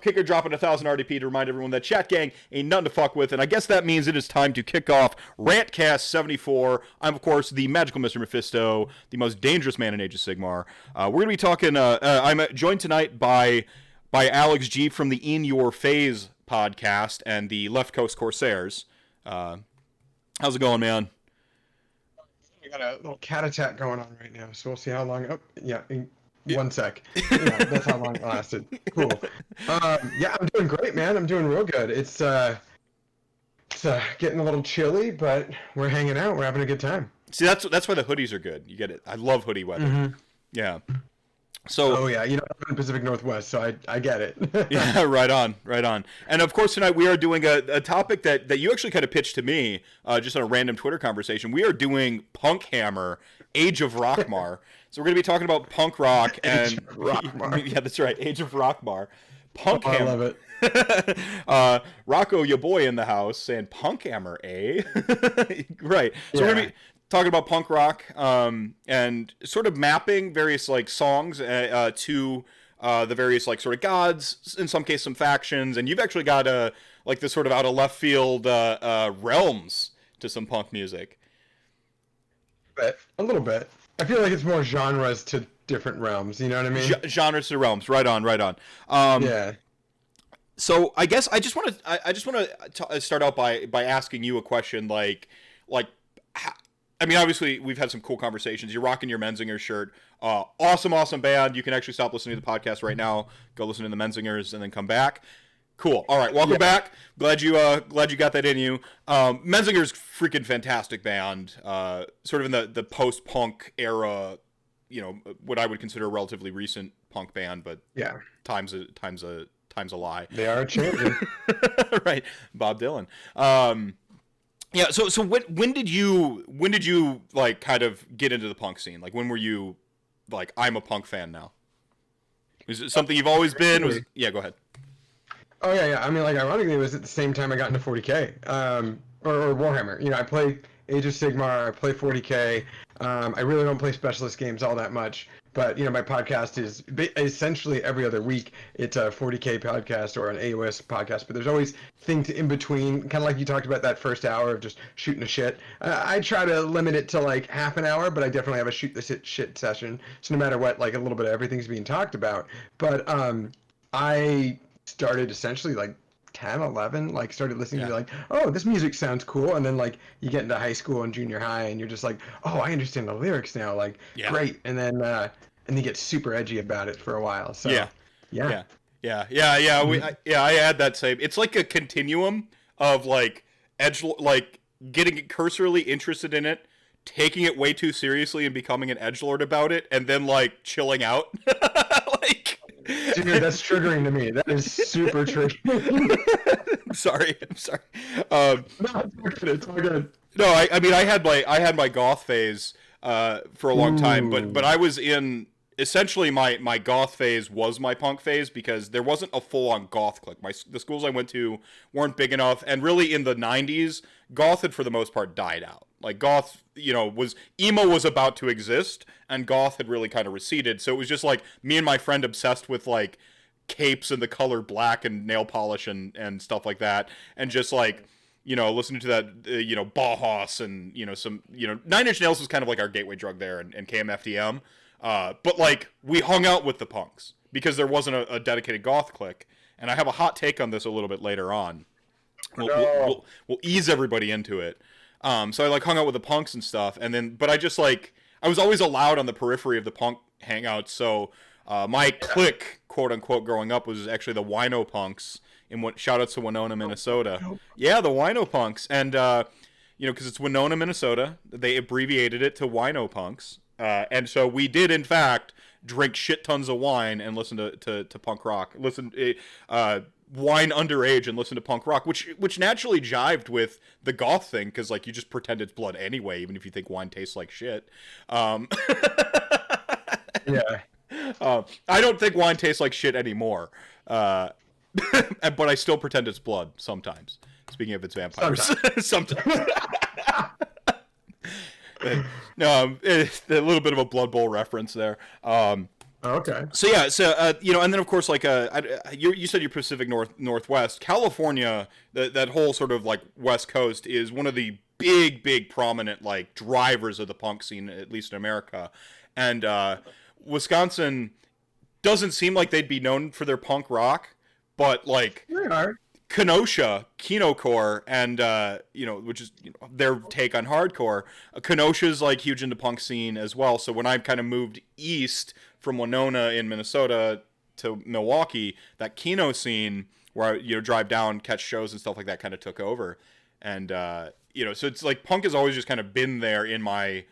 Kicker dropping 1,000 RDP to remind everyone that Chat Gang ain't nothing to fuck with, and I guess that means it is time to kick off RantCast 74. I'm, of course, the magical Mr. Mephisto, the most dangerous man in Age of Sigmar. We're going to be talking, I'm joined tonight by Alex G from the In Your Phase podcast and the Left Coast Corsairs. How's it going, man? I got a little cat attack going on right now, so we'll see how long. Oh, yeah, in 1 sec. Yeah, that's how long it lasted. Cool. Yeah, I'm doing great, man. I'm doing real good. It's getting a little chilly, but we're hanging out. We're having a good time. See, that's why the hoodies are good. You get it. I love hoodie weather. Mm-hmm. Yeah. So. Oh yeah, I'm in the Pacific Northwest, so I get it. Yeah, right on. And of course, tonight we are doing a topic that you actually kind of pitched to me, just on a random Twitter conversation. We are doing Punkhammer, Age of Rockmar. So we're going to be talking about punk rock and Age of Rockmar. Yeah, that's right, Age of Rockmar. Punkhammer. Oh, I love it. Rocco, your boy in the house, saying Punkhammer, eh? Right. So we're going to be talking about punk rock, and sort of mapping various like songs to the various like sort of gods, in some cases some factions, and you've actually got like this sort of out of left field realms to some punk music. A little bit. I feel like it's more genres to different realms. You know what I mean? Genres to realms. Right on. Yeah. So I guess I just want to start out by asking you a question like. I mean, obviously, we've had some cool conversations. You're rocking your Menzinger shirt. Awesome band. You can actually stop listening to the podcast right now. Go listen to the Menzingers and then come back. Cool. All right, welcome back. Glad you got that in you. Menzinger's freaking fantastic band. Sort of in the post-punk era. You know, what I would consider a relatively recent punk band, but yeah, time's a lie. They are changing. Right, Bob Dylan. Yeah, so when did you like kind of get into the punk scene? Like when were you like, I'm a punk fan now? Is it something you've always been? Yeah, go ahead. Oh yeah. I mean, like ironically, it was at the same time I got into 40K or Warhammer. You know, I play Age of Sigmar, I play 40K. I really don't play specialist games all that much, but you know, my podcast is essentially every other week. It's a 40K podcast or an AOS podcast, but there's always things in between, kind of like you talked about that first hour of just shooting the shit. I try to limit it to like half an hour, but I definitely have a shoot the shit session. So no matter what, like a little bit of everything's being talked about. But I started essentially like 10, 11, like started listening to like, oh, this music sounds cool. And then like you get into high school and junior high and you're just like, oh, I understand the lyrics now. Like, great. And then, and you get super edgy about it for a while. So I had that same, it's like a continuum of like like getting cursorily interested in it, taking it way too seriously and becoming an edgelord about it, and then like chilling out. Like, dude, that's triggering to me. That is super triggering. I'm sorry. No, it's all good. No, I mean, I had my goth phase for a long time, but I was in, essentially my goth phase was my punk phase because there wasn't a full-on goth clique. The schools I went to weren't big enough, and really in the 90s, goth had for the most part died out. Like goth, you know, emo was about to exist, and goth had really kind of receded. So it was just like me and my friend obsessed with like capes and the color black and nail polish and stuff like that, and just like, you know, listening to that, you know, Bauhaus and, you know, some, you know, Nine Inch Nails was kind of like our gateway drug there, and KMFDM. But like we hung out with the punks because there wasn't a dedicated goth clique, and I have a hot take on this a little bit later on. We'll ease everybody into it. So I like hung out with the punks and stuff, and then, but I just like, I was always allowed on the periphery of the punk hangouts. So my clique, quote unquote, growing up was actually the Wino Punks in what, shout outs to Winona, Minnesota. Yeah, the Wino Punks. And, you know, cause it's Winona, Minnesota, they abbreviated it to Wino Punks. And so we did in fact drink shit tons of wine and listen to punk rock, wine underage and listen to punk rock, which naturally jived with the goth thing, because like you just pretend it's blood anyway, even if you think wine tastes like shit. Yeah. I don't think wine tastes like shit anymore, but I still pretend it's blood sometimes. Speaking of its vampires, sometimes. No, a little bit of a Blood Bowl reference there. Oh Okay. So yeah, so you know, and then of course, like you said, you're Pacific Northwest, California. That whole sort of like West Coast is one of the big prominent like drivers of the punk scene, at least in America, and Wisconsin doesn't seem like they'd be known for their punk rock, but like They are. Kenosha, Kinocore, and you know, which is their take on hardcore. Kenosha's like huge into punk scene as well. So when I kind of moved east from Winona in Minnesota to Milwaukee, that Kino scene where I drive down, catch shows and stuff like that, kind of took over. And you know, so it's like punk has always just kind of been there in my, I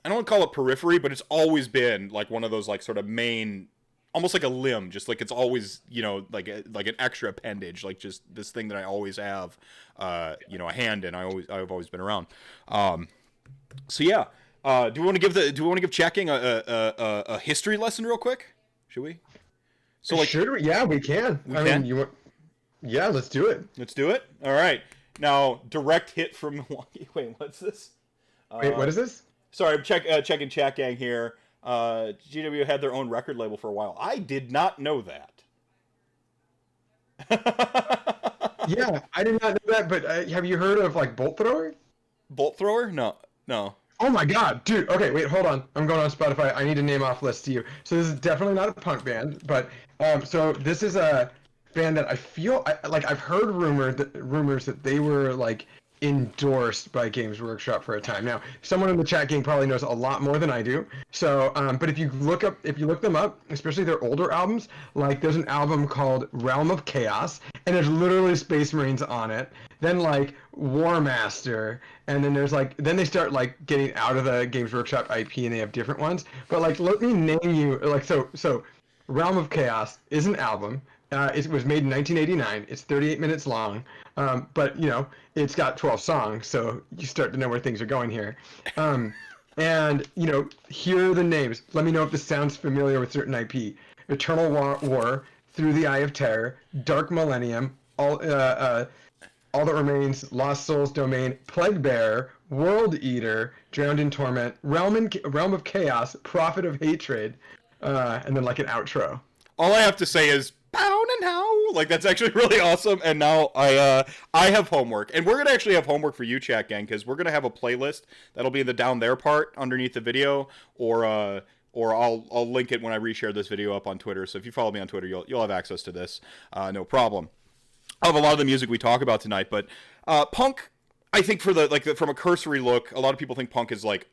don't want to call it periphery, but it's always been like one of those like sort of main, almost like a limb, just like it's always, you know, like an extra appendage, like just this thing that I always have, you know, a hand in. I've always been around. So yeah, do we want to give checking a history lesson real quick? Should we? So like, should we? Yeah, we can. I mean, you want? Yeah, let's do it. Let's do it. All right. Now, direct hit from Milwaukee. Wait, what's this? Wait, what is this? Sorry, I'm checking chat gang here. GW had their own record label for a while. I did not know that. Yeah, I did not know that, but have you heard of like Bolt Thrower? Bolt Thrower? No. Oh my god, dude. Okay, wait, hold on. I'm going on Spotify. I need to name off list to you. So this is definitely not a punk band, but so this is a band that I feel like I've heard rumors that they were like endorsed by Games Workshop for a time. Now, someone in the chat game probably knows a lot more than I do. So, but if you look them up, especially their older albums, like there's an album called Realm of Chaos, and there's literally Space Marines on it. Then like War Master, and then then they start like getting out of the Games Workshop IP, and they have different ones. But like, let me name you like so. Realm of Chaos is an album. It was made in 1989. It's 38 minutes long, but you know it's got 12 songs, so you start to know where things are going here. And you know, here are the names. Let me know if this sounds familiar with certain IP: Eternal War, Through the Eye of Terror, Dark Millennium, All That Remains, Lost Souls Domain, Plague Bearer, World Eater, Drowned in Torment, Realm of Chaos, Prophet of Hatred, and then like an outro. All I have to say is pound and how. Like that's actually really awesome. And now I have homework, and we're gonna actually have homework for you, chat gang, because we're gonna have a playlist that'll be in the down there part underneath the video, or I'll link it when I reshare this video up on Twitter. So if you follow me on Twitter, you'll have access to this, no problem. I have a lot of the music we talk about tonight, but punk, I think from a cursory look, a lot of people think punk is like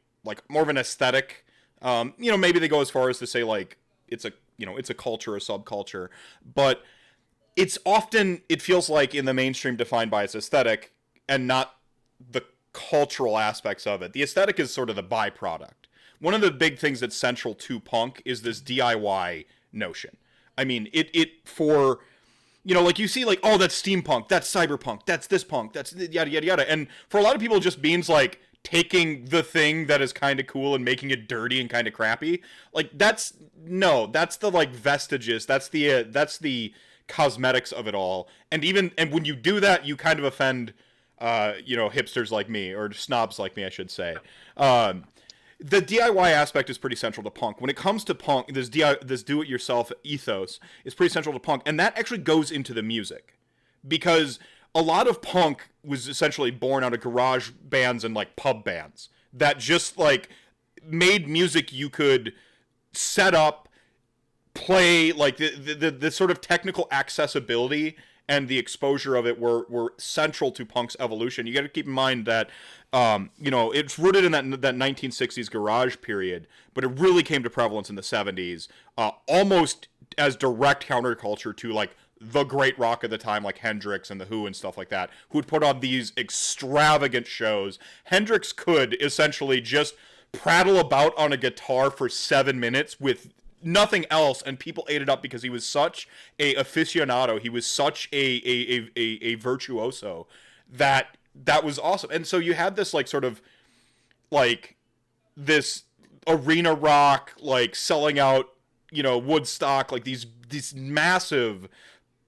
more of an aesthetic. You know, maybe they go as far as to say like it's a culture, a subculture, but it feels like in the mainstream defined by its aesthetic and not the cultural aspects of it. The aesthetic is sort of the byproduct. One of the big things that's central to punk is this DIY notion. I mean, for, you know, like you see like, oh, that's steampunk, that's cyberpunk, that's this punk, that's yada, yada, yada. And for a lot of people, it just means like taking the thing that is kind of cool and making it dirty and kind of crappy. Like that's the like vestiges. That's the cosmetics of it all. And when you do that, you kind of offend, you know, hipsters like me, or snobs like me, I should say. The DIY aspect is pretty central to punk. When it comes to punk, this do-it-yourself ethos is pretty central to punk, and that actually goes into the music, because a lot of punk was essentially born out of garage bands and like pub bands that just like made music you could set up, play, like the sort of technical accessibility and the exposure of it were central to punk's evolution. You got to keep in mind that, you know, it's rooted in that 1960s garage period, but it really came to prevalence in the 70s, almost as direct counterculture to like the great rock of the time, like Hendrix and The Who and stuff like that, who would put on these extravagant shows. Hendrix could essentially just prattle about on a guitar for 7 minutes with nothing else, and people ate it up because he was such a aficionado. He was such a virtuoso that was awesome. And so you had this like sort of like this arena rock, like selling out, you know, Woodstock, like these massive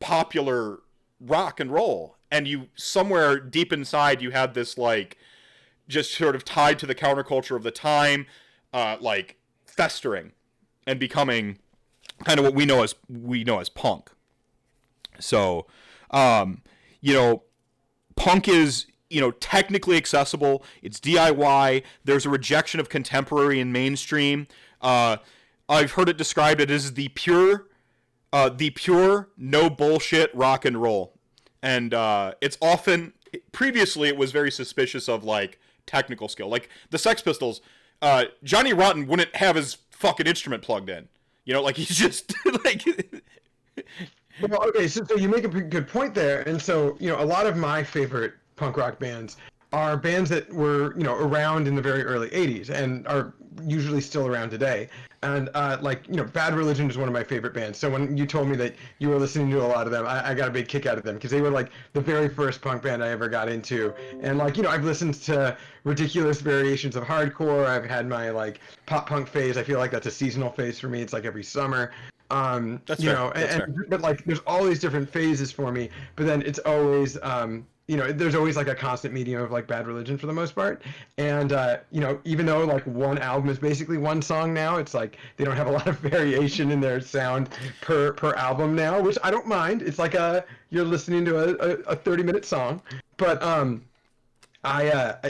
popular rock and roll, and you somewhere deep inside you had this like just sort of tied to the counterculture of the time, like festering and becoming kind of what we know as punk. So, you know, punk is, you know, technically accessible. It's DIY. There's a rejection of contemporary and mainstream. I've heard it described as the pure no bullshit rock and roll. And it's often, previously it was very suspicious of like technical skill. Like the Sex Pistols, Johnny Rotten wouldn't have his fucking instrument plugged in. You know, like he's just like. Well, okay, so you make a good point there, and so you know a lot of my favorite punk rock bands are bands that were around in the very early '80s and are usually still around today. And like Bad Religion is one of my favorite bands. So when you told me that you were listening to a lot of them, I got a big kick out of them because they were like the very first punk band I ever got into. And like I've listened to ridiculous variations of hardcore. I've had my like pop punk phase. I feel like that's a seasonal phase for me. It's like every summer. That's fair. But like there's all these different phases for me. But then it's always there's always like a constant medium of like Bad Religion for the most part. And even though like one album is basically one song now, it's like they don't have a lot of variation in their sound per album now, which I don't mind. It's like you're listening to a 30-minute song. But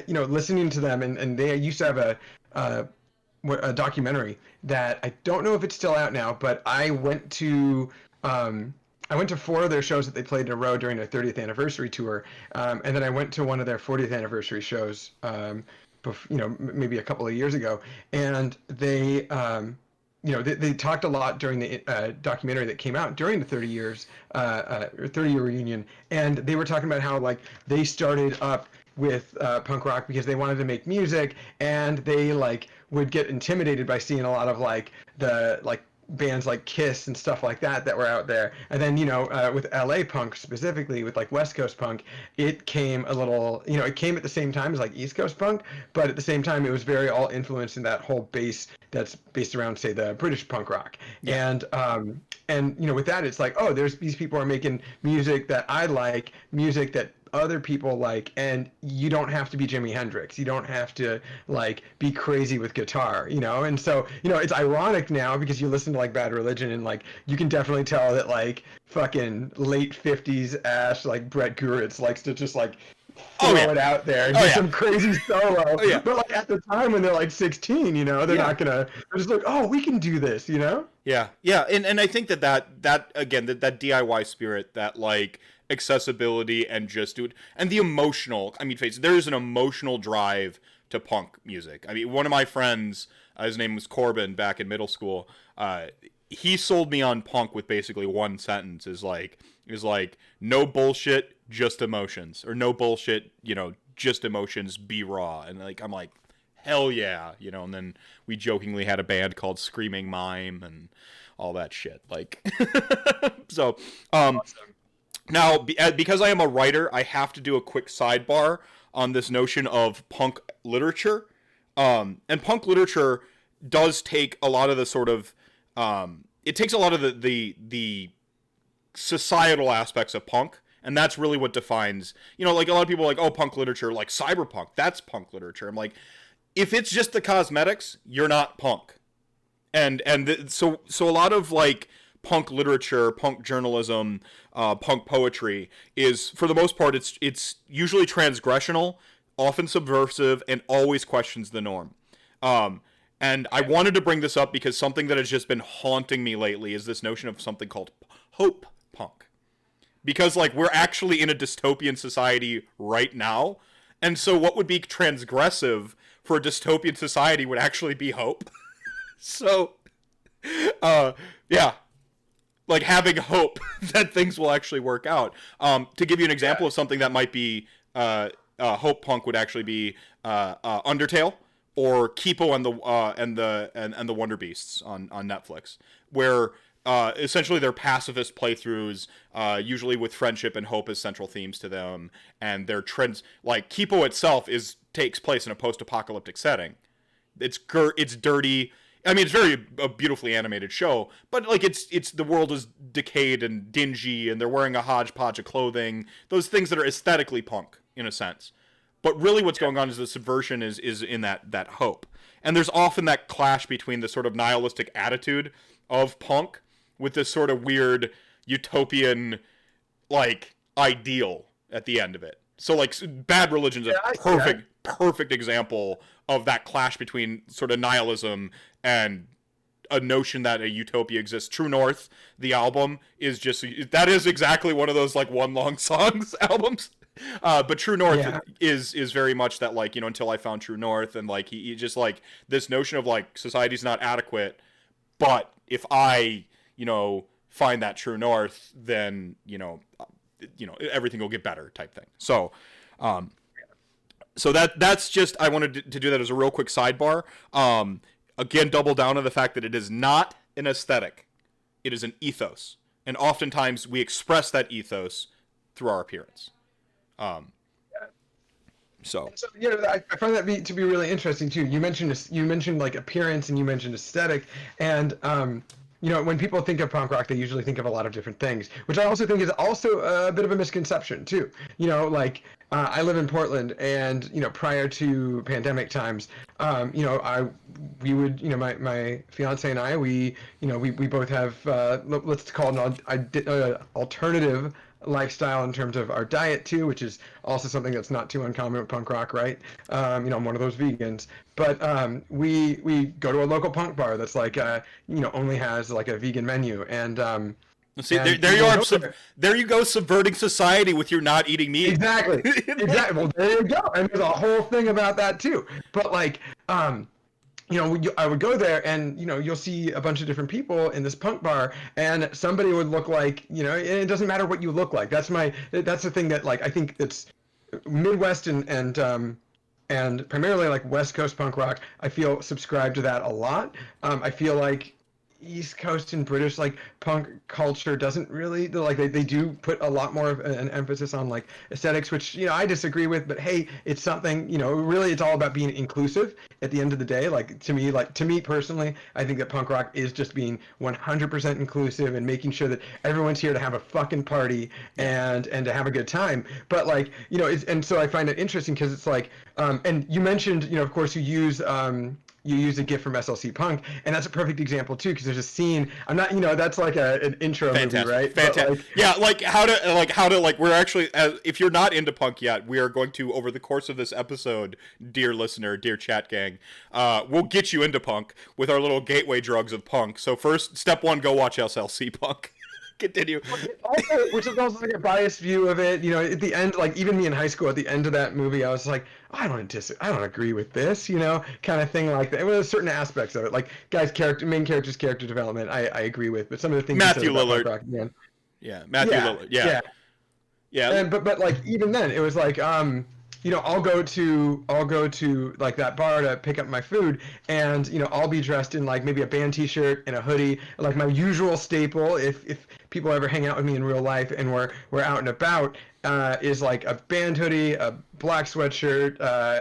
listening to them, and they used to have a documentary that I don't know if it's still out now, but I went to 4 of their shows that they played in a row during their 30th anniversary tour, and then I went to one of their 40th anniversary shows, maybe a couple of years ago, and they talked a lot during the documentary that came out during the 30-year reunion, and they were talking about how like they started up with punk rock because they wanted to make music, and they like would get intimidated by seeing a lot of like the like bands like Kiss and stuff like that were out there. And then with LA punk specifically, with like West Coast punk, it came a little it came at the same time as like East Coast punk, but at the same time it was very all influenced in that whole base that's based around say the British punk rock. Yeah. And with that it's like, oh, there's these people are making music that I like, music that other people like, and you don't have to be Jimi Hendrix, you don't have to like be crazy with guitar, and so it's ironic now because you listen to like Bad Religion and like you can definitely tell that like fucking late 50s Ash like Brett Guritz likes to just like throw it out there and do some crazy solo. But like at the time when they're like 16, they're not gonna, they're just like, oh, we can do this, yeah and I think that again that DIY spirit, that like accessibility and just do it, and the emotional, I mean, there's an emotional drive to punk music. I mean, one of my friends, his name was Corbin back in middle school, he sold me on punk with basically one sentence, is like no bullshit, just emotions, or no bullshit, just emotions, be raw. And like I'm like, hell yeah, and then we jokingly had a band called Screaming Mime and all that shit, like so awesome. Now, because I am a writer, I have to do a quick sidebar on this notion of punk literature. And punk literature does take a lot of the sort of, it takes a lot of the societal aspects of punk, and that's really what defines, like a lot of people are like, oh, punk literature, like cyberpunk, that's punk literature. I'm like, if it's just the cosmetics, you're not punk. So a lot of like punk literature, punk journalism, punk poetry is, for the most part, it's usually transgressional, often subversive, and always questions the norm. And I wanted to bring this up because something that has just been haunting me lately is this notion of something called hope punk. Because like we're actually in a dystopian society right now, and so what would be transgressive for a dystopian society would actually be hope. So, yeah. Like having hope that things will actually work out. To give you an example of something that might be hope punk would actually be Undertale or Kipo and the Wonder Beasts on Netflix, where essentially they're pacifist playthroughs, usually with friendship and hope as central themes to them, and their trends. Like Kipo itself takes place in a post-apocalyptic setting. It's dirty. I mean, it's a beautifully animated show, but like it's the world is decayed and dingy, and they're wearing a hodgepodge of clothing. Those things that are aesthetically punk in a sense, but really what's going on is the subversion is in that hope, and there's often that clash between the sort of nihilistic attitude of punk with this sort of weird utopian like ideal at the end of it. So like Bad Religion's a perfect example of that clash between sort of nihilism and a notion that a utopia exists. True North, the album, is just that is exactly one of those like one long songs albums. But True North is very much that, like, you know, until I found True North, and like he just like this notion of like society's not adequate, but if I, you know, find that True North, then you know everything will get better type thing. So that's just, I wanted to do that as a real quick sidebar. Again, double down on the fact that it is not an aesthetic. It is an ethos. And oftentimes we express that ethos through our appearance. So you know, I find that to be really interesting too. You mentioned like appearance and you mentioned aesthetic, and you know, when people think of punk rock, they usually think of a lot of different things, which I also think is also a bit of a misconception too. You know, like I live in Portland, and you know, prior to pandemic times, you know, we would, you know, my fiance and I, we both have let's call it an alternative lifestyle in terms of our diet too, which is also something that's not too uncommon with punk rock, right? You know, I'm one of those vegans, but we go to a local punk bar that's like you know, only has like a vegan menu, and see, there you are. There you go, subverting society with your not eating meat. Exactly. Well, there you go. And there's a whole thing about that too. But like, you know, I would go there, and you know, you'll see a bunch of different people in this punk bar, and somebody would look like, you know, it doesn't matter what you look like. That's the thing that, like, I think it's Midwest and primarily like West Coast punk rock, I feel subscribe to that a lot. I feel like East Coast and British like punk culture doesn't really, like, they do put a lot more of an emphasis on like aesthetics, which, you know, I disagree with, but hey, it's something, you know, really it's all about being inclusive at the end of the day. Like to me personally, I think that punk rock is just being 100% inclusive and making sure that everyone's here to have a fucking party and to have a good time. But like, you know, and so I find it interesting because it's like, and you mentioned, you know, of course you use a GIF from SLC Punk, and that's a perfect example too, because there's a scene. I'm not, you know, that's like an intro movie, right? Fantastic. Like, yeah, like how to we're actually, if you're not into punk yet, we are going to, over the course of this episode, dear listener, dear chat gang, we'll get you into punk with our little gateway drugs of punk. So first, step one, go watch SLC Punk. Continue. Which is also like a biased view of it. You know, at the end, like even me in high school, at the end of that movie, I was like, I don't agree with this, you know, kind of thing like that. It was certain aspects of it, like main character's character development, I agree with, but some of the things Matthew Lillard. Lillard. Yeah. And but like even then, it was like you know, I'll go to like that bar to pick up my food, and you know, I'll be dressed in like maybe a band T-shirt and a hoodie, like my usual staple. If people ever hang out with me in real life and we're out and about, is like a band hoodie, a black sweatshirt,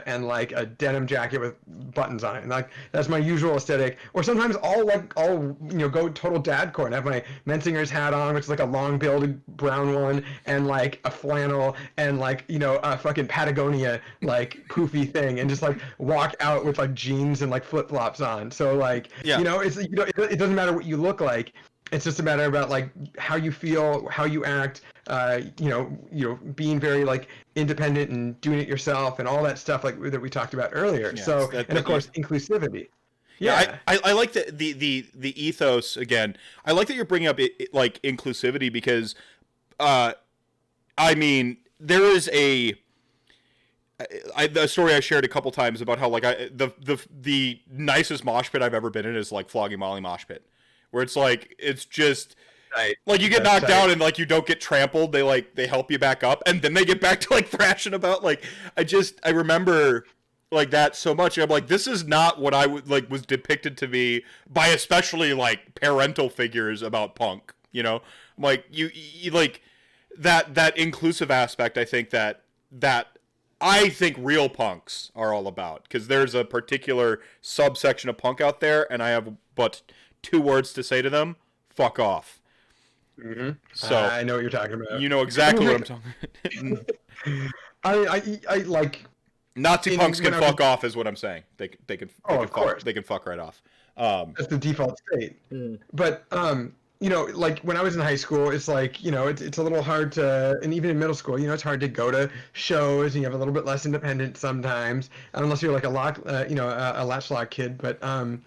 and like a denim jacket with buttons on it. And like that's my usual aesthetic. Or sometimes I'll you know, go total dadcore and have my Mensinger's hat on, which is like a long-billed brown one, and like a flannel, and like, you know, a fucking Patagonia like poofy thing, and just like walk out with like jeans and like flip-flops on. So like, you know, it's, you know, it doesn't matter what you look like. It's just a matter about like how you feel, how you act, you know, being very like independent and doing it yourself and all that stuff like that we talked about earlier. Yeah, so, and of course, inclusivity. Yeah, I like the ethos again. I like that you're bringing up like inclusivity, because, I mean, there is a story I shared a couple times about how like the nicest mosh pit I've ever been in is like Flogging Molly mosh pit. Where it's like, it's just like you get knocked down and like you don't get trampled. They help you back up, and then they get back to like thrashing about. Like I remember like that so much. I'm like, this is not what I would like was depicted to me by especially like parental figures about punk. You know, I'm like you like that inclusive aspect. I think that I think real punks are all about, because there's a particular subsection of punk out there, and I have but 2 words to say to them: fuck off. Mm-hmm. So I know what you're talking about. You know exactly what I'm talking about. I like Nazi punks can fuck off is what I'm saying. They can fuck right off. That's the default state. But like when I was in high school, it's like, it's a little hard to, and even in middle school, it's hard to go to shows, and you have a little bit less independence sometimes, unless you're like a latch lock kid. But um,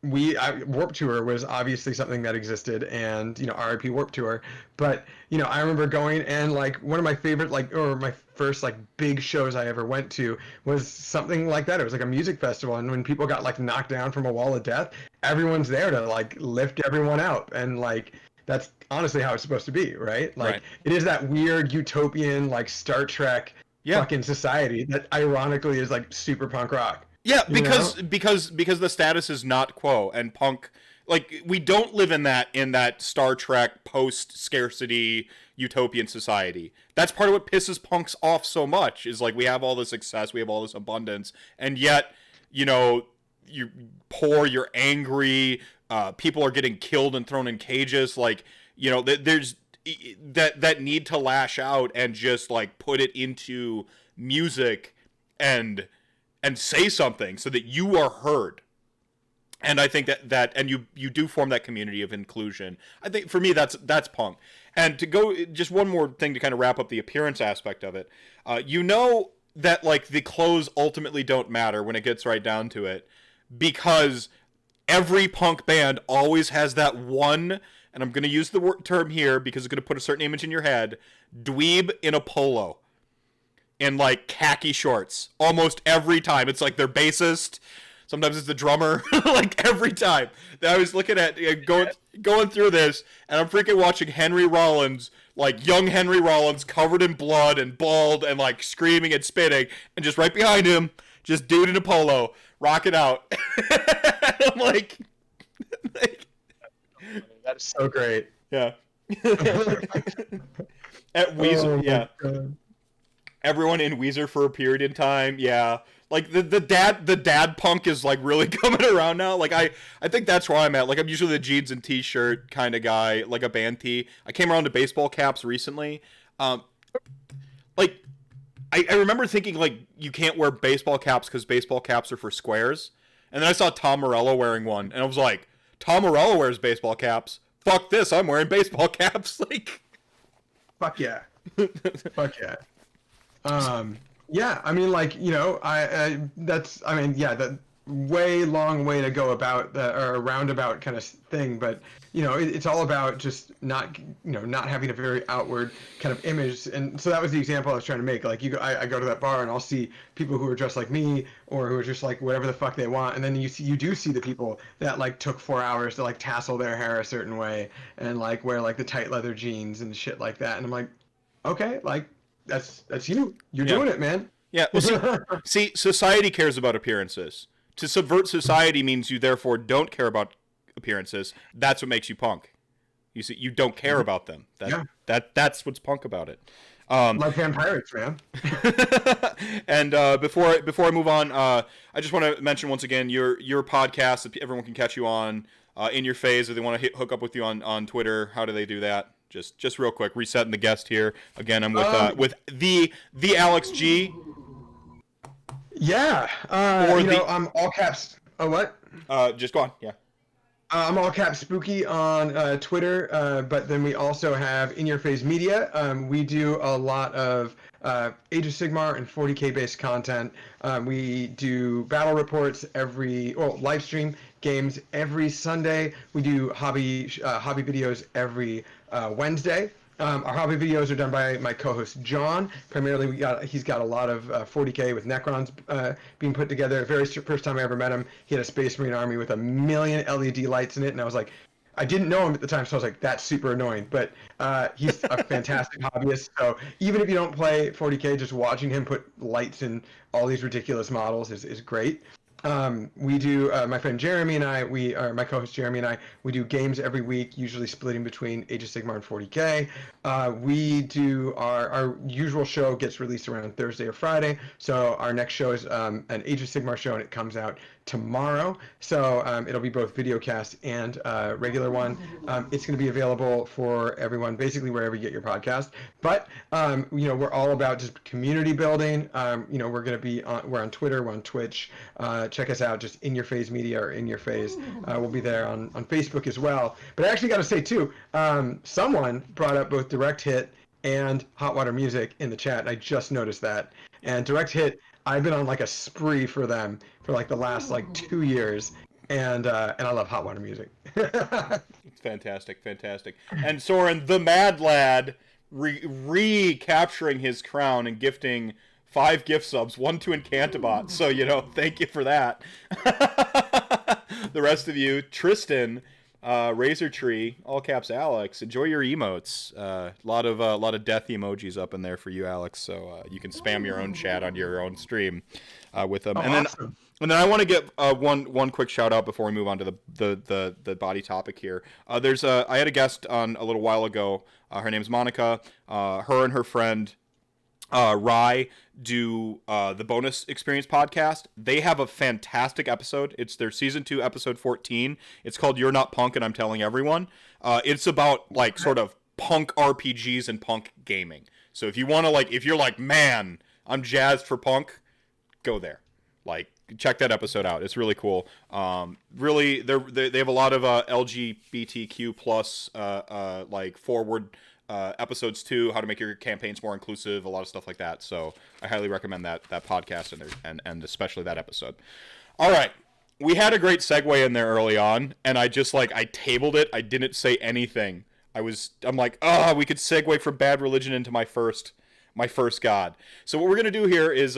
Warp Tour was obviously something that existed, and RIP Warp Tour. But I remember going, and like one of my favorite, like, or my first like big shows I ever went to was something like that. It was like a music festival, and when people got like knocked down from a wall of death, everyone's there to like lift everyone out, and like that's honestly how it's supposed to be, right? Like Right. it is that weird utopian like Star Trek Yeah. fucking society that ironically is like super punk rock. Yeah, You know? because the status is not quo, and punk, like, we don't live in that Star Trek post scarcity utopian society. That's part of what pisses punks off so much, is like we have all this success, we have all this abundance, and yet, you're poor, you're angry, people are getting killed and thrown in cages, like, there's that need to lash out and just like put it into music and say something so that you are heard. And I think that and you do form that community of inclusion. I think for me that's punk. And to go, just one more thing to kind of wrap up the appearance aspect of it. That like the clothes ultimately don't matter when it gets right down to it, because every punk band always has that one, and I'm going to use the term here because it's going to put a certain image in your head, dweeb in a polo. In like khaki shorts almost every time. It's like their bassist, sometimes it's the drummer. Like every time that I was looking at going through this, and I'm freaking watching Henry Rollins, like young Henry Rollins, covered in blood and bald and like screaming and spitting, and just right behind him, just dude in a polo rocking out. I'm like That is so great. yeah. At Weezer, yeah. God. Everyone in Weezer for a period in time, yeah. Like the dad punk is like really coming around now. Like I think that's where I'm at. Like I'm usually the jeans and t-shirt kind of guy, like a band tee. I came around to baseball caps recently. Like I remember thinking like you can't wear baseball caps because baseball caps are for squares. And then I saw Tom Morello wearing one, and I was like, Tom Morello wears baseball caps. Fuck this, I'm wearing baseball caps. Like, Fuck yeah. Fuck yeah. Yeah, I mean, like, that way long way to go about or a roundabout kind of thing, but it's all about just not having a very outward kind of image. And so that was the example I was trying to make. Like I go to that bar and I'll see people who are dressed like me, or who are just like whatever the fuck they want, and then you do see the people that like took 4 hours to like tassel their hair a certain way and like wear like the tight leather jeans and shit like that, and I'm like, okay, like that's you. You're doing it, man. Yeah. Well, see, society cares about appearances. To subvert society means you therefore don't care about appearances. That's what makes you punk. You see, you don't care about them. That's what's punk about it. Like vampires, man. And before I move on, I just want to mention once again your podcast that everyone can catch you on in your phase. If they want to hook up with you on Twitter, how do they do that? Just real quick, resetting the guest here. Again, I'm with the Alex G. Yeah. I'm all caps. Oh, what? Just go on. Yeah. I'm all caps spooky on Twitter, but then we also have In Your Face Media. We do a lot of Age of Sigmar and 40K based content. We do battle reports live stream games every Sunday. We do hobby videos every Wednesday. Our hobby videos are done by my co-host John. Primarily, he's got a lot of 40K with Necrons being put together. The very first time I ever met him, he had a Space Marine army with 1 million LED lights in it, and I was like, I didn't know him at the time, so I was like, that's super annoying. But he's a fantastic hobbyist. So even if you don't play 40K, just watching him put lights in all these ridiculous models is great. We do, my friend Jeremy and I, my co-host Jeremy and I, we do games every week, usually splitting between Age of Sigmar and 40K. We do, our usual show gets released around Thursday or Friday, so our next show is an Age of Sigmar show, and it comes out tomorrow. So it'll be both videocast and regular one. It's going to be available for everyone, basically wherever you get your podcast. But we're all about just community building. We're going to be we're on Twitter, we're on Twitch, check us out, just In Your Phase Media or In Your Phase. We'll be there on Facebook as well. But I actually got to say too, someone brought up both Direct Hit and Hot Water Music in the chat, and I just noticed that. And Direct Hit, I've been on like a spree for them for like the last like 2 years, and I love Hot Water Music. It's fantastic. And Soren, the Mad Lad, recapturing his crown and gifting 5 gift subs, 1 to Incantibot. So, thank you for that. The rest of you, Tristan, Razor Tree, all caps Alex, enjoy your emotes. A lot of death emojis up in there for you, Alex. So you can spam your own chat on your own stream with them. Awesome. And then I want to get one quick shout out before we move on to the body topic here. I had a guest on a little while ago. Her name's Monica. Her and her friend Rye do the Bonus Experience podcast. They have a fantastic episode. It's their season 2 episode 14. It's called You're Not Punk and I'm Telling Everyone. It's about like sort of punk RPGs and punk gaming. So if you want to if you're like, man, I'm jazzed for punk, go there. Check that episode out. It's really cool. Really, they have a lot of LGBTQ plus forward episodes too. How to make your campaigns more inclusive. A lot of stuff like that. So I highly recommend that podcast and especially that episode. All right, we had a great segue in there early on, and I just I tabled it. I didn't say anything. I'm like, we could segue from Bad Religion into my first god. So what we're going to do here is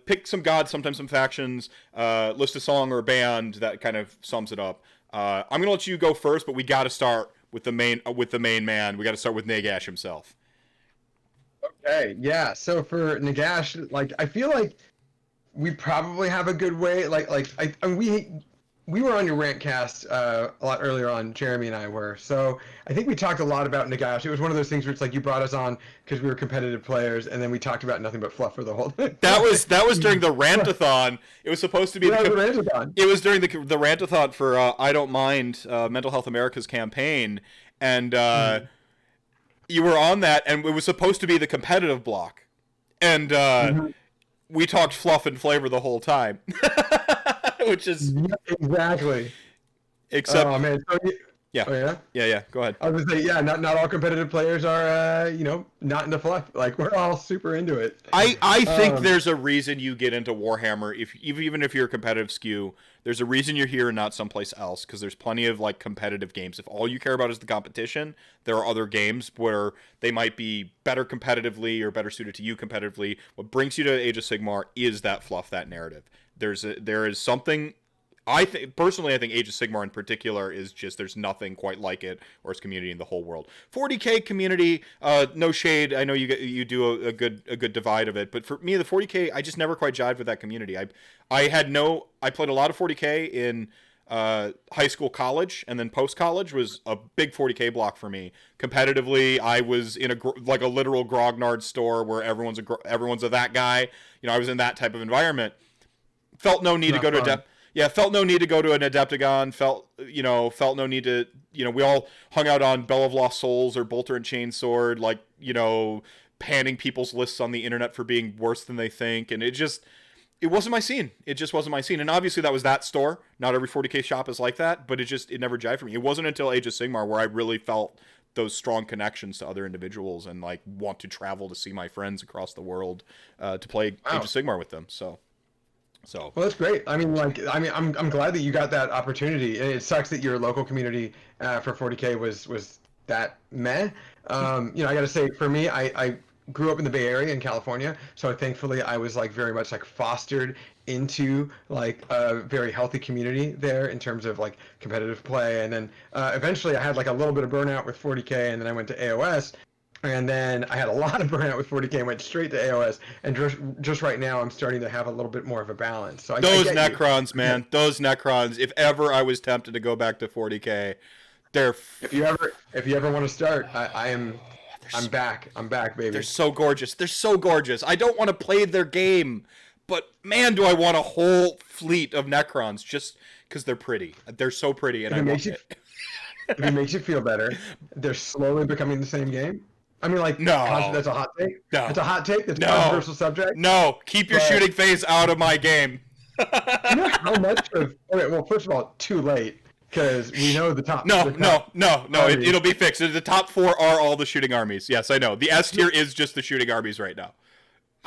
pick some gods, sometimes some factions, list a song or a band that kind of sums it up. I'm going to let you go first, but we got to start with the main man. We got to start with Nagash himself. Okay, yeah. So for Nagash, I feel like we probably have a good way. We were on your RantCast a lot earlier on. Jeremy and I were. So I think we talked a lot about Nagash. It was one of those things where it's you brought us on because we were competitive players, and then we talked about nothing but fluff for the whole thing. That was during the Rantathon. It was supposed to be the Rantathon. It was during the Rantathon for I Don't Mind Mental Health America's campaign, and you were on that, and it was supposed to be the competitive block, and we talked fluff and flavor the whole time. Which is exactly. Except, oh man, so, yeah. Oh, yeah. Yeah. Go ahead. I was gonna say, yeah. Not all competitive players are, not into fluff. We're all super into it. I think there's a reason you get into Warhammer. Even if you're a competitive skew, there's a reason you're here and not someplace else. Because there's plenty of competitive games. If all you care about is the competition, there are other games where they might be better competitively or better suited to you competitively. What brings you to Age of Sigmar is that fluff, that narrative. There is something. I think Age of Sigmar in particular is just, there's nothing quite like it or its community in the whole world. 40k community, no shade. I know you do a good divide of it, but for me, the 40k, I just never quite jived with that community. I played a lot of 40k in high school, college, and then post college was a big 40k block for me. Competitively, I was in a literal grognard store where everyone's a that guy. I was in that type of environment. Felt no need to go to felt no need to go to an Adeptagon. Felt no need to, we all hung out on Bell of Lost Souls or Bolter and Chainsword, panning people's lists on the internet for being worse than they think. And it wasn't my scene. It just wasn't my scene. And obviously that was that store. Not every 40k shop is like that, but it never jived for me. It wasn't until Age of Sigmar where I really felt those strong connections to other individuals and want to travel to see my friends across the world to play Age of Sigmar with them. So well, that's great. I'm glad that you got that opportunity. It sucks that your local community for 40k was that meh. I got to say, for me, I grew up in the Bay Area in California, so thankfully I was very much fostered into a very healthy community there in terms of competitive play. And then eventually I had a little bit of burnout with 40k, and then I went to AOS. And then I had a lot of burnout with 40k and went straight to AOS. And just right now, I'm starting to have a little bit more of a balance. So those Necrons, man, those Necrons. If ever I was tempted to go back to 40k, they're. If you ever want to start, I'm back. I'm back, baby. They're so gorgeous. I don't want to play their game, but man, do I want a whole fleet of Necrons just because they're pretty. They're so pretty, and I love it. If it makes you feel better, they're slowly becoming the same game. No. That's a hot take. No. That's a hot take. That's a controversial subject. No. Keep your shooting phase out of my game. Do you know how much of? Okay, well, first of all, too late because we know the top. No, The no, top no, no. armies. It'll be fixed. The top 4 are all the shooting armies. Yes, I know. The S tier is just the shooting armies right now.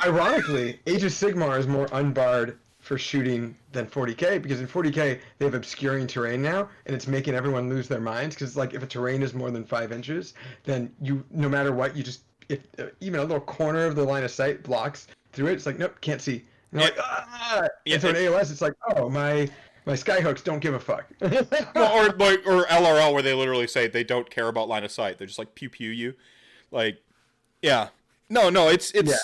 Ironically, Age of Sigmar is more unbarred for shooting than 40k because in 40k they have obscuring terrain now, and it's making everyone lose their minds because like if a terrain is more than 5 inches, then you no matter what you just if even a little corner of the line of sight blocks through it, it's like nope, can't see. And they're like ah. And so in AOS it's like oh my skyhooks don't give a fuck. Well, or LRL where they literally say they don't care about line of sight. They're just like pew pew you, like yeah. No, it's Yeah.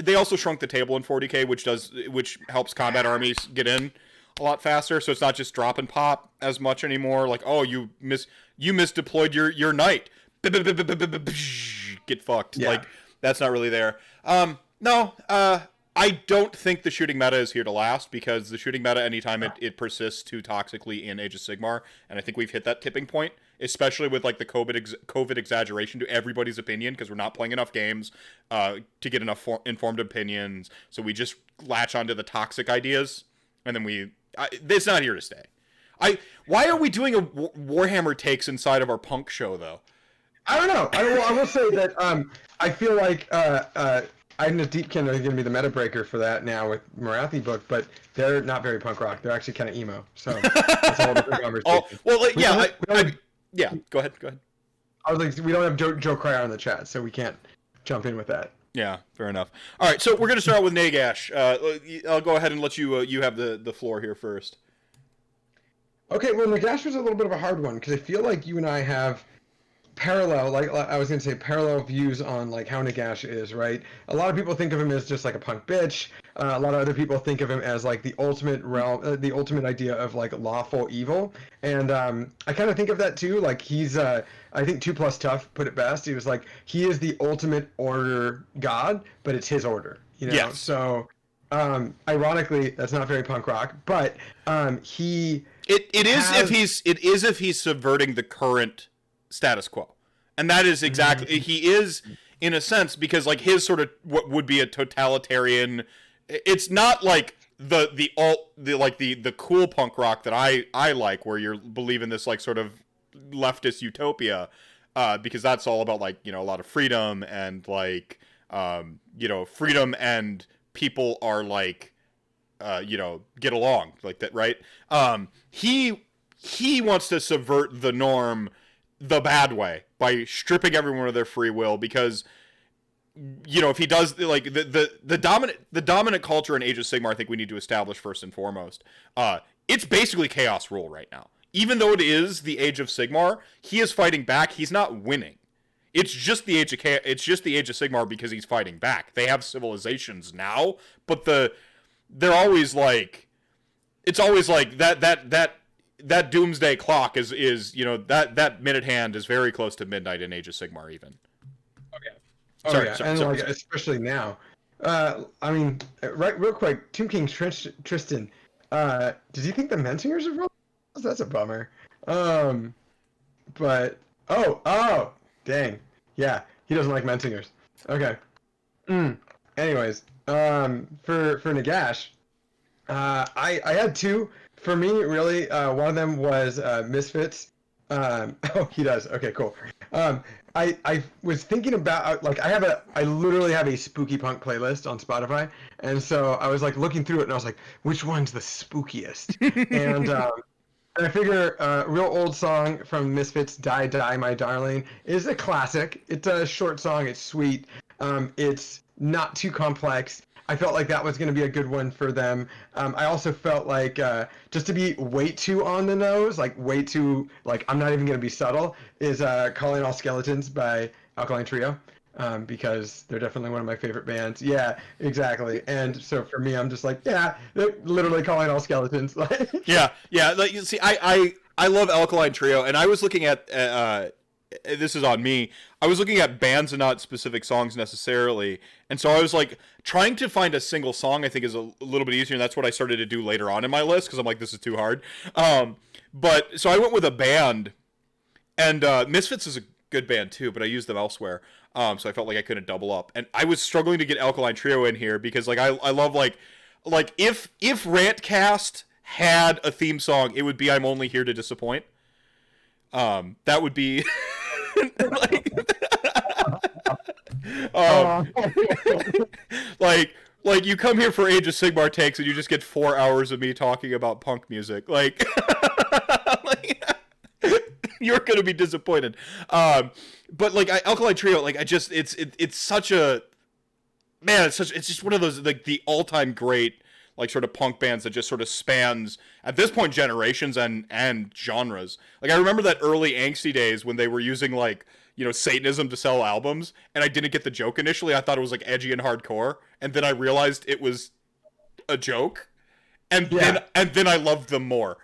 they also shrunk the table in 40k, which helps combat armies get in a lot faster. So it's not just drop and pop as much anymore. Like, oh, you misdeployed your knight. Get fucked. Yeah. Like that's not really there. No. I don't think the shooting meta is here to last because the shooting meta, anytime it persists too toxically in Age of Sigmar, and I think we've hit that tipping point, especially with like the COVID exaggeration to everybody's opinion because we're not playing enough games to get enough informed opinions. So we just latch onto the toxic ideas, and then it's not here to stay. Why are we doing a Warhammer takes inside of our punk show though? I don't know. I will say that I feel like Iden of Deepkin are going to be the meta breaker for that now with Marathi book, but they're not very punk rock. They're actually kind of emo. So that's a whole different conversation. Oh well, like, yeah, yeah. Go ahead. I was like, we don't have Joe Cryer on the chat, so we can't jump in with that. Yeah, fair enough. All right, so we're going to start out with Nagash. I'll go ahead and let you have the floor here first. Okay, well, Nagash was a little bit of a hard one because I feel like you and I have parallel, like I was gonna say, parallel views on like how Nagash is, right? A lot of people think of him as just like a punk bitch. A lot of other people think of him as like the ultimate realm, the ultimate idea of like lawful evil. And I kind of think of that too. Like he's, I think 2+ Tough put it best. He was like, he is the ultimate order god, but it's his order, you know? Yes. So, ironically, that's not very punk rock, but he. It is if he's subverting the current status quo, and that is exactly he is in a sense because like his sort of what would be a totalitarian. It's not like the cool punk rock that I like, where you're believing this like sort of leftist utopia, because that's all about like a lot of freedom and like freedom and people are like get along like that, right? He wants to subvert the norm the bad way by stripping everyone of their free will because if he does like the dominant culture in Age of Sigmar, I think we need to establish first and foremost, it's basically chaos rule right now. Even though it is the Age of Sigmar, he is fighting back. He's not winning. It's just the Age of Sigmar because he's fighting back. They have civilizations now, but they're always like, it's always like that doomsday clock is that minute hand is very close to midnight in Age of Sigmar even. Okay. Sorry. Especially now. I mean, real quick, Tomb King Tristan, did you think the Mensingers are rolled? That's a bummer. But oh, dang, yeah, he doesn't like Mensingers. Okay. Anyways, for Nagash, I had two. For me, really, one of them was Misfits. Oh, he does. Okay, cool. I was thinking about like I literally have a spooky punk playlist on Spotify, and so I was like looking through it, and I was like, which one's the spookiest? and I figure a real old song from Misfits, "Die Die My Darling," is a classic. It's a short song. It's sweet. It's not too complex. I felt like that was going to be a good one for them. I also felt like just to be way too on the nose, like way too, like I'm not even going to be subtle, is Calling All Skeletons by Alkaline Trio, because they're definitely one of my favorite bands. Yeah, exactly. And so for me, I'm just like, yeah, they're literally Calling All Skeletons. yeah. Like you see, I love Alkaline Trio, and I was looking at this is on me. I was looking at bands and not specific songs necessarily. And so I was like trying to find a single song I think is a little bit easier. And that's what I started to do later on in my list because I'm like, this is too hard. But so I went with a band, and Misfits is a good band too, but I used them elsewhere. So I felt like I couldn't double up. And I was struggling to get Alkaline Trio in here because like I love like like if Rantcast had a theme song, it would be "I'm Only Here to Disappoint." That would be like, um, like you come here for Age of Sigmar takes and you just get 4 hours of me talking about punk music. Like, like you're gonna be disappointed. But like Alkaline Trio, like it's such a man. It's just one of those like the all-time great like sort of punk bands that just sort of spans at this point generations and genres. Like I remember that early angsty days when they were using like, you know, Satanism to sell albums, and I didn't get the joke initially. I thought it was like edgy and hardcore, and then I realized it was a joke, and then I loved them more.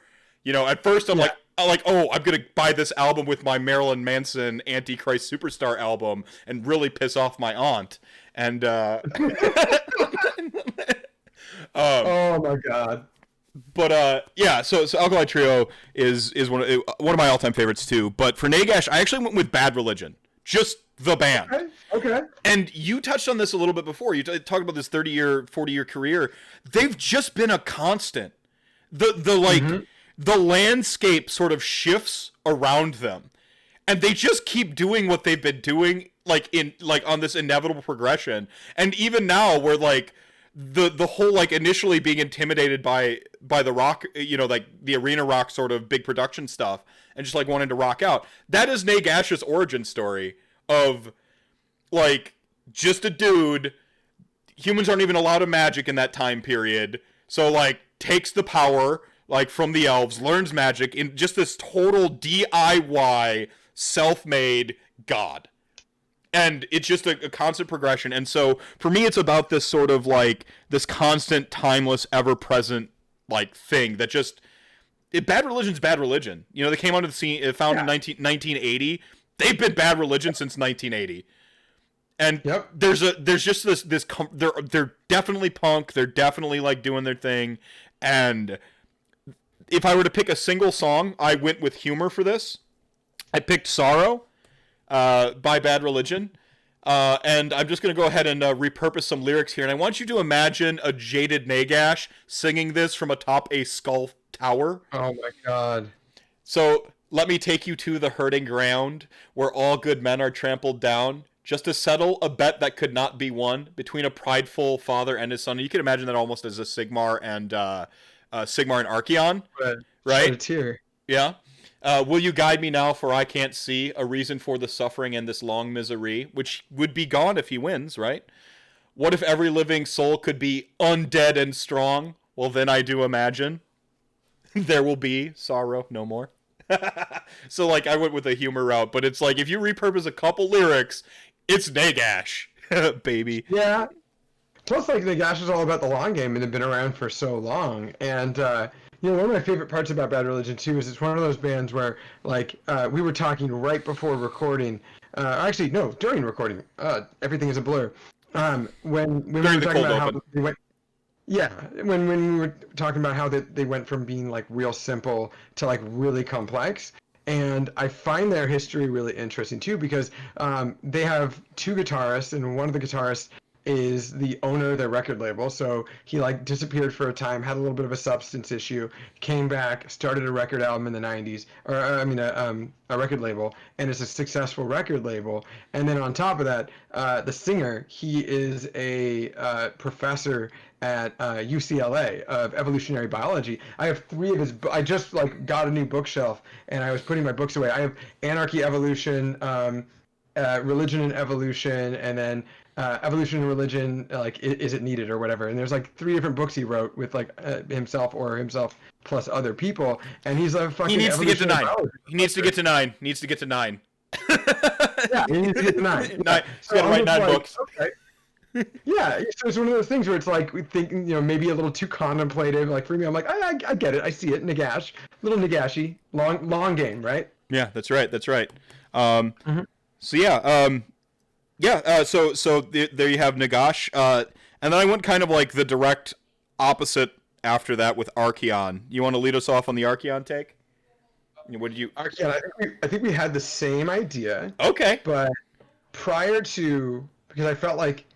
You know, at first I'm like, oh, I'm gonna buy this album with my Marilyn Manson Antichrist Superstar album and really piss off my aunt. And oh my god. But yeah, so Alkaline Trio is one of my all-time favorites too. But for Nagash, I actually went with Bad Religion, just the band. Okay. And you touched on this a little bit before. You talked about this 30-year, 40-year career. They've just been a constant. The landscape sort of shifts around them, and they just keep doing what they've been doing, like on this inevitable progression. And even now, we're like the whole like initially being intimidated by the rock, you know, like the arena rock sort of big production stuff, and just like wanting to rock out. That is Nagash's origin story of like just a dude. Humans aren't even allowed to magic in that time period, so like takes the power like from the elves, learns magic in just this total DIY self-made god. And it's just a constant progression. And so for me, it's about this sort of like this constant, timeless, ever-present like thing that just Bad Religion's Bad Religion. You know, they came onto the scene, found in 1980. They've been Bad Religion since 1980. And there's just this they're definitely punk. They're definitely like doing their thing. And if I were to pick a single song, I went with Humor for this. I picked Sorrow by Bad Religion. And I'm just going to go ahead and repurpose some lyrics here. And I want you to imagine a jaded Nagash singing this from atop a skull tower. Oh my god. So, let me take you to the hurting ground, where all good men are trampled down, just to settle a bet that could not be won between a prideful father and his son. And you can imagine that almost as a Sigmar and Archeon, right? It's here. Yeah. Will you guide me now, for I can't see a reason for the suffering and this long misery, which would be gone if he wins, right? What if every living soul could be undead and strong? Well, then I do imagine there will be sorrow no more. So, like, I went with a humor route, but it's like, if you repurpose a couple lyrics, it's Nagash, baby. Yeah. Plus, like, Nagash is all about the long game, and they've been around for so long. And, you know, one of my favorite parts about Bad Religion, too, is it's one of those bands where, like, we were talking right before recording. Actually, no, during recording. Everything is a blur. When we were talking about how they went... Yeah, when we were talking about how they went from being, like, real simple to, like, really complex. And I find their history really interesting, too, because they have two guitarists, and one of the guitarists is the owner of their record label. So he like disappeared for a time, had a little bit of a substance issue, came back, started a record album in the 90s, or a record label, and it's a successful record label. And then on top of that, the singer, he is a professor at UCLA of evolutionary biology. I have 3 of his. I just like got a new bookshelf, and I was putting my books away. I have Anarchy, Evolution, Religion and Evolution, and then Evolution and Religion, like, is it needed or whatever. And there's like 3 different books he wrote with like himself plus other people, and he's like fucking. He needs to get to 9. He needs to get to 9. Needs to get to 9. Yeah, he needs to get to 9. He's got to write 9 books. Okay. Yeah, so it's one of those things where it's like we think, you know, maybe a little too contemplative. Like for me, I'm like, I get it, I see it. Nagash, little Nagashi, long game, right? Yeah, that's right. So yeah, so there you have Nagash, and then I went kind of like the direct opposite after that with Archeon. You want to lead us off on the Archeon take? What did you? Archeon, I think we had the same idea. Okay. But prior to, because I felt like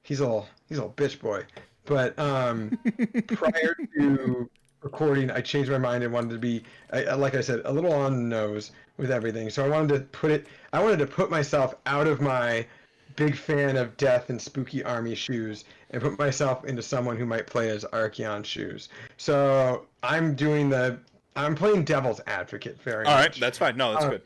he's a little bitch boy. but prior to recording, I changed my mind and wanted to be, like I said, a little on the nose with everything. So I wanted to put myself out of my big fan of death and spooky army shoes and put myself into someone who might play as Archeon's shoes. So I'm playing devil's advocate very All right, much. that's fine. No, that's good.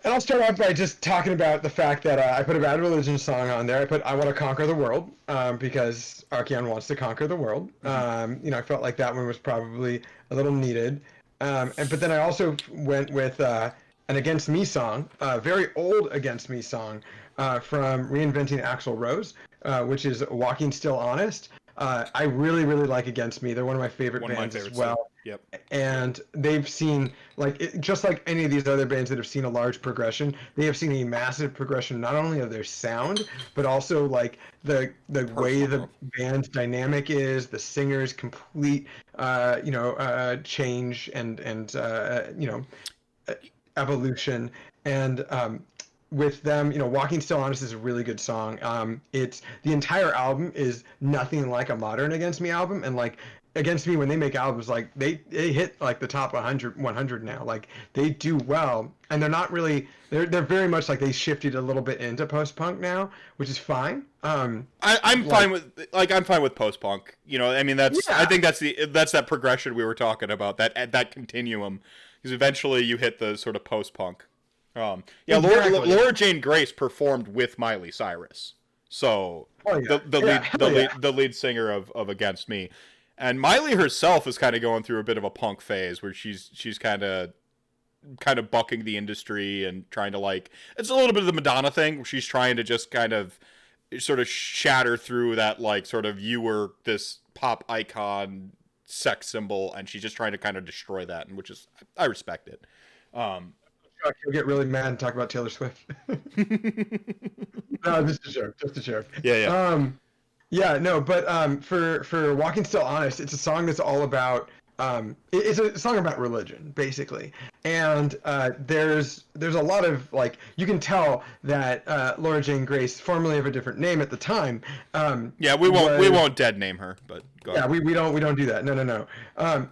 And I'll start off by just talking about the fact that I put a Bad Religion song on there. I put "I Want to Conquer the World" because Archeon wants to conquer the world. I felt like that one was probably a little needed. But then I also went with an Against Me song, a very old Against Me song from Reinventing Axl Rose, which is "Walking Still Honest." I really, really like Against Me. They're one of my favorite bands as well. Too. Yep. And they've seen, just like any of these other bands that have seen a large progression, they have seen a massive progression not only of their sound, but also like the way the band's dynamic is, the singer's complete, change and evolution. And with them, "Walking Still Honest" is a really good song. It's the entire album is nothing like a modern Against Me album, and like Against Me, when they make albums, like they hit like the top 100 now. Like they do well, and they're not really they're very much like they shifted a little bit into post punk now, which is fine. I'm fine with post punk. I mean I think that's that progression we were talking about, that continuum, because eventually you hit the sort of post punk. Exactly. Laura Jane Grace performed with Miley Cyrus, so the lead singer of Against Me. And Miley herself is kind of going through a bit of a punk phase where she's kind of bucking the industry and trying to it's a little bit of the Madonna thing where she's trying to just kind of sort of shatter through that sort of you were this pop icon sex symbol, and she's just trying to kind of destroy that, and which is I respect it. You'll get really mad and talk about Taylor Swift. No, just a joke. Yeah. Yeah, no, but for "Walking Still Honest," it's a song that's all about it's a song about religion, basically. And there's a lot of you can tell that Laura Jane Grace, formerly of a different name at the time. We won't dead name her, but go ahead. We don't do that. No.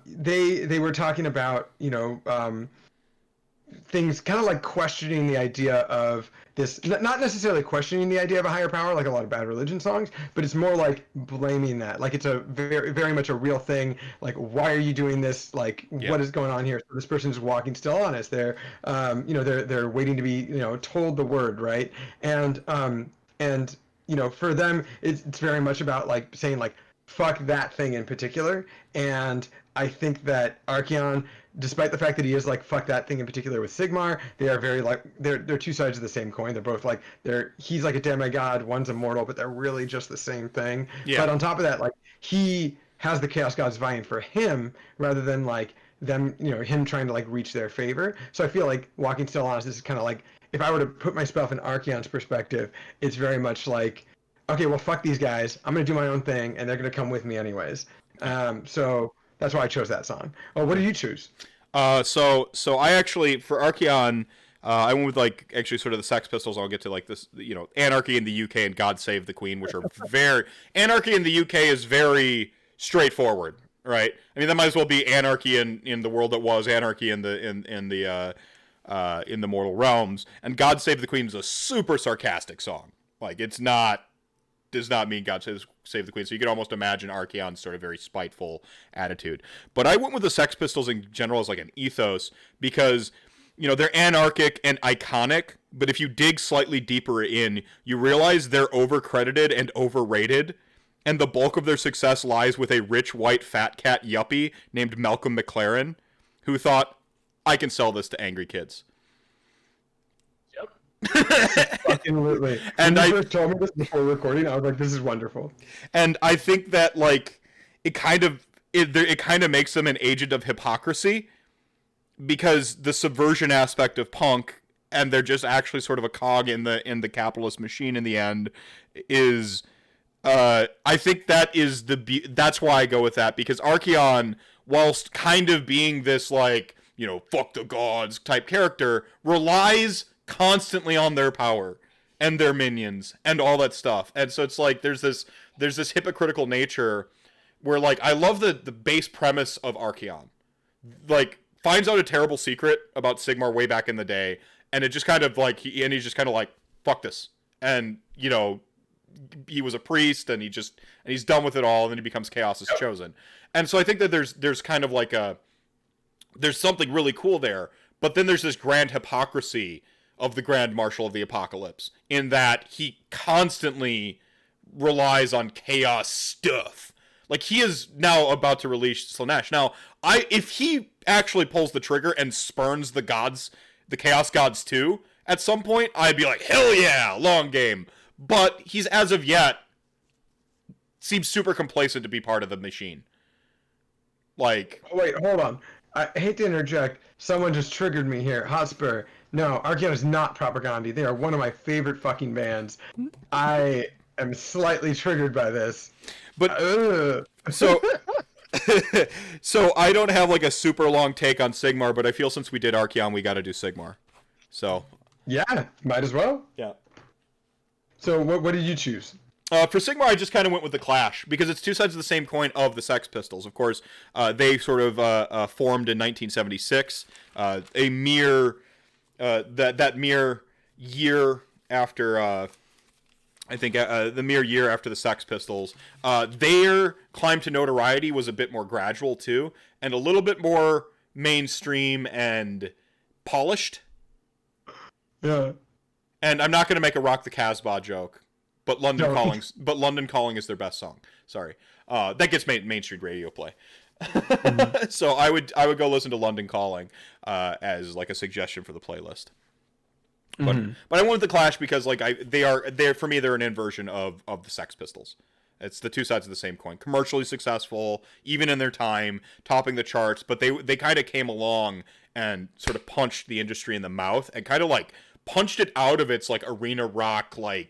They were talking about things kind of like questioning the idea of this, not necessarily questioning the idea of a higher power like a lot of Bad Religion songs, but it's more like blaming that. Like it's a very, very much a real thing. Like, why are you doing this? What is going on here? So this person's walking still honest. They're, they're waiting to be, told the word, right? And for them, it's very much about saying fuck that thing in particular. And I think that Archeon, despite the fact that he is fuck that thing in particular with Sigmar, they are very they're two sides of the same coin. They're both he's like a demigod, one's immortal, but they're really just the same thing. Yeah. But on top of that, he has the Chaos Gods vying for him rather than them, him trying to reach their favor. So I feel like Walking Still Honest is kind of if I were to put myself in Archeon's perspective, it's very much okay, well fuck these guys, I'm gonna do my own thing, and they're gonna come with me anyways. So that's why I chose that song. Oh, what did you choose? So I actually, for Archeon, I went with actually sort of the Sex Pistols. I'll get to this, Anarchy in the UK and God Save the Queen, which are very Anarchy in the UK is very straightforward, right? I mean, that might as well be Anarchy in the world that was Anarchy in the Mortal Realms, and God Save the Queen is a super sarcastic song. Does not mean God Save the Queen. So you could almost imagine Archeon's sort of very spiteful attitude. But I went with the Sex Pistols in general as an ethos because, they're anarchic and iconic, but if you dig slightly deeper in, you realize they're overcredited and overrated, and the bulk of their success lies with a rich white fat cat yuppie named Malcolm McLaren, who thought, I can sell this to angry kids. Fucking literally. And when you first told me this before recording, I was like, this is wonderful. And I think that it kind of makes them an agent of hypocrisy, because the subversion aspect of punk, and they're just actually sort of a cog in the capitalist machine in the end, is I think that's why I go with that, because Archeon, whilst kind of being this fuck the gods type character, relies constantly on their power and their minions and all that stuff. And so it's like there's this hypocritical nature where, like, I love the base premise of Archaon. Like, finds out a terrible secret about Sigmar way back in the day, and it just kind of like he's just kind of like, fuck this. And, you know, he was a priest, and he's done with it all, and then he becomes Chaos's chosen. And so I think that there's kind of like there's something really cool there, but then there's this grand hypocrisy of the Grand Marshal of the Apocalypse, in that he constantly relies on Chaos stuff. Like, he is now about to release Slaanesh. Now, if he actually pulls the trigger and spurns the gods, the Chaos gods too, at some point, I'd be like, hell yeah, long game. But he's, as of yet, seems super complacent to be part of the machine. Like... Wait, hold on. I hate to interject. Someone just triggered me here. Hotspur. No, Archaon is not Propagandhi. They are one of my favorite fucking bands. I am slightly triggered by this. But so I don't have like a super long take on Sigmar, but I feel since we did Archaon, we got to do Sigmar. So yeah, might as well. Yeah. So what did you choose? For Sigmar, I just kind of went with the Clash, because it's two sides of the same coin of the Sex Pistols. Of course, they sort of formed in 1976, a mere that mere year after. I think the mere year after the Sex Pistols. Their climb to notoriety was a bit more gradual too, and a little bit more mainstream and polished. Yeah. And I'm not going to make a Rock the Casbah joke, but London Calling is their best song. Sorry, that gets mainstream radio play. Mm-hmm. So I would go listen to London Calling as like a suggestion for the playlist. But I went with the Clash because like they're for me, they're an inversion of the Sex Pistols. It's the two sides of the same coin. Commercially successful, even in their time, topping the charts, but they kind of came along and sort of punched the industry in the mouth and kind of like punched it out of its like arena rock like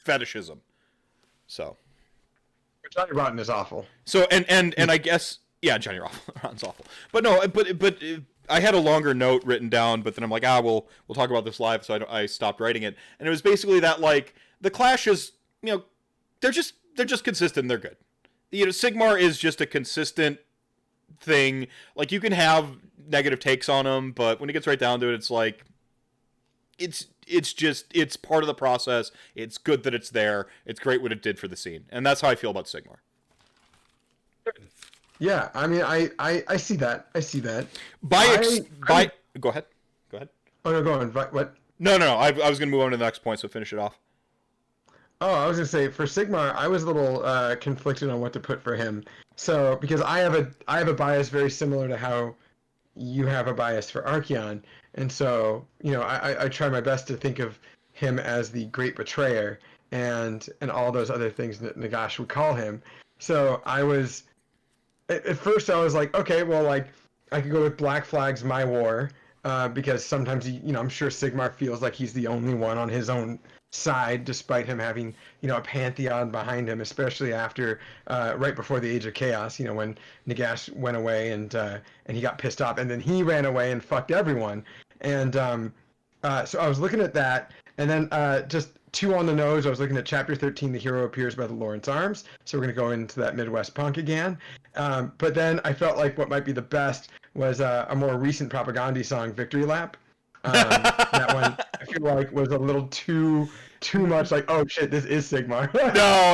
fetishism. So Johnny Rotten is awful. So and I guess Johnny Rotten's awful. But no, but I had a longer note written down, but then I'm like, we'll talk about this live, so I stopped writing it. And it was basically that, like, the Clash is, you know, they're just consistent, they're good. You know, Sigmar is just a consistent thing. Like, you can have negative takes on them, but when it gets right down to it, it's like, it's part of the process. It's good that it's there. It's great what it did for the scene. And that's how I feel about Sigmar. Yeah, I mean, I see that. I see that. Go ahead. Oh, no, go on. What? No. I was going to move on to the next point, so finish it off. Oh, I was going to say, for Sigmar, I was a little conflicted on what to put for him. So, because I have a bias very similar to how you have a bias for Archaon. And so, you know, I try my best to think of him as the great betrayer and all those other things that Nagash would call him. So at first I was like, okay, well, like, I could go with Black Flag's My War, because sometimes, I'm sure Sigmar feels like he's the only one on his own side, despite him having, a pantheon behind him, especially after, right before the Age of Chaos, when Nagash went away and he got pissed off, and then he ran away and fucked everyone. And so I was looking at that, and then just two on the nose, I was looking at Chapter 13, The Hero Appears by the Lawrence Arms, so we're going to go into that Midwest punk again. But then I felt like what might be the best was a more recent Propagandhi song, Victory Lap. That one, I feel like, was a little too much like, oh shit, this is Sigmar.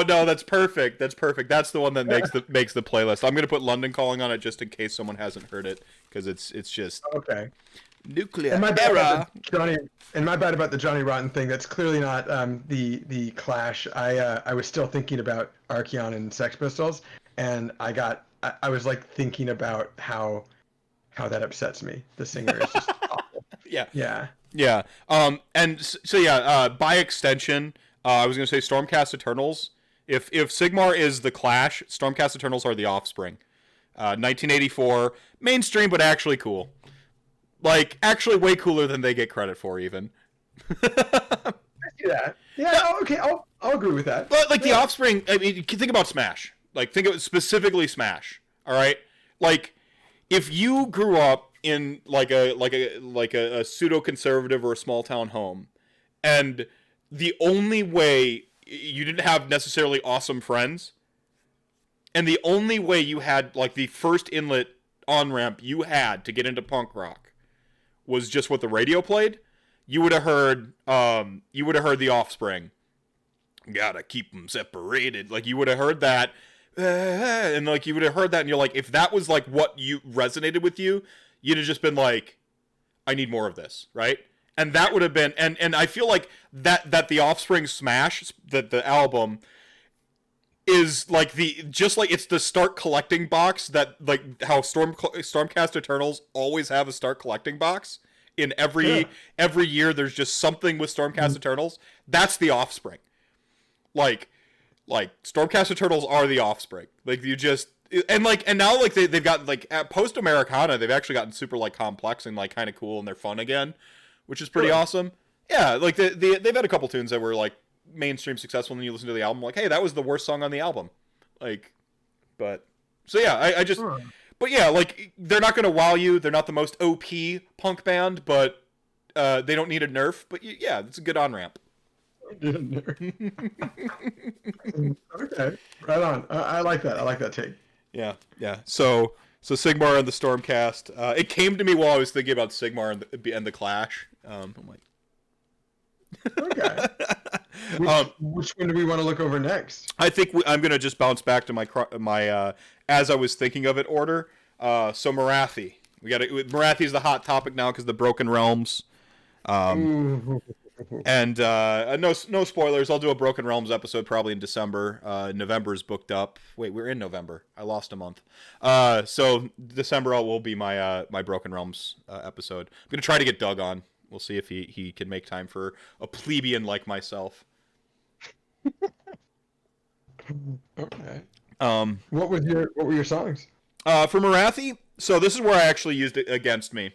No, that's perfect. That's the one that makes the playlist. I'm going to put London Calling on it just in case someone hasn't heard it, because it's just... Okay. Nuclear and my era. Bad about the Johnny Rotten thing. That's clearly not the Clash. I was still thinking about Archaon and Sex Pistols, and I was like thinking about how that upsets me. The singer is just awful. Yeah. And so by extension, I was gonna say Stormcast Eternals. If Sigmar is the Clash, Stormcast Eternals are the Offspring. 1984, mainstream but actually cool. Like, actually way cooler than they get credit for, even. I see that. Yeah, okay, I'll agree with that. But, like, the Offspring, I mean, think about Smash. Like, think of specifically Smash, all right? Like, if you grew up in, like a pseudo-conservative or a small-town home, and the only way you didn't have necessarily awesome friends, and the only way you had like the first inlet on ramp you had to get into punk rock was just what the radio played. You would have heard The Offspring. Gotta keep them separated. Like you would have heard that, and like you would have heard that, and you're like, if that was like what you resonated with you, you'd have just been like, I need more of this, right? And that would have been, and I feel like that The Offspring smash, that the album is like it's the start collecting box, that like how Stormcast Eternals always have a start collecting box in every year. There's just something with Stormcast Eternals. That's The Offspring. Like Stormcast Eternals are The Offspring. Like you just and now like they've got like at post Americana, they've actually gotten super like complex and like kind of cool, and they're fun again, which is pretty awesome. Yeah, like they've had a couple tunes that were like mainstream successful, and then you listen to the album like, hey, that was the worst song on the album. Like, but so yeah, I just but yeah, like they're not gonna wow you. They're not the most OP punk band, but they don't need a nerf. But yeah, it's a good on ramp. Okay, right on. I like that. I like that take. Yeah. So Sigmar and the Stormcast. It came to me while I was thinking about Sigmar and the Clash. I'm like, okay. Which one do we want to look over next? I think I'm gonna just bounce back to my as I was thinking of it order. So Morathi. Morathi's the hot topic now because the Broken Realms. And no spoilers. I'll do a Broken Realms episode probably in December. November's booked up. Wait, we're in November. I lost a month. So December will be my my Broken Realms episode. I'm gonna try to get Doug on. We'll see if he can make time for a plebeian like myself. Okay. What were your songs? For Morathi. So this is where I actually used it against me.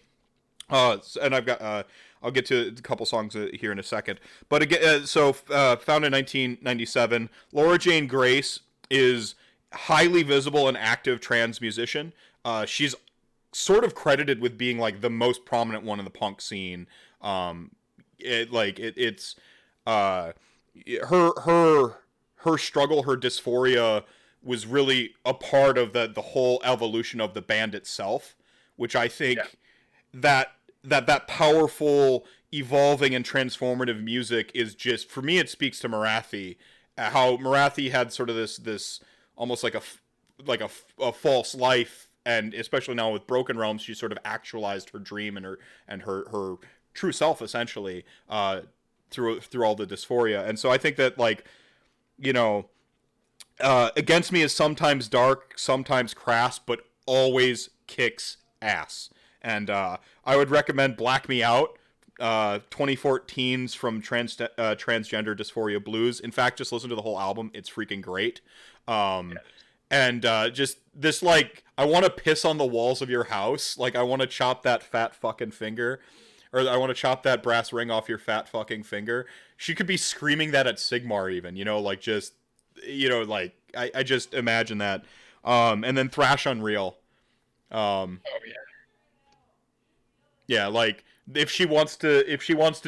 And I've got I'll get to a couple songs here in a second. But again, found in 1997, Laura Jane Grace is highly visible and active trans musician. She's sort of credited with being like the most prominent one in the punk scene. It's her struggle, her dysphoria was really a part of the whole evolution of the band itself, which I think that powerful, evolving and transformative music is just, for me, it speaks to Morathi. How Morathi had sort of this almost like a false life, and especially now with Broken Realms, she sort of actualized her dream and her true self essentially through all the dysphoria. And so I think that, like, you know, Against Me is sometimes dark, sometimes crass, but always kicks ass. And I would recommend Black Me Out, 2014's from Transgender Dysphoria Blues. In fact, just listen to the whole album. It's freaking great. And just this, like, I want to piss on the walls of your house. Like, I want to chop that fat fucking finger. Or I want to chop that brass ring off your fat fucking finger. She could be screaming that at Sigmar even, you know, like, just, you know, like, I just imagine that. And then Thrash Unreal. Yeah, like, if she wants to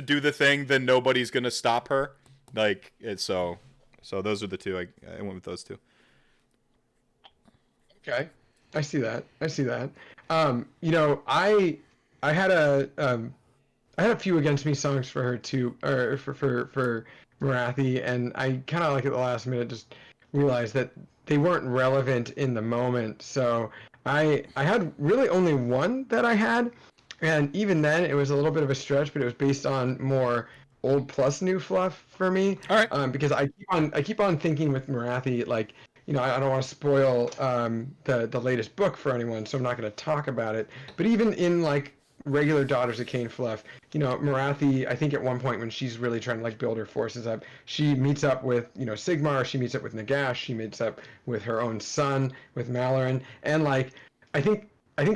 do the thing, then nobody's gonna stop her. Like, it's so those are the two. I went with those two. Okay, I see that. You know, I had a few Against Me songs for her too, or for Morathi, and I kind of, like, at the last minute just realized that they weren't relevant in the moment. So I had really only one that I had, and even then it was a little bit of a stretch, but it was based on more old plus new fluff for me. All right. Because I keep on thinking with Morathi, like, you know, I don't want to spoil the latest book for anyone, so I'm not going to talk about it. But even in, like, regular Daughters of Cain fluff, you know, Morathi, I think at one point when she's really trying to, like, build her forces up, she meets up with, you know, Sigmar, she meets up with Nagash, she meets up with her own son, with Malaran, and, like, I think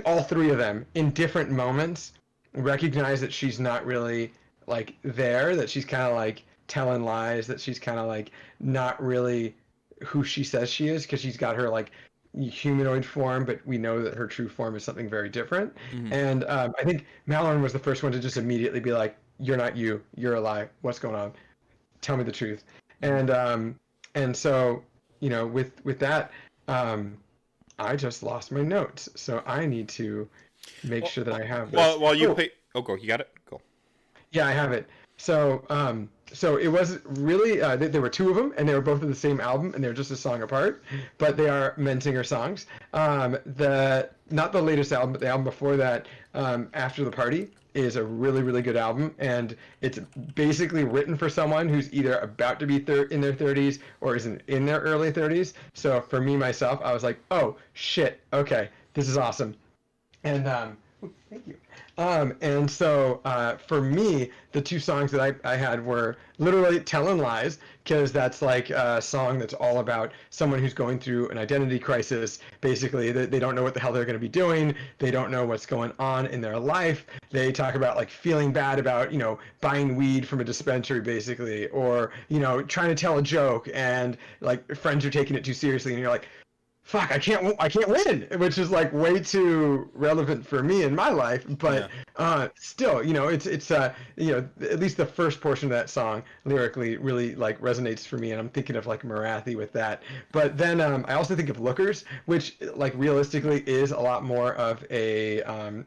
all three of them in different moments recognize that she's not really, like, there, that she's kind of, like, telling lies, that she's kind of, like, not really who she says she is, because she's got her, like, humanoid form, but we know that her true form is something very different. Mm-hmm. And I think Malaran was the first one to just immediately be like, you're not you, you're a lie, what's going on? tell me the truth. And so, you know, with that, I just lost my notes, so I need to make sure that I have this. While you Oh, pay, go. You got it. Go. yeah, I have it. So, so it was really there were two of them, and they were both of the same album, and they're just a song apart, but they are Mensinger songs. The not the latest album, but the album before that, After the Party, is a really really good album, and it's basically written for someone who's either about to be in their 30s or is in their early 30s. So for me myself, I was like, oh shit, okay, this is awesome. And thank you. And so for me, the two songs that I had were literally Telling Lies, because that's like a song that's all about someone who's going through an identity crisis. Basically, they don't know what the hell they're going to be doing. They don't know what's going on in their life. They talk about like feeling bad about, you know, buying weed from a dispensary, basically, or, you know, trying to tell a joke and like friends are taking it too seriously, and you're like, fuck, I can't win, which is like way too relevant for me in my life. But still, you know, it's you know, at least the first portion of that song lyrically really like resonates for me, and I'm thinking of like Marathi with that. But then I also think of Lookers, which like realistically is a lot more of a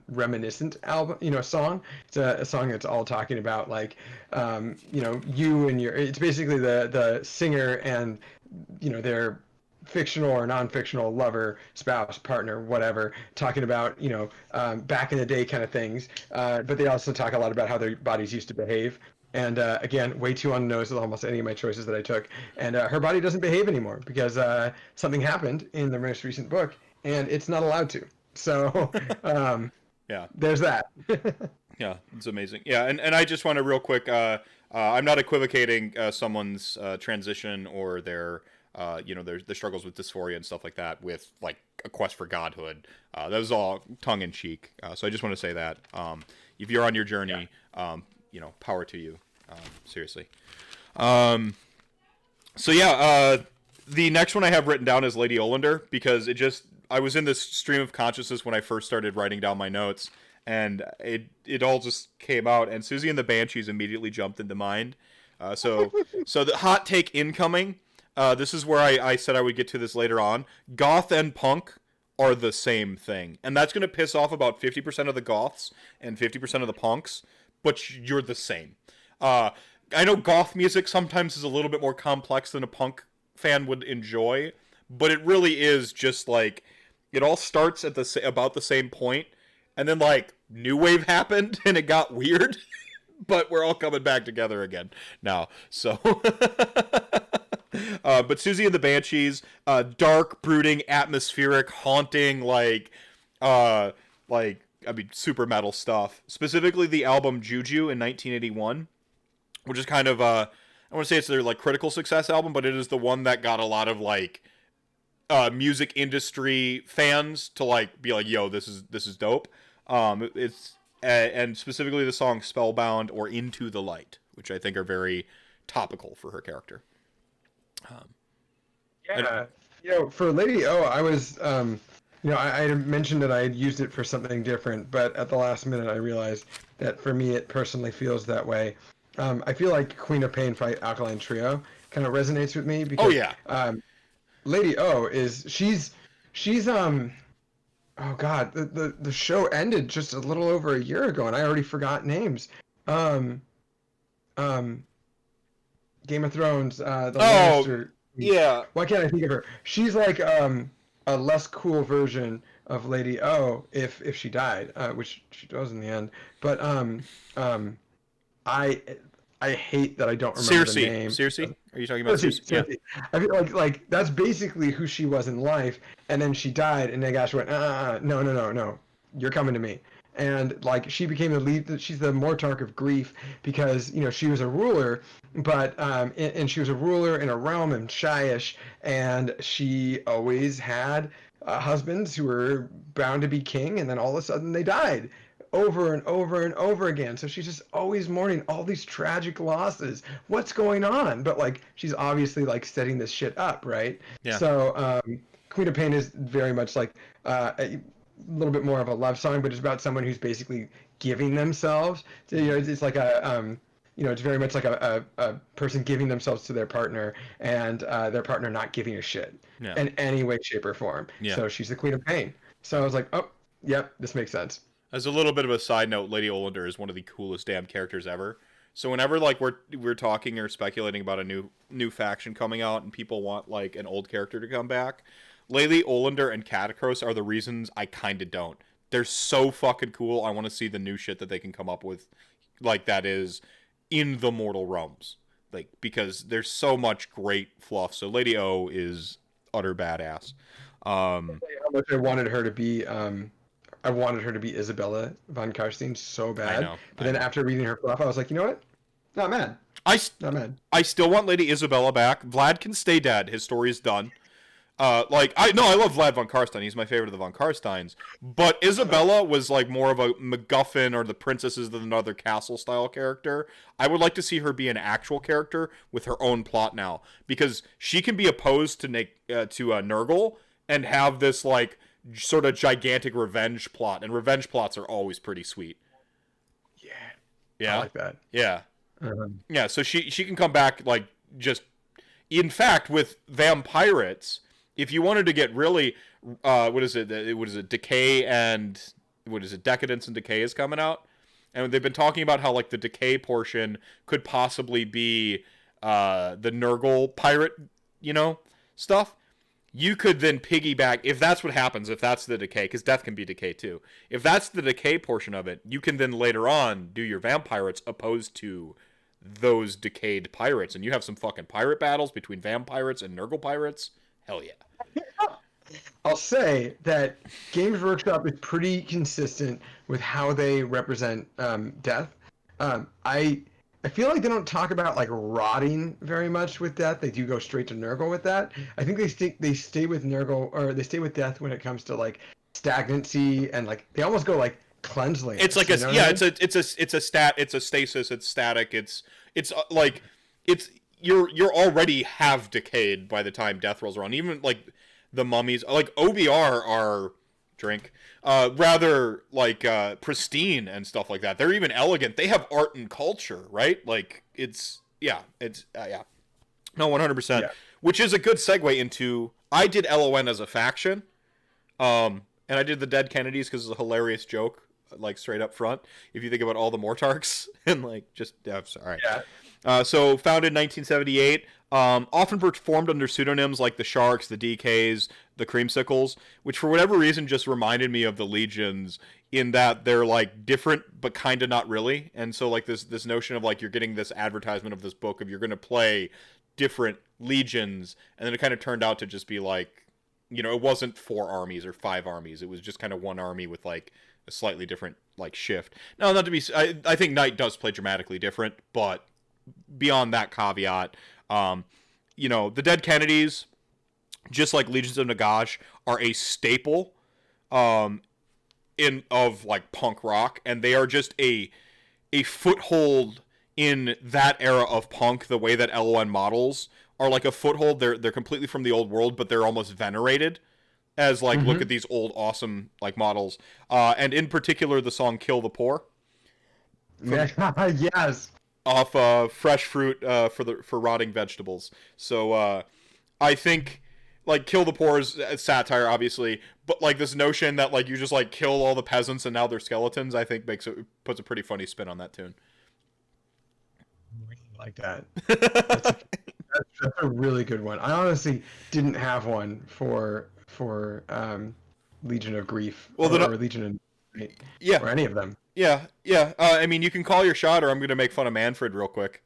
reminiscent album, you know, song. It's a song that's all talking about like you know, you and your. It's basically the singer and, you know, their fictional or non-fictional lover, spouse, partner, whatever, talking about, you know, back in the day kind of things. But they also talk a lot about how their bodies used to behave. And again, way too on the nose with almost any of my choices that I took. And her body doesn't behave anymore because something happened in the most recent book, and it's not allowed to. So Yeah. there's that. Yeah, it's amazing. Yeah, and I just want to real quick. I'm not equivocating someone's transition or their you know, their struggles with dysphoria and stuff like that with like a quest for godhood. That was all tongue in cheek. So I just want to say that if you're on your journey, you know, power to you. Seriously. So yeah, the next one I have written down is Lady Olander, because I was in this stream of consciousness when I first started writing down my notes, and it all just came out, and Susie and the Banshees immediately jumped into mind. So the hot take incoming. This is where I said I would get to this later on. Goth and punk are the same thing. And that's going to piss off about 50% of the goths and 50% of the punks, but you're the same. I know goth music sometimes is a little bit more complex than a punk fan would enjoy, but it really is just like, it all starts at about the same point, and then like new wave happened and it got weird, but we're all coming back together again now. So but Susie and the Banshees, dark, brooding, atmospheric, haunting, I mean, super metal stuff. Specifically, the album Juju in 1981, which is kind of I want to say it's their like critical success album, but it is the one that got a lot of like music industry fans to like be like, "Yo, this is dope." And specifically the song "Spellbound" or "Into the Light," which I think are very topical for her character. Yeah, you know, for Lady O, I was, you know, I had mentioned that I had used it for something different, but at the last minute I realized that for me it personally feels that way. I feel like Queen of Pain Fight Alkaline Trio kind of resonates with me because Lady O is she's oh god, the show ended just a little over a year ago and I already forgot names. Um, Game of Thrones, the Lannister. Yeah. Why can't I think of her? She's like a less cool version of Lady O if she died, which she does in the end. But I I hate that I don't remember the name. Circe? Are you talking about Circe? Yeah. I feel like that's basically who she was in life, and then she died, and Nagash went, no, you're coming to me. And like she became the lead. She's the Mortarch of grief because you know she was a ruler, but and she was a ruler in a realm in Shyish, and she always had husbands who were bound to be king, and then all of a sudden they died over and over and over again. So she's just always mourning all these tragic losses. What's going on? But like she's obviously like setting this shit up, right? Yeah. So Queen of Pain is very much like a little bit more of a love song, but it's about someone who's basically giving themselves. You know, it's like a it's very much like a person giving themselves to their partner, and their partner not giving a shit in any way, shape, or form. Yeah. So she's the queen of pain. So I was like, oh, yep, this makes sense. As a little bit of a side note, Lady Olander is one of the coolest damn characters ever. So whenever like we're talking or speculating about a new faction coming out and people want like an old character to come back, Lady Olander and Katakros are the reasons I kind of don't. They're so fucking cool. I want to see the new shit that they can come up with, like that is in the mortal realms, like because there's so much great fluff. So Lady O is utter badass. How much I wanted her to be. I wanted her to be Isabella von Karstein so bad. But then after reading her fluff, I was like, you know what? Not mad. Not mad. I still want Lady Isabella back. Vlad can stay dead. His story is done. I love Vlad von Karstein. He's my favorite of the von Karsteins. But Isabella was like more of a MacGuffin or the princesses of another castle style character. I would like to see her be an actual character with her own plot now, because she can be opposed to Nurgle and have this like sort of gigantic revenge plot, and revenge plots are always pretty sweet. Yeah, I like that. Yeah, yeah. So she can come back like just. In fact, with vampirates, if you wanted to get really, what is it? Decay and Decadence and Decay is coming out, and they've been talking about how like the Decay portion could possibly be the Nurgle pirate, stuff. You could then piggyback, if that's what happens, if that's the Decay, because Death can be Decay too. If that's the Decay portion of it, you can then later on do your vampirates opposed to those decayed pirates, and you have some fucking pirate battles between vampirates and Nurgle pirates. Hell yeah. I'll say that Games Workshop is pretty consistent with how they represent death. I feel like they don't talk about like rotting very much with death. They do go straight to Nurgle with that. I think they stay with Nurgle, or they stay with death when it comes to like stagnancy, and like they almost go like cleanse lands. It's like it's a stasis. It's static. It's like you're already have decayed by the time death rolls around. Even like the mummies, like OBR are rather like pristine and stuff like that. They're even elegant. They have art and culture, right? Like it's yeah. No, 100%. Yeah. Which is a good segue into I did LON as a faction, and I did the Dead Kennedys because it's a hilarious joke. Like straight up front, if you think about all the Mortarks and like just sorry. Yeah. So founded in 1978, often performed under pseudonyms like the Sharks, the DKs, the Creamsicles, which for whatever reason just reminded me of the Legions in that they're like different but kind of not really. And so like this notion of like you're getting this advertisement of this book of you're going to play different legions, and then it kind of turned out to just be like, it wasn't 4 armies or 5 armies. It was just kind of one army with like a slightly different like shift. Now, not to be, I think Knight does play dramatically different, but beyond that caveat, the Dead Kennedys, just like Legions of Nagash, are a staple of like punk rock, and they are just a foothold in that era of punk. The way that LON models are like a foothold. They're completely from the old world, but they're almost venerated as like, look at these old awesome like models, and in particular the song "Kill the Poor." Yes. Off Fresh Fruit for Rotting Vegetables. So I think like "Kill the Poor" is satire, obviously, but like this notion that like you just like kill all the peasants and now they're skeletons, I think puts a pretty funny spin on that tune. I really like that. That's a really good one. I honestly didn't have one for Legion of Grief or Legion of or any of them. Yeah. I mean, you can call your shot, or I'm going to make fun of Manfred real quick.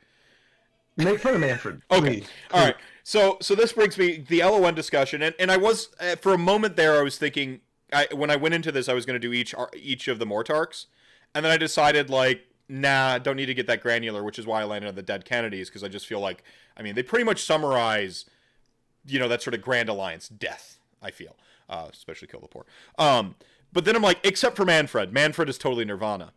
Make fun of Manfred. Okay. Please. All right. So this brings me the LON discussion, and I was for a moment there I was thinking when I went into this I was going to do each of the Mortarks, and then I decided like, nah, don't need to get that granular, which is why I landed on the Dead Kennedys, because I just feel like, I mean, they pretty much summarize, that sort of Grand Alliance death, I feel, especially Kill the Poor. But then I'm like, except for Manfred. Manfred is totally Nirvana.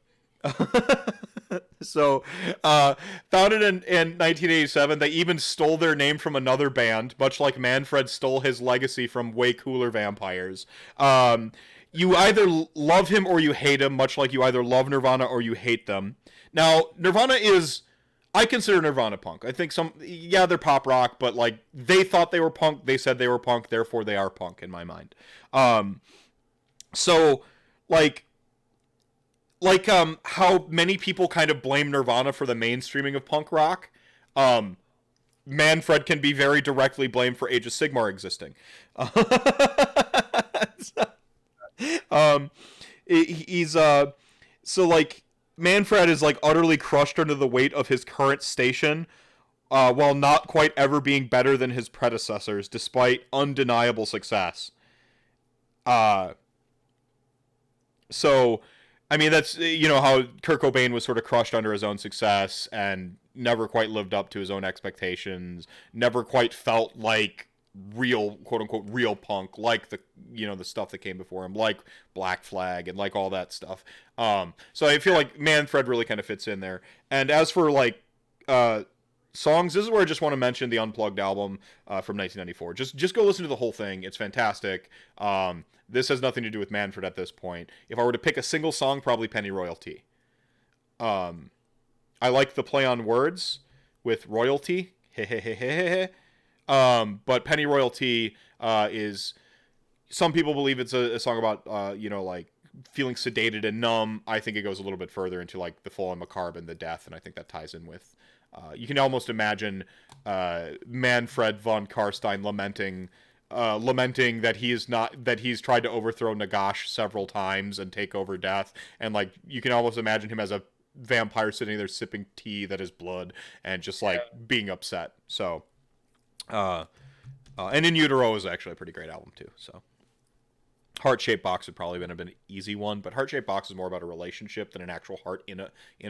So, founded in 1987, they even stole their name from another band, much like Manfred stole his legacy from way cooler vampires. You either love him or you hate him, much like you either love Nirvana or you hate them. Now, Nirvana is I consider Nirvana punk. I think they're pop rock, but like they thought they were punk. They said they were punk, therefore they are punk in my mind. So like how many people kind of blame Nirvana for the mainstreaming of punk rock. Manfred can be very directly blamed for Age of Sigmar existing. He's so like Manfred is like utterly crushed under the weight of his current station, while not quite ever being better than his predecessors, despite undeniable success. So, I mean, that's, how Kurt Cobain was sort of crushed under his own success and never quite lived up to his own expectations, never quite felt like real, quote-unquote, real punk, like the stuff that came before him, like Black Flag and like all that stuff. So I feel like Manfred really kind of fits in there. And as for, like, songs, this is where I just want to mention the Unplugged album from 1994. Just go listen to the whole thing. It's fantastic. This has nothing to do with Manfred at this point. If I were to pick a single song, probably Penny Royalty. I like the play on words with royalty. But Penny Royalty is... Some people believe it's a song about, like, feeling sedated and numb. I think it goes a little bit further into, like, the full-on macabre and the death, and I think that ties in with... you can almost imagine Manfred von Karstein lamenting that he's tried to overthrow Nagash several times and take over death, and like you can almost imagine him as a vampire sitting there sipping tea that is blood and just like being upset. So, and In Utero is actually a pretty great album too. So, Heart Shaped Box would probably have been an easy one, but Heart Shaped Box is more about a relationship than an actual heart in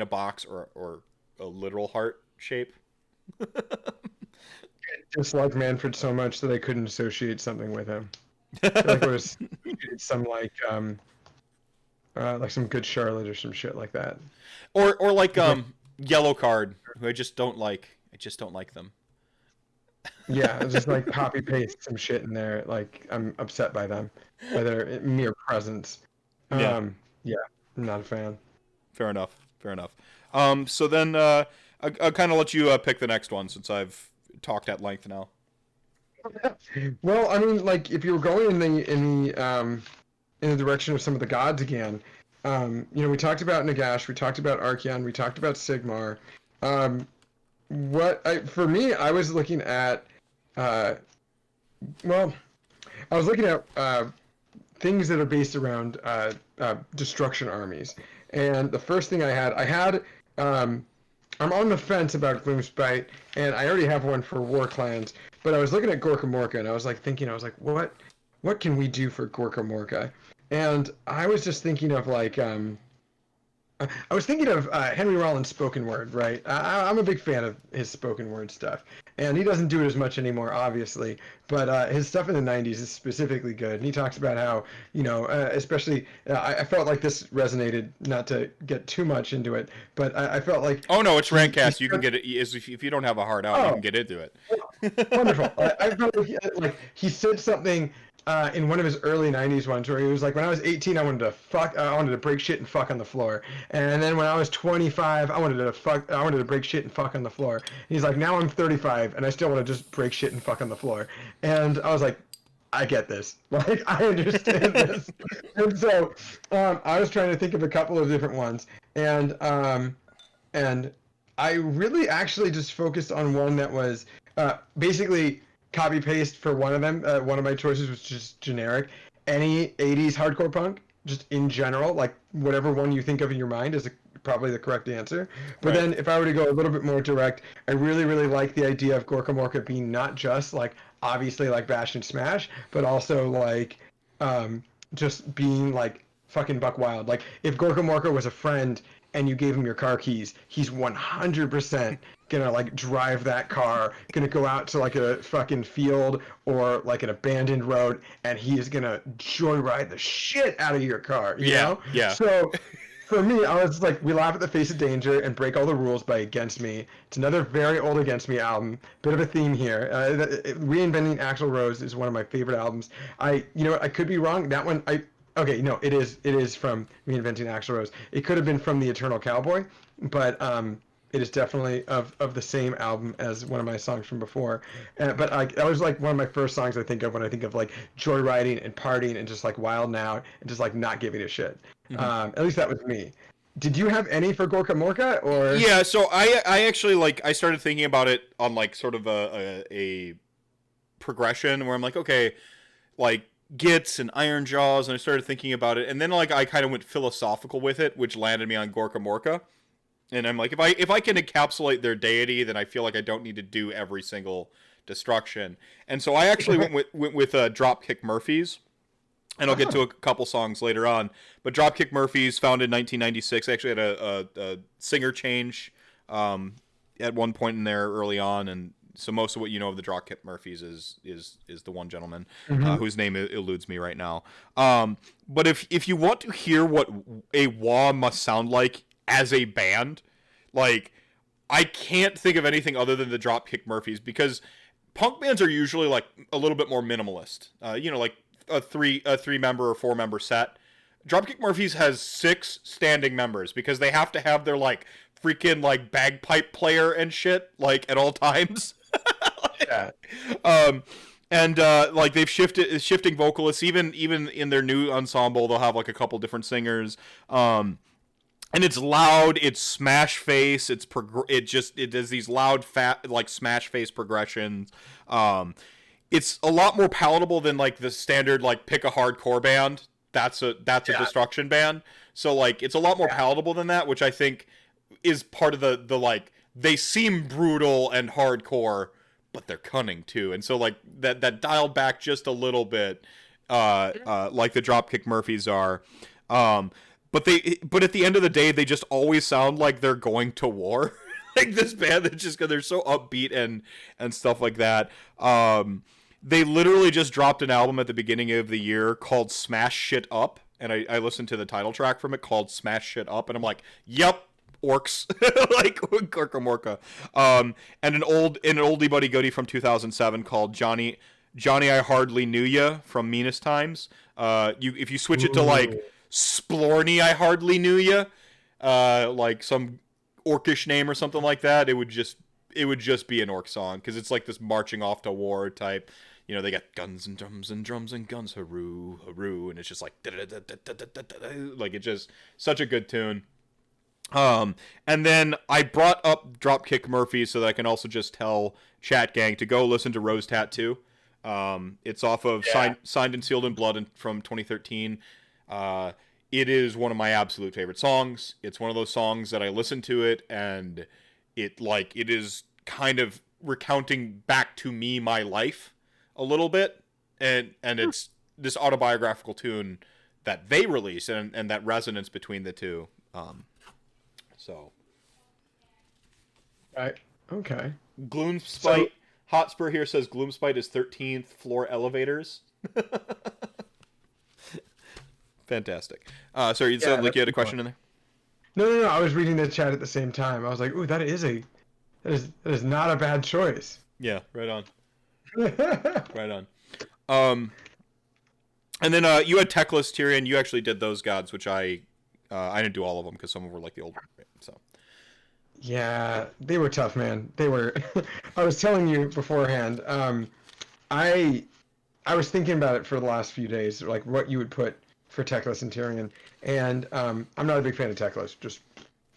a box or a literal heart shape. Dislike Manfred so much that I couldn't associate something with him. I feel like it was some like some Good Charlotte or some shit like that. Or like Yellow Card, who I just don't like. I just don't like them. Yeah, just like copy paste some shit in there. Like I'm upset by them, by their mere presence. Yeah, I'm not a fan. Fair enough. So then I'll kind of let you pick the next one since I've talked at length now. Well, I mean, like if you were going in the direction of some of the gods again, we talked about Nagash, we talked about Archeon, we talked about Sigmar. For me, I was looking at, things that are based around destruction armies, and the first thing I had. I'm on the fence about Gloomspite, and I already have one for War Clans, but I was looking at Gorka Morka, and I was like, what can we do for Gorka Morka? And I was just thinking of like, Henry Rollins' spoken word, right? I'm a big fan of his spoken word stuff, and he doesn't do it as much anymore, obviously, but his stuff in the 90s is specifically good, and he talks about how, especially, I felt like this resonated, not to get too much into it, but I felt like... Oh, no, it's RantCast. You can get it, if you don't have a heart out, you can get into it. Wonderful. I felt like he said something... in one of his early 90s ones where he was like, when I was 18, I wanted to break shit and fuck on the floor. And then when I was 25, I wanted to break shit and fuck on the floor. And he's like, now I'm 35 and I still want to just break shit and fuck on the floor. And I was like, I get this. Like, I understand this. And so I was trying to think of a couple of different ones. And I really actually just focused on one that was basically... copy paste for one of them. One of my choices was just generic. Any 80s hardcore punk, just in general, like whatever one you think of in your mind is probably the correct answer. But then if I were to go a little bit more direct, I really, really like the idea of Gorka Morka being not just like obviously like Bash and Smash, but also like just being like fucking buck wild. Like if Gorka Morka was a friend and you gave him your car keys, he's 100% gonna like drive that car, gonna go out to like a fucking field or like an abandoned road, and he is gonna joyride the shit out of your car, you know? Yeah. So for me, I was like, we laugh at the face of danger and break all the rules by Against Me. It's another very old Against Me album. Bit of a theme here. Reinventing Axl Rose is one of my favorite albums. I could be wrong. That one, okay, no, it is from Reinventing Axl Rose. It could have been from The Eternal Cowboy, but It is definitely of the same album as one of my songs from before. But that was like one of my first songs I think of when I think of like joyriding and partying and just like wild out and just like not giving a shit. At least that was me. Did you have any for Gorka Morka or? Yeah, so I actually like I started thinking about it on like sort of a progression where I'm like, okay, like Gits and Iron Jaws, and I started thinking about it, and then like I kind of went philosophical with it, which landed me on Gorka Morka. And I'm like, if I can encapsulate their deity, then I feel like I don't need to do every single destruction. And so I actually went with Dropkick Murphys, and I'll get to a couple songs later on. But Dropkick Murphys, founded in 1996, actually had a singer change at one point in there early on, and so most of what you know of the Dropkick Murphys is the one gentleman whose name eludes me right now. But if you want to hear what a wah must sound like as a band, like I can't think of anything other than the Dropkick Murphys, because punk bands are usually like a little bit more minimalist. Like a three member or 4 member set. Dropkick Murphys has 6 standing members because they have to have their like freaking like bagpipe player and shit like at all times. Yeah. And like they've shifting vocalists even in their new ensemble. They'll have like a couple different singers. And it's loud, it's smash face, it does these loud fat like smash face progressions. It's a lot more palatable than like the standard like pick a hardcore band. That's a destruction band. So like it's a lot more palatable than that, which I think is part of the like they seem brutal and hardcore, but they're cunning too. And so like that dialed back just a little bit, like the Dropkick Murphys are. But at the end of the day, they just always sound like they're going to war. Like this band, they're so upbeat and stuff like that. They literally just dropped an album at the beginning of the year called Smash Shit Up, and I listened to the title track from it called Smash Shit Up, and I'm like, yep, orcs, like Gorka Morka. And an oldie buddy goodie from 2007 called Johnny I Hardly Knew Ya from Meanest Times. If you switch it to like Splorny I Hardly Knew Ya, like some orcish name or something like that, it would just be an orc song, because it's like this marching off to war type. They got guns and drums and guns, haroo, haroo, and it's just like like it's just such a good tune. And then I brought up Dropkick Murphys so that I can also just tell Chat Gang to go listen to Rose Tattoo. It's off of Signed and Sealed in Blood from 2013. It is one of my absolute favorite songs. It's one of those songs that I listen to it and it is kind of recounting back to me my life a little bit, and it's this autobiographical tune that they released and that resonance between the two. So Right. Okay. Gloomspite Hotspur here says Gloomspite is 13th floor elevators. Fantastic. Sorry, you sounded like you had a question in there. No. I was reading the chat at the same time. I was like, ooh, that is not a bad choice. Yeah, right on. Right on. And then you had Teclis, Tyrion. You actually did those gods, which I didn't do all of them because some of them were like the old. So. Yeah, they were tough, man. They were. I was telling you beforehand. I was thinking about it for the last few days, like what you would put for Teclis and Tyrion, and I'm not a big fan of Teclis.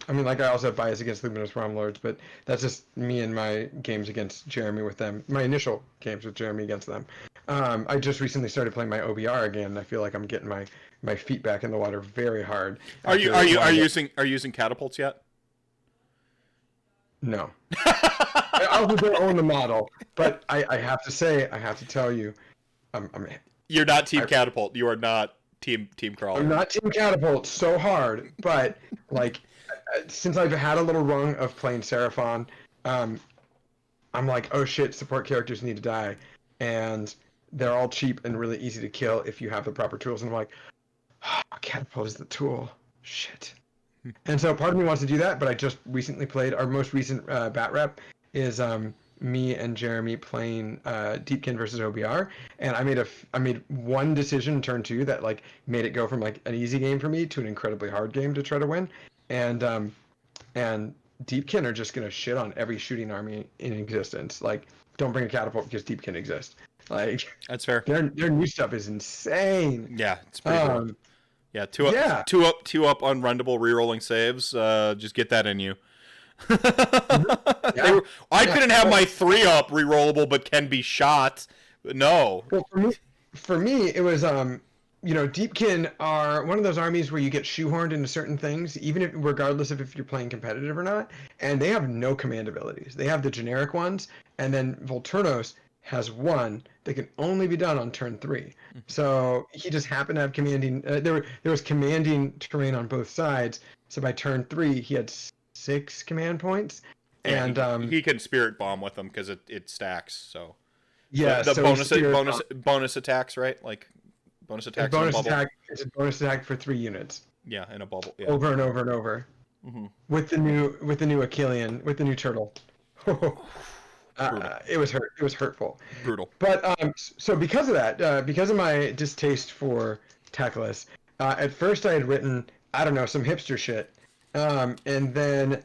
I also have bias against Luminous Realm Lords, but that's just me and my games against Jeremy with them. My initial games with Jeremy against them. I just recently started playing my OBR again, and I feel like I'm getting my feet back in the water very hard. Are you using catapults yet? No. I don't own the model, but I have to tell you, you're not Team Catapult. You are not Team Crawler. I'm not Team Catapult so hard, but like since I've had a little rung of playing Seraphon, I'm like, oh shit, support characters need to die, and they're all cheap and really easy to kill if you have the proper tools. And I'm like, oh, Catapult is the tool. Shit. And so part of me wants to do that, but I just recently played our most recent bat rep is me and Jeremy playing Deepkin versus OBR, and I made one decision turn 2 that like made it go from like an easy game for me to an incredibly hard game to try to win, and Deepkin are just gonna shit on every shooting army in existence. Like, don't bring a catapult because Deepkin exists. Like, That's fair. their new stuff is insane. Yeah, it's pretty cool. Yeah, Yeah. two up, unrundable rerolling saves. Just get that in you. Yeah. I couldn't have my 3 up rerollable, but can be shot. No. Well, for me, it was Deepkin are one of those armies where you get shoehorned into certain things, even if regardless of if you're playing competitive or not, and they have no command abilities. They have the generic ones, and then Volturnos has one that can only be done on turn 3. So he just happened to have commanding. There was commanding terrain on both sides. So by turn 3, he had 6 command points, Yeah, and he can spirit bomb with them because it stacks. So yeah, the so bonus attacks, right? Like bonus attacks. bonus in a bubble. attack. It's a bonus attack for 3 units. Yeah, in a bubble. Yeah. Over and over and over. Mm-hmm. With the new Achillean, with the new turtle. It was hurtful. Brutal. But so because of that, because of my distaste for Teclis, at first I had written, I don't know, some hipster shit, and then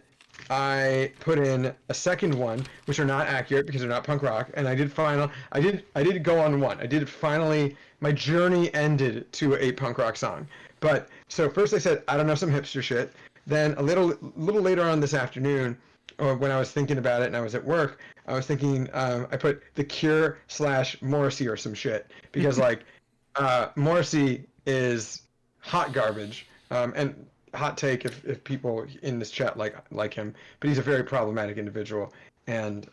I put in a second one, which are not accurate because they're not punk rock, and I did go on one. I did finally. My journey ended to a punk rock song. But so first I said, I don't know, some hipster shit. Then a little later on this afternoon, or when I was thinking about it and I was at work, I was thinking, I put The Cure / Morrissey or some shit, because like Morrissey is hot garbage, and hot take if people in this chat like him, but he's a very problematic individual and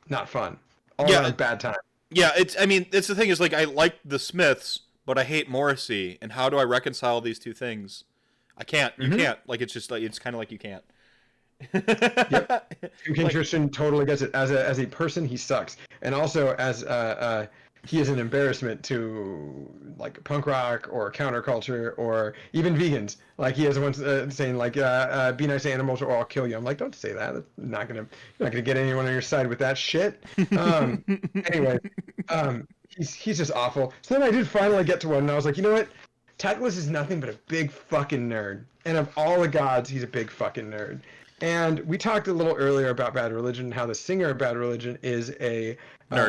not fun. All around bad time. Yeah, it's the thing is, like, I like the Smiths, but I hate Morrissey, and how do I reconcile these two things? I can't. You can't. Like, it's just like, it's kind of like you can't. Yep. Christian totally gets it. As a person, he sucks, and also as he is an embarrassment to like punk rock or counterculture or even vegans. Like he is once saying like be nice to animals or I'll kill you. I'm like, don't say that. That's you're not gonna get anyone on your side with that shit. Anyway, he's just awful. So then I did finally get to one, and I was like, you know what? Teclis is nothing but a big fucking nerd, and of all the gods, he's a big fucking nerd. And we talked a little earlier about Bad Religion, how the singer of Bad Religion is a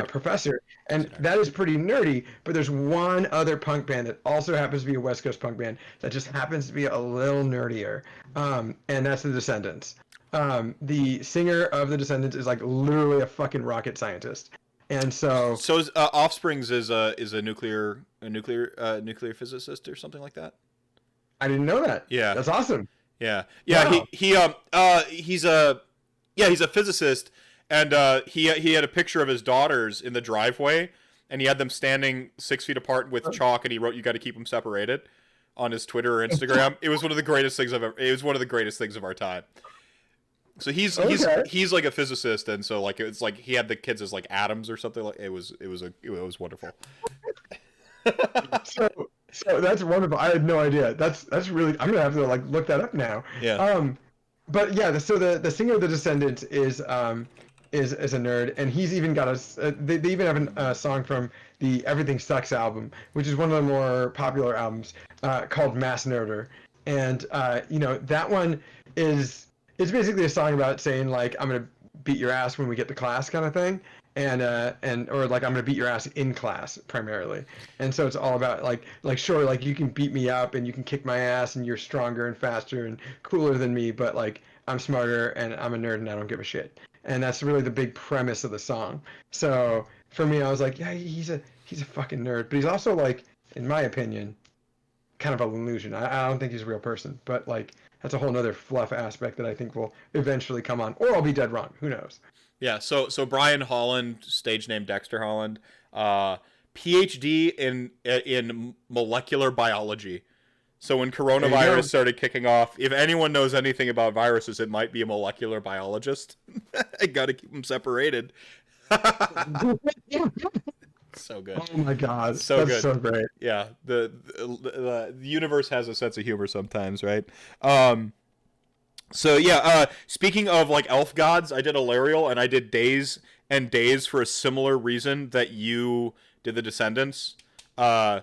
professor, and that is pretty nerdy. But there's one other punk band that also happens to be a West Coast punk band that just happens to be a little nerdier, and that's the Descendants. The singer of the Descendants is like literally a fucking rocket scientist, and so Offsprings is a nuclear physicist or something like that. I didn't know that. Yeah, that's awesome. Yeah. Wow. He's a physicist, and he had a picture of his daughters in the driveway, and he had them standing 6 feet apart with chalk, and he wrote, "You got to keep them separated," on his Twitter or Instagram. It was one of the greatest things It was one of the greatest things of our time. So he's like a physicist, and so like it's like he had the kids as like atoms or something. Like it was wonderful. So that's wonderful. I had no idea. That's really. I'm gonna have to like look that up now. Yeah. But yeah. So the singer of the Descendants is a nerd, and he's even got they even have a song from the Everything Sucks album, which is one of the more popular albums, called Mass Nerder, and that one it's basically a song about saying like I'm gonna beat your ass when we get to class kind of thing. And or like I'm gonna beat your ass in class primarily, and so it's all about like sure, like you can beat me up and you can kick my ass and you're stronger and faster and cooler than me, but like I'm smarter and I'm a nerd and I don't give a shit, and that's really the big premise of the song. So for me, I was like, yeah, he's a fucking nerd, but he's also like, in my opinion, kind of an illusion. I don't think he's a real person, but like that's a whole nother fluff aspect that I think will eventually come on, or I'll be dead wrong. Who knows? Yeah, so Brian Holland, stage name Dexter Holland, PhD in molecular biology. So when coronavirus started kicking off, if anyone knows anything about viruses, it might be a molecular biologist. I gotta keep them separated. So good. Oh my god, so that's good. So great. Yeah, the universe has a sense of humor sometimes, right? So yeah, speaking of like elf gods, I did Alariel and I did Days and Days for a similar reason that you did the Descendants. And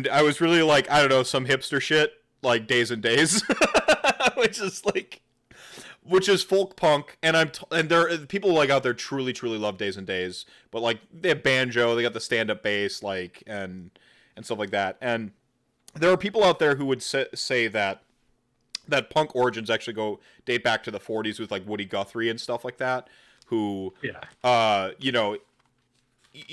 I was really like, I don't know, some hipster shit, like Days and Days. Which is like, which is folk punk, and and there people like out there truly love Days and Days, but like they have banjo, they got the stand up bass, like and stuff like that, and there are people out there who would say that punk origins actually date back to the 40s with like Woody Guthrie and stuff like that, who you know,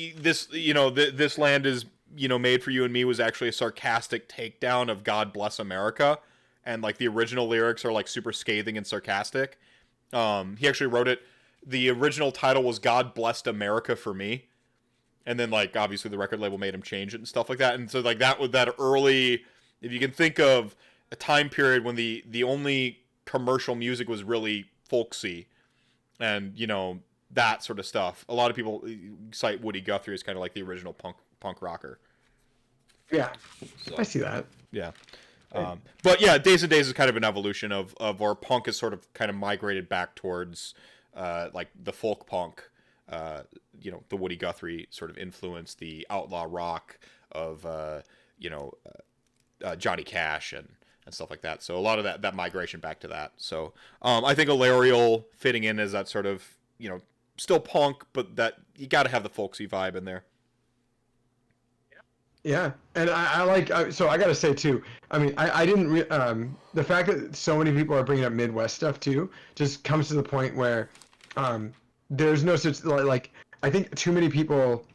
this land is, you know, made for you and me was actually a sarcastic takedown of God Bless America, and like the original lyrics are like super scathing and sarcastic. He actually wrote it. The original title was God Blessed America for Me, and then like obviously the record label made him change it and stuff like that. And so like that was that early, if you can think of a time period when the only commercial music was really folksy, and you know, that sort of stuff. A lot of people cite Woody Guthrie as kind of like the original punk rocker. Yeah, So, I see that. Yeah. But yeah, Days and Days is kind of an evolution of where punk has sort of kind of migrated back towards like the folk punk, you know, the Woody Guthrie sort of influence, the outlaw rock of Johnny Cash and stuff like that. So a lot of that migration back to that. So I think Alarial fitting in as that sort of, you know, still punk, but that you got to have the folksy vibe in there. Yeah, and I like, so I gotta say too, I mean, I didn't, the fact that so many people are bringing up Midwest stuff too, just comes to the point where there's no such, like, I think too many people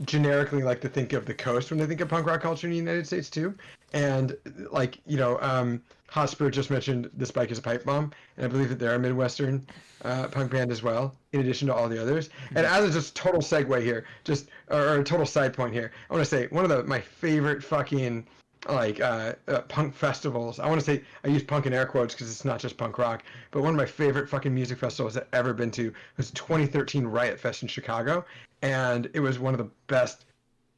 generically like to think of the coast when they think of punk rock culture in the United States too, and like, you know, Hotspur just mentioned The Spike is a Pipe Bomb, and I believe that they're a Midwestern punk band as well, in addition to all the others. And as a just total segue here, or a total side point here, I want to say one of my favorite fucking like punk festivals. I want to say, I use punk in air quotes because it's not just punk rock, but one of my favorite fucking music festivals I've ever been to was 2013 Riot Fest in Chicago, and it was one of the best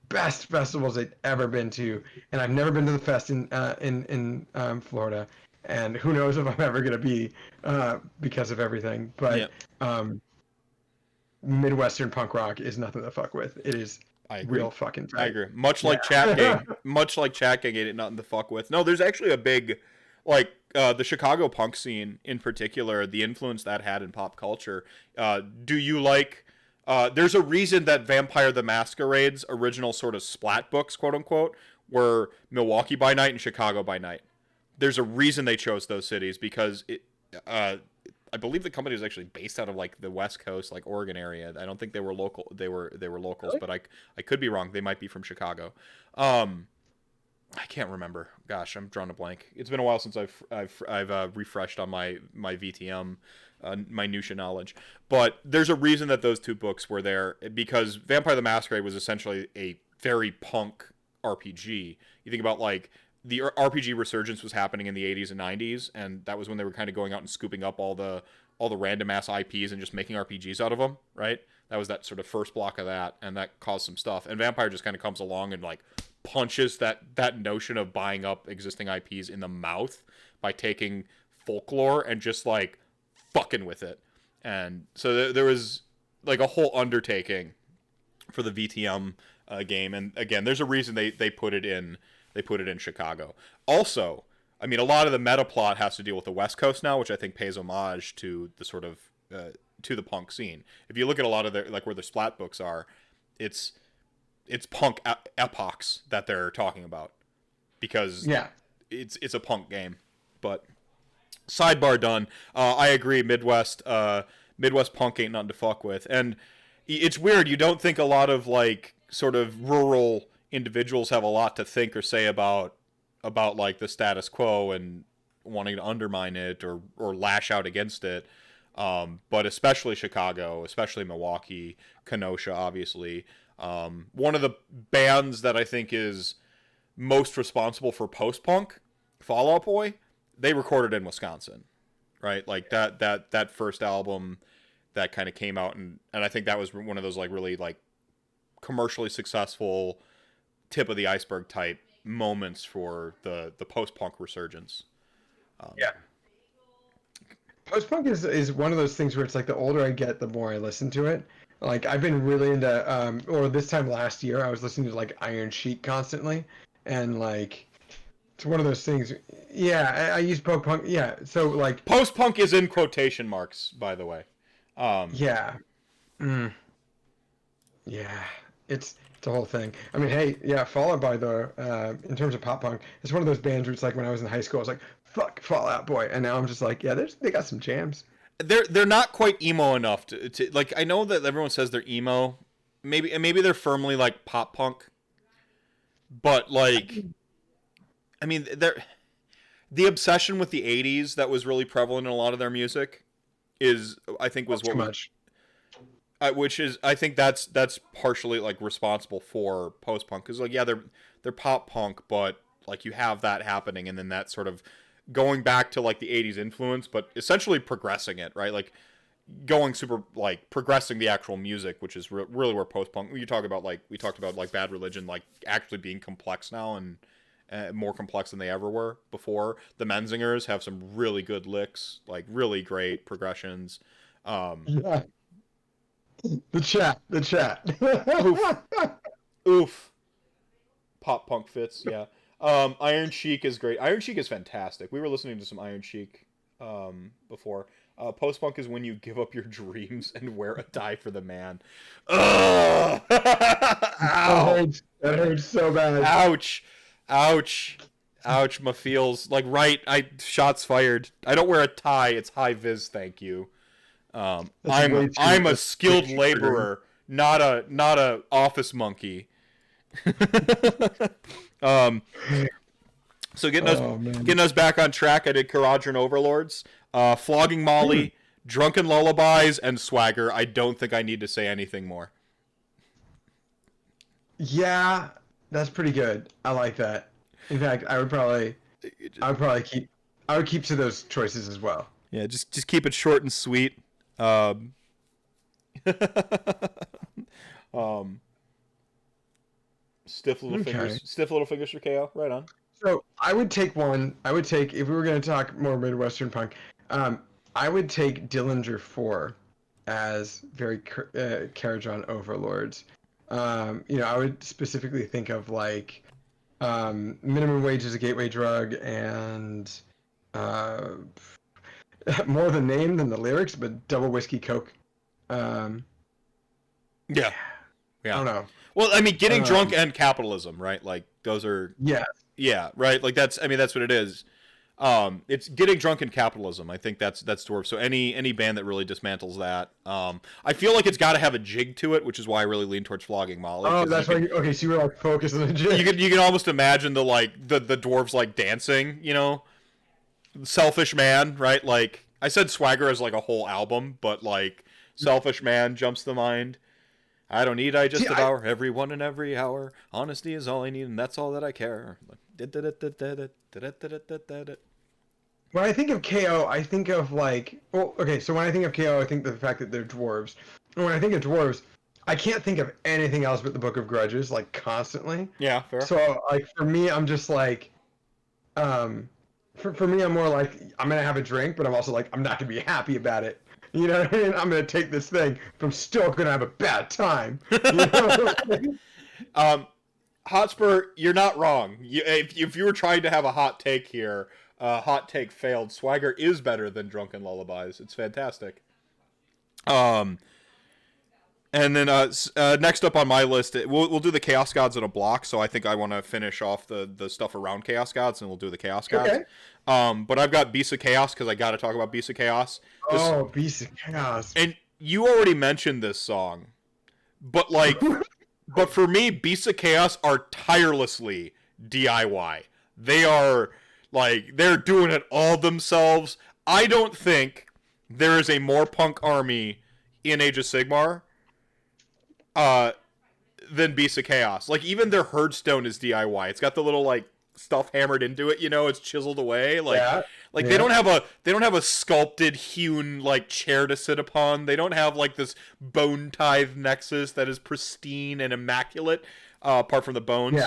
festivals I'd ever been to, and I've never been to the fest in Florida, and who knows if I'm ever gonna be because of everything. But Midwestern punk rock is nothing to fuck with. It is real fucking tight. I agree. Much like Chat Gang, ain't nothing to fuck with. No, there's actually a big, like the Chicago punk scene in particular, the influence that had in pop culture. Do you like? There's a reason that Vampire the Masquerade's original sort of splat books, quote unquote, were Milwaukee by night and Chicago by night. There's a reason they chose those cities because I believe the company was actually based out of like the West Coast, like Oregon area. I don't think they were local. They were locals, really? But I could be wrong. They might be from Chicago. I can't remember. Gosh, I'm drawing a blank. It's been a while since I've refreshed on my VTM minutia knowledge. But there's a reason that those two books were there, because Vampire the Masquerade was essentially a very punk RPG. You think about like the RPG resurgence was happening in the 80s and 90s, and that was when they were kind of going out and scooping up all the random ass IPs and just making RPGs out of them, right? That was that sort of first block of that, and that caused some stuff. And Vampire just kind of comes along and like punches that notion of buying up existing IPs in the mouth by taking folklore and just like fucking with it. And so there was like a whole undertaking for the VTM game. And again, there's a reason they put it in. They put it in Chicago. Also, I mean, a lot of the meta plot has to deal with the West Coast now, which I think pays homage to the sort of to the punk scene. If you look at a lot of the like where the splat books are, it's punk epochs that they're talking about, because it's a punk game. But sidebar done. I agree. Midwest punk ain't nothing to fuck with, and it's weird. You don't think a lot of like sort of rural individuals have a lot to think or say about like the status quo and wanting to undermine it or lash out against it. But especially Chicago, especially Milwaukee, Kenosha, obviously. One of the bands that I think is most responsible for post-punk, Fall Out Boy, they recorded in Wisconsin, right? Like that first album that kind of came out, and I think that was one of those like really like commercially successful, tip of the iceberg type moments for the post-punk resurgence. Post-punk is one of those things where it's like the older I get, the more I listen to it. Like I've been really into, or this time last year, I was listening to like Iron Sheik constantly, and like It's one of those things. Yeah, I use punk. Yeah, so like, Post-punk is in quotation marks, by the way. yeah, mm, yeah. It's a whole thing. I mean, hey, yeah, Fall Out Boy though, in terms of pop punk, it's one of those bands where it's like when I was in high school, I was like, fuck Fall Out Boy, and now I'm just like, yeah, they got some jams. They're not quite emo enough to like. I know that everyone says they're emo. Maybe they're firmly like pop punk, but like, I mean, they're the obsession with the '80s that was really prevalent in a lot of their music is, I think, was Too what was, much. which is, I think that's partially like responsible for post punk, because like, yeah, they're pop punk, but like you have that happening, and then that sort of going back to like the '80s influence, but essentially progressing it, right? Like going super like progressing the actual music, which is really where post punk. You talk about like we talked about like Bad Religion, like actually being complex now and more complex than they ever were before. The Menzingers have some really good licks, like really great progressions. Yeah, the chat. Oof, oof. Pop punk fits, yeah. Iron Sheik is great. Iron Sheik is fantastic. We were listening to some Iron Sheik before. Post punk is when you give up your dreams and wear a tie for the man. Ugh! Ow! That hurts so bad. Ouch! Ouch! Ouch! My feels like right. Shots fired. I don't wear a tie. It's high vis. Thank you. I'm a skilled laborer, not a office monkey. um, so getting us back on track, I did Karadron Overlords, Flogging Molly, Drunken Lullabies, and Swagger. I don't think I need to say anything more. Yeah, that's pretty good. I like that. In fact, I would keep to those choices as well. Yeah, just keep it short and sweet. Um, um, stiff little fingers for KO. Right on. So I would take if we were going to talk more Midwestern punk, I would take Dillinger 4 as very Karajan Overlords. I would specifically think of like minimum wage is a gateway drug and more the name than the lyrics, but double whiskey coke. Yeah. I don't know. Well, I mean, getting drunk and capitalism, right? Like those are. Yeah, right. Like that's what it is. It's getting drunk in capitalism. I think that's dwarf. So any band that really dismantles that, I feel like it's got to have a jig to it, which is why I really lean towards Flogging Molly. Oh, that's why. Okay, so you were like focused on the jig. You can almost imagine the dwarves like dancing. Selfish Man, right? Like I said, Swagger as like a whole album, but like Selfish Man jumps to mind. I don't need, I just devour everyone in every hour. Honesty is all I need, and that's all that I care. When I think of KO, I think of like, well, okay, so when I think of KO, I think of the fact that they're dwarves. And when I think of dwarves, I can't think of anything else but the Book of Grudges, like constantly. Yeah, fair. So like for me, I'm just like, for me, I'm more like I'm gonna have a drink, but I'm also like I'm not gonna be happy about it. You know what I mean? I'm gonna take this thing, but I'm still gonna have a bad time. You know? Hotspur, you're not wrong. If you were trying to have a hot take here, hot take failed. Swagger is better than Drunken Lullabies. It's fantastic. And then next up on my list, we'll do the Chaos Gods in a block. So I think I want to finish off the stuff around Chaos Gods, and we'll do the Chaos Gods. Okay. But I've got Beasts of Chaos because I got to talk about Beasts of Chaos. Beasts of Chaos. And you already mentioned this song, but like, but for me, Beasts of Chaos are tirelessly DIY. They are like they're doing it all themselves. I don't think there is a more punk army in Age of Sigmar than Beasts of Chaos. Like even their Herdstone is DIY. It's got the little like stuff hammered into it, it's chiseled away. They don't have a sculpted, hewn like chair to sit upon. They don't have like this bone tithe nexus that is pristine and immaculate, apart from the bones.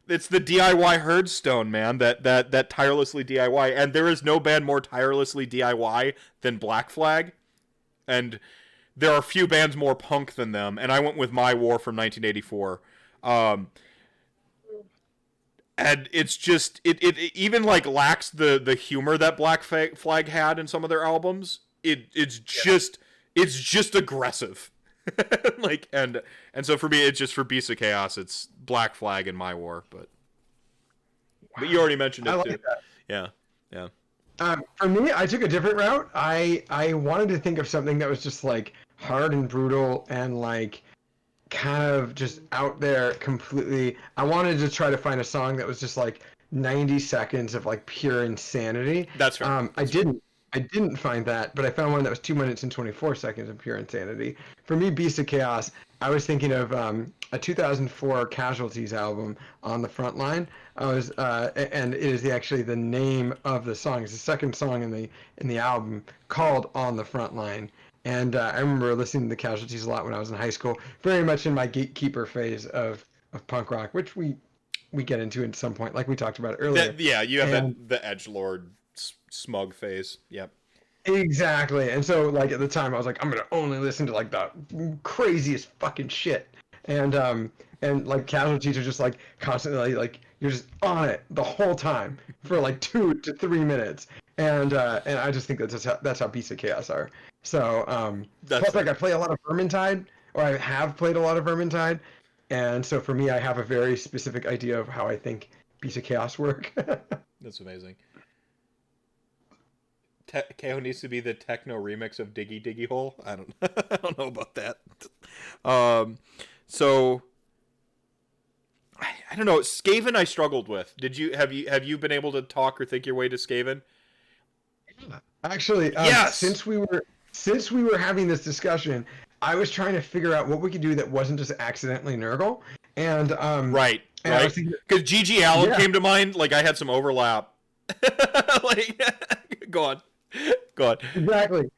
It's the DIY Herdstone, man, that tirelessly DIY, and there is no band more tirelessly DIY than Black Flag. And there are few bands more punk than them, and I went with My War from 1984. and it's just it even like lacks the humor that Black Flag had in some of their albums. It's just aggressive. Like and so for me, it's just for Beasts of Chaos, it's Black Flag in my war, but you already mentioned it too. That. Yeah. For me, I took a different route. I wanted to think of something that was just like hard and brutal and like kind of just out there completely. I wanted to try to find a song that was just like 90 seconds of like pure insanity. That's fair. I didn't find that, but I found one that was 2 minutes and 24 seconds of pure insanity. For me, Beast of Chaos, I was thinking of a 2004 Casualties album, On the Front Line. And it is actually the name of the song. It's the second song in the album called On the Front Line. And I remember listening to the Casualties a lot when I was in high school, very much in my gatekeeper phase of punk rock, which we get into at some point, like we talked about earlier. You have the edgelord smug phase. Yep. Exactly. And so like at the time I was like, I'm gonna only listen to like the craziest fucking shit. And like Casualties are just like constantly like you're just on it the whole time for like 2 to 3 minutes. And I just think that's how Beasts of Chaos are. So plus like I play a lot of Vermintide, or I have played a lot of Vermintide, and so for me I have a very specific idea of how I think Beasts of Chaos work. That's amazing. KO needs to be the techno remix of Diggy Diggy Hole. I don't know about that. So I don't know. Skaven I struggled with. Have you been able to talk or think your way to Skaven? Actually, yes. Since we were having this discussion, I was trying to figure out what we could do that wasn't just accidentally Nurgle. And right. Because GG Allen came to mind. Like I had some overlap. Like, go on. Exactly.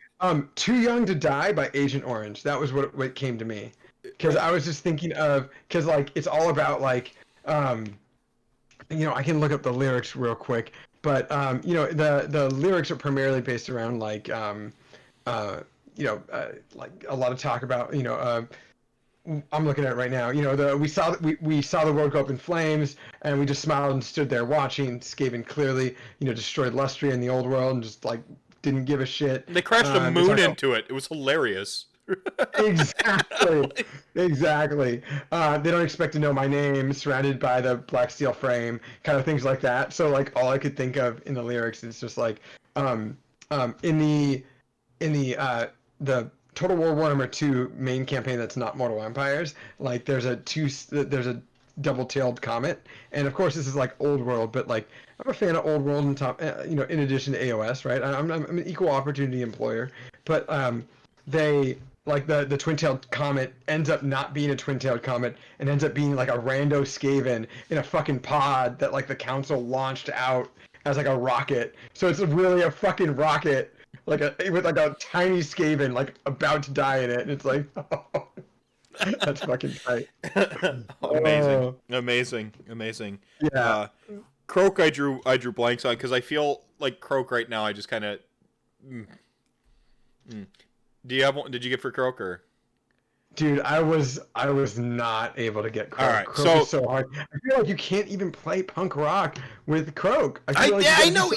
Too Young to Die by Agent Orange. That was what came to me. Because I was just thinking of, because like it's all about like, I can look up the lyrics real quick, but the lyrics are primarily based around like, like a lot of talk about, I'm looking at it right now. We saw the world go up in flames, and we just smiled and stood there watching. Skaven clearly, destroyed Lustria in the old world and just like didn't give a shit. They crashed a moon into it. It was hilarious. Exactly. They don't expect to know my name, surrounded by the black steel frame, kind of things like that. So like all I could think of in the lyrics is just like, in the Total War Warhammer 2 main campaign that's not Mortal Empires, like there's a double-tailed comet, and of course this is like old world, but like I'm a fan of old world and top, in addition to AOS, right? I'm an equal opportunity employer, but they like the twin-tailed comet ends up not being a twin-tailed comet and ends up being like a rando Skaven in a fucking pod that like the council launched out as like a rocket. So it's really a fucking rocket, with a tiny Skaven like about to die in it, and it's like, oh, that's fucking tight. Amazing. Yeah. Croak I drew blanks on because I feel like Croak right now. I just kind of. Do you have one? Did you get for Croak or? Dude, I was not able to get Croak. All right, Croak is so hard. I feel like you can't even play punk rock with Croak. I know.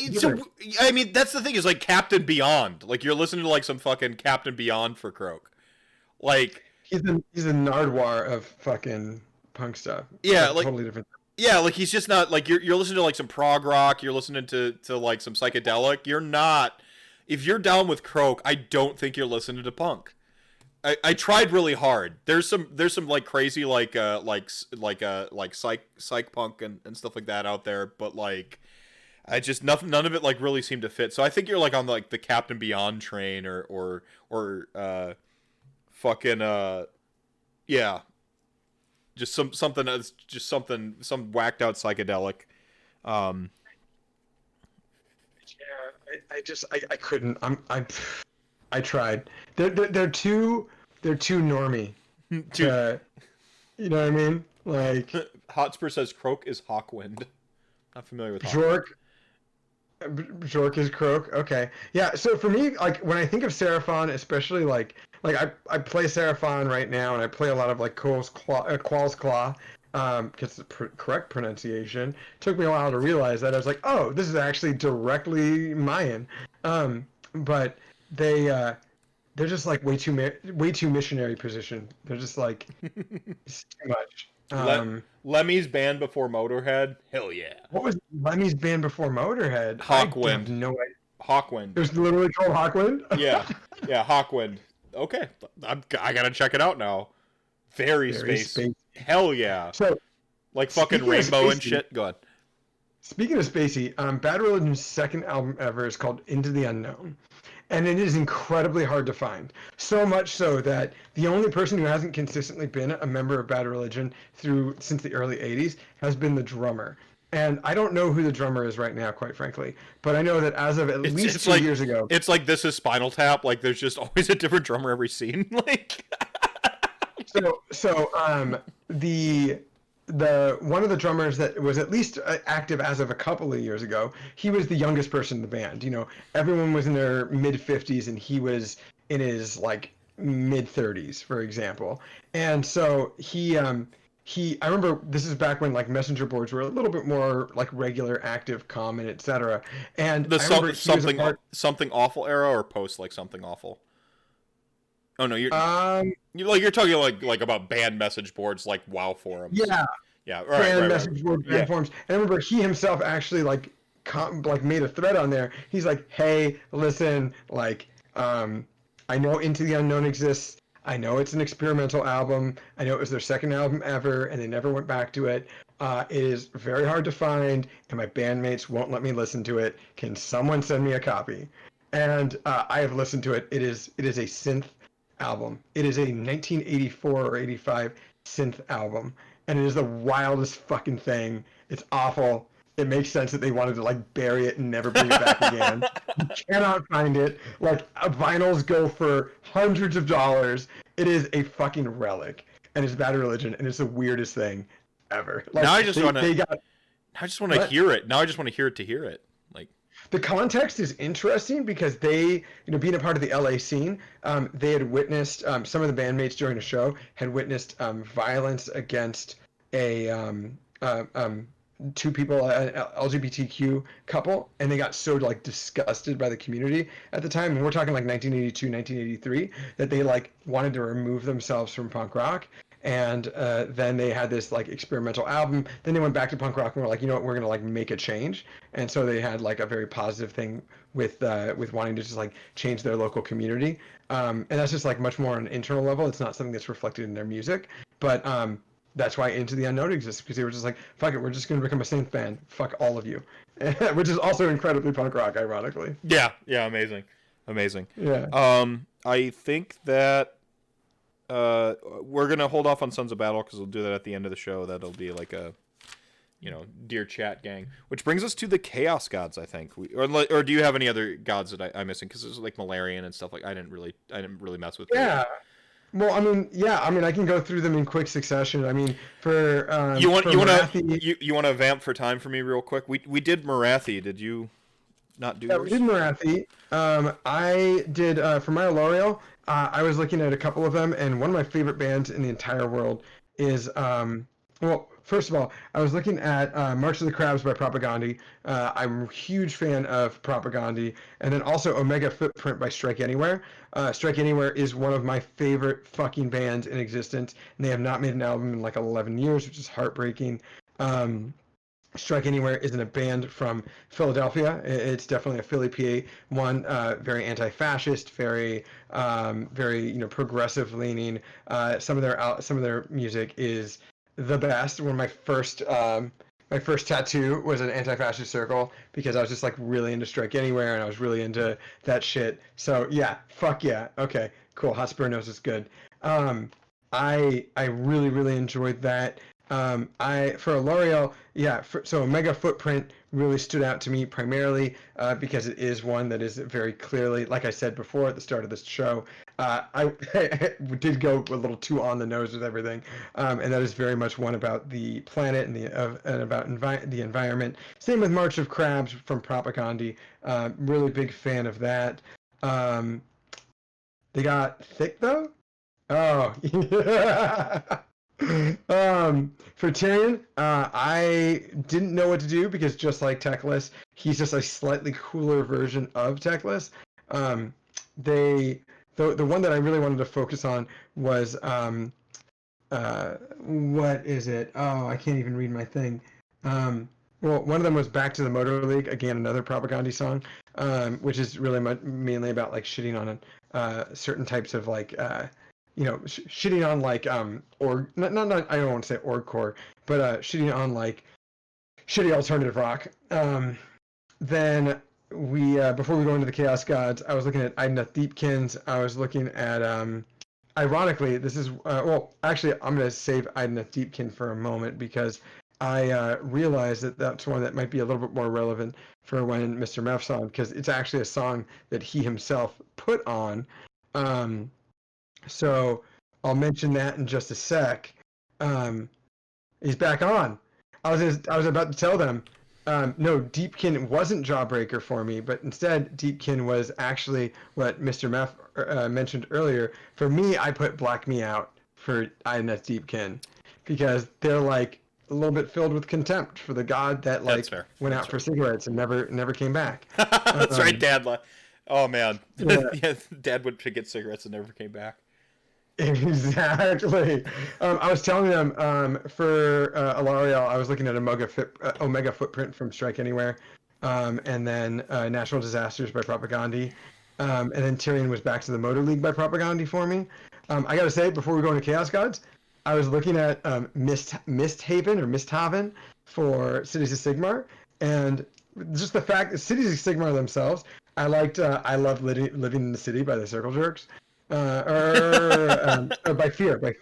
I mean, that's the thing is like Captain Beyond. Like you're listening to like some fucking Captain Beyond for Croak. Like he's a Nardwar of fucking punk stuff. Yeah, like totally different. Yeah, like he's just not like you're listening to like some prog rock. You're listening to like some psychedelic. You're not. If you're down with Croak, I don't think you're listening to punk. I tried really hard. There's some like crazy psych punk and stuff like that out there, but like I just none of it like really seemed to fit. So I think you're like on like the Captain Beyond train or fucking yeah. Just something that's just some whacked out psychedelic. I couldn't. I tried. They're too normie. You know what I mean? Like Hotspur says Croak is Hawkwind. Not familiar with Jork is Croak. Okay. Yeah, so for me, like when I think of Seraphon, especially like I play Seraphon right now, and I play a lot of like Qual's Claw. because the correct pronunciation took me a while to realize that. I was like, oh, this is actually directly Mayan. But they're just like way too missionary position. They're just like it's too much. Lemmy's band before Motorhead. Hell yeah. What was Lemmy's band before Motorhead? I have Hawkwind. no idea. Hawkwind. It was literally called Hawkwind. Yeah, yeah, Hawkwind. Okay, I gotta check it out now. Very spacey. Hell yeah. So, like fucking Rainbow and shit. Go ahead. Speaking of spacey, Bad Religion's second album ever is called Into the Unknown. And it is incredibly hard to find. So much so that the only person who hasn't consistently been a member of Bad Religion since the early 80s has been the drummer. And I don't know who the drummer is right now, quite frankly. But I know that as of at least 2 years ago... It's like This Is Spinal Tap. Like, there's just always a different drummer every scene. Like... the one of the drummers that was at least active as of a couple of years ago, he was the youngest person in the band. You know, everyone was in their mid 50s and he was in his like mid 30s, for example. And so I remember this is back when like messenger boards were a little bit more like regular, active, common, etc. And the something awful era or post like something awful. Oh no, you're talking like about band message boards like WoW forums. Yeah, right. Message board band forums. And I remember he himself actually like made a thread on there. He's like, hey, listen, like I know Into the Unknown exists. I know it's an experimental album. I know it was their second album ever, and they never went back to it. It is very hard to find, and my bandmates won't let me listen to it. Can someone send me a copy? And I have listened to it. It is a synth album. It is a 1984 or 85 synth album, and it is the wildest fucking thing. It's awful. It makes sense that they wanted to like bury it and never bring it back again. You cannot find it. Like vinyls go for hundreds of dollars. It is a fucking relic, and it's Bad Religion, and it's the weirdest thing ever. Like, now I just want to hear it. Now I just want to hear it to hear it. Like the context is interesting because they, being a part of the LA scene, they had witnessed some of the bandmates during a show had witnessed violence against a two people, an LGBTQ couple, and they got so like disgusted by the community at the time, and we're talking like 1982, 1983, that they like wanted to remove themselves from punk rock. And then they had this like experimental album. Then they went back to punk rock and were like, you know what, we're gonna like make a change. And so they had like a very positive thing with wanting to just like change their local community. And that's just like much more on an internal level. It's not something that's reflected in their music. But that's why Into the Unknown exists, because they were just like, fuck it, we're just gonna become a synth band. Fuck all of you, which is also incredibly punk rock, ironically. Yeah, amazing. Yeah. I think that. We're gonna hold off on Sons of Battle because we'll do that at the end of the show. That'll be like a, dear chat gang. Which brings us to the Chaos Gods. I think, or do you have any other gods that I'm missing? Because there's like Malarian and stuff. Like I didn't really mess with. Yeah. Well, I mean, I can go through them in quick succession. I mean, for you want to vamp for time for me real quick? We did Marathi. Did you not do? Yeah, yours? we did Marathi. I did for my L'Oreal. I was looking at a couple of them, and one of my favorite bands in the entire world is well, first of all, I was looking at March of the Crabs by Propagandhi. I'm a huge fan of Propagandhi, and then also Omega Footprint by Strike Anywhere. Strike Anywhere is one of my favorite fucking bands in existence, and they have not made an album in like 11 years, which is heartbreaking. Strike Anywhere isn't a band from Philadelphia. It's definitely a Philly PA one. Very anti-fascist, very progressive leaning. Some of their music is the best. One of my first tattoo was an anti-fascist circle because I was just like really into Strike Anywhere and I was really into that shit. So yeah, fuck yeah. Okay, cool. Hotspur knows it's good. I really enjoyed that. For L'Oreal, so Omega Footprint really stood out to me primarily because it is one that is very clearly, like I said before at the start of this show, I did go a little too on the nose with everything, and that is very much one about the planet and about the environment. Same with March of Crabs from Propagandhi. Really big fan of that. They got Thick though. Oh, yeah. For For Tyrion, I didn't know what to do because just like Teclis, he's just a slightly cooler version of Teclis. They the one that I really wanted to focus on was what is it? Oh, I can't even read my thing. Well, one of them was Back to the Motor League, again another Propaganda song, which is really mainly about like shitting on certain types of like shitting on like or not I don't want to say orgcore, but shitting on like shitty alternative rock. Then we before we go into the Chaos Gods, I was looking at Idnath Deepkins. I was looking at ironically, this is well, actually, I'm going to save Idnath Deepkin for a moment because I realized that that's one that might be a little bit more relevant for when Mr. Meth's on, because it's actually a song that he himself put on. So I'll mention that in just a sec. He's back on. I was about to tell them, no, Deepkin wasn't Jawbreaker for me, but instead Deepkin was actually what Mr. Meth mentioned earlier. For me, I put Black Me Out for Idnath Deepkin because they're like a little bit filled with contempt for the god that like went out for cigarettes and never came back. That's right, Dad. Oh man, Yeah. Dad went to get cigarettes and never came back. Exactly. I was telling them for Alariel, I was looking at Omega Footprint from Strike Anywhere, and then National Disasters by Propaganda, and then Tyrion was Back to the Motor League by Propaganda for me. I gotta say, before we go into Chaos Gods, I was looking at Misthaven for Cities of Sigmar, and just the fact that Cities of Sigmar themselves, I liked I Love Living in the City by the Circle Jerks. Or by fear. What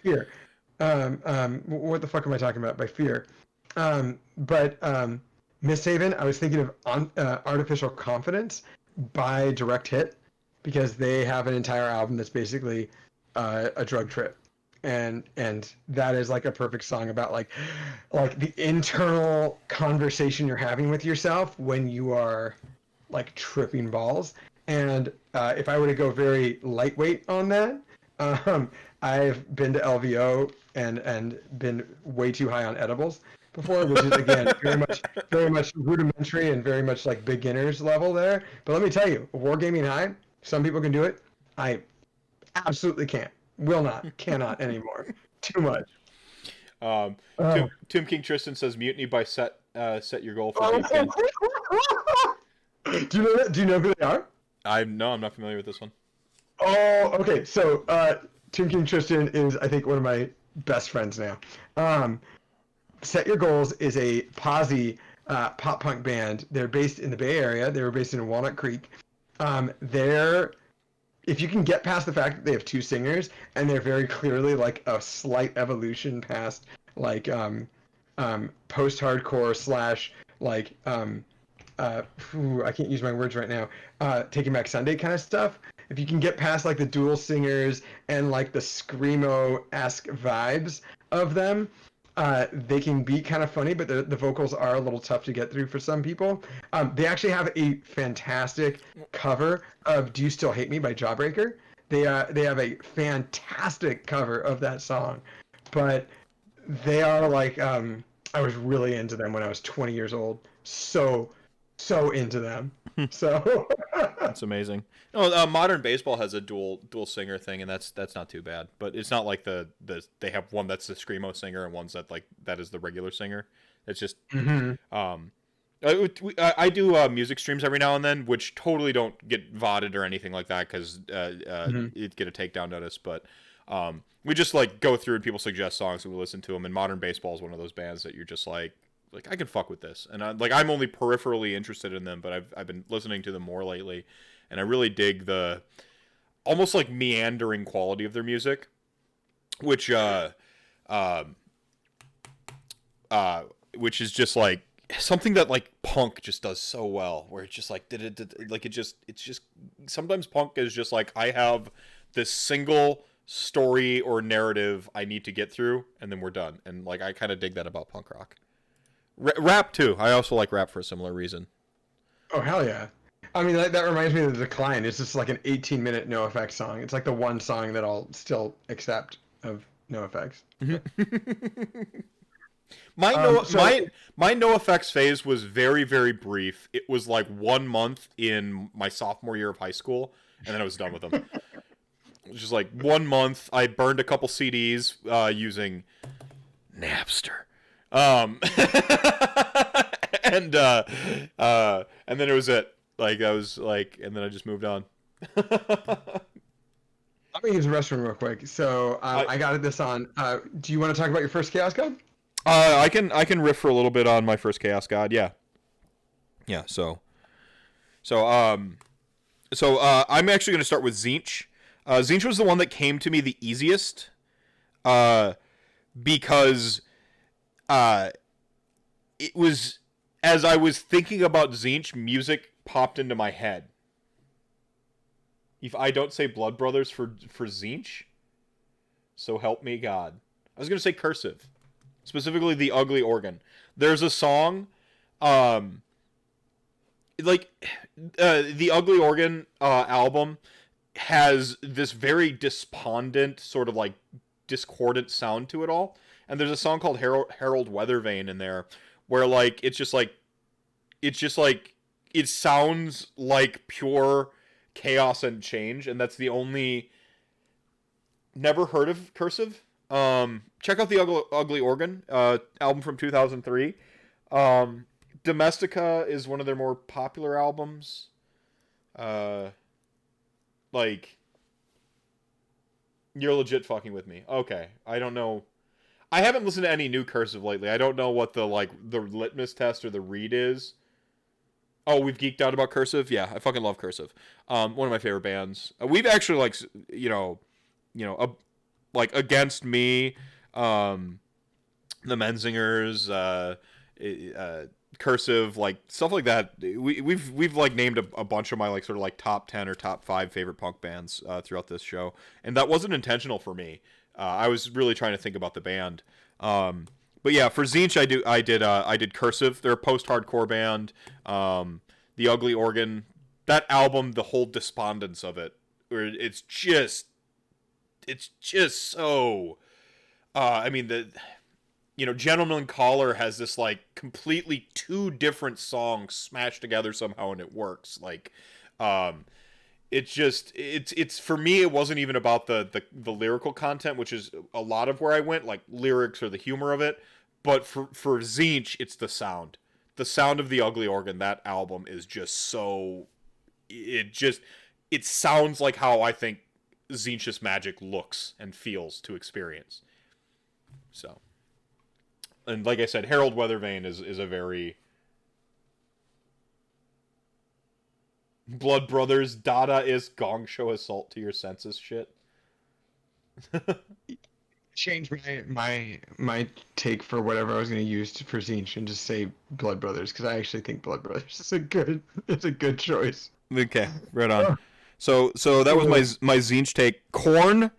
the fuck am I talking about? By fear. But Misthaven, I was thinking of Artificial Confidence by Direct Hit because they have an entire album that's basically a drug trip, and that is like a perfect song about like the internal conversation you're having with yourself when you are like tripping balls. And if I were to go very lightweight on that, I've been to LVO and been way too high on edibles before, which is again very much rudimentary and very much like beginners level there. But let me tell you, wargaming high, some people can do it. I absolutely can't, will not, cannot anymore. Too much. Tomb King Tristan says Mutiny by set your goal for Deepkin. Do you know who they are? I'm not familiar with this one. Oh, okay. So, Tomb King Tristan is, I think, one of my best friends now. Set Your Goals is a posse pop punk band. They're based in the Bay Area. They were based in Walnut Creek. If you can get past the fact that they have two singers and they're very clearly like a slight evolution past like post-hardcore slash like I can't use my words right now. Taking Back Sunday kind of stuff. If you can get past like the dual singers and like the screamo-esque vibes of them, they can be kind of funny, but the vocals are a little tough to get through for some people. They actually have a fantastic cover of "Do You Still Hate Me" by Jawbreaker. They have a fantastic cover of that song, but they are like I was really into them when I was 20 years old. So into them. So that's amazing. No, Modern Baseball has a dual singer thing, and that's not too bad. But it's not like the they have one that's the screamo singer and one's that is the regular singer. It's just I do music streams every now and then, which totally don't get VODed or anything like that because it'd get a takedown notice. But we just like go through and people suggest songs and we listen to them. And Modern Baseball is one of those bands that you're just like I can fuck with this, and I'm only peripherally interested in them, but I've been listening to them more lately, and I really dig the almost like meandering quality of their music, which which is just like something that like punk just does so well, where it's just like it's just sometimes punk is just like I have this single story or narrative I need to get through, and then we're done, and like I kind of dig that about punk rock. Rap too. I also like rap for a similar reason. Oh hell yeah! I mean that reminds me of The Decline. It's just like an 18-minute NoFX song. It's like the one song that I'll still accept of NoFX. My no So my no effects phase was very, very brief. It was like 1 month in my sophomore year of high school, and then I was done with them. It was just like 1 month. I burned a couple CDs using Napster. And then it was it. Like I was like, and then I just moved on. I'm gonna use the restroom real quick. So I got this on. Do you want to talk about your first Chaos God? I can riff for a little bit on my first Chaos God. Yeah. Yeah. So I'm actually going to start with Tzeentch. Tzeentch was the one that came to me the easiest, because it was, as I was thinking about Tzeentch, music popped into my head. If I don't say Blood Brothers for Tzeentch, so help me God. I was going to say Cursive, specifically the Ugly Organ. There's a song, the Ugly Organ album has this very despondent, sort of like discordant sound to it all. And there's a song called Harold Weathervane in there, where like it sounds like pure chaos and change, and that's the only. Never heard of Cursive. Check out the Ugly Organ album from 2003. Domestica is one of their more popular albums. Like, you're legit fucking with me. Okay, I don't know. I haven't listened to any new Cursive lately. I don't know what the litmus test or the read is. Oh, we've geeked out about Cursive? Yeah, I fucking love Cursive. One of my favorite bands. We've actually, like, like Against Me, the Menzingers, Cursive, like stuff like that. We've like named a bunch of my like sort of like top 10 or top 5 favorite punk bands throughout this show, and that wasn't intentional for me. I was really trying to think about the band. But yeah, for Tzeentch, I did Cursive. They're a post-hardcore band. The Ugly Organ, that album, the whole despondence of it, where it's just so. I mean, Gentleman Caller has this like completely two different songs smashed together somehow, and it works. Like, it's for me, it wasn't even about the lyrical content, which is a lot of where I went, like lyrics or the humor of it. But for Tzeentch, it's the sound. The sound of the Ugly Organ, that album is just so. It sounds like how I think Tzeentch's magic looks and feels to experience. So, and like I said, Harold Weathervane is a very Blood Brothers Dadaist gong show assault to your senses shit. Change my take for whatever I was going to use for Tzeentch and just say Blood Brothers, because I actually think Blood Brothers is a good choice. Okay, right on. So that was my Tzeentch take. Korn.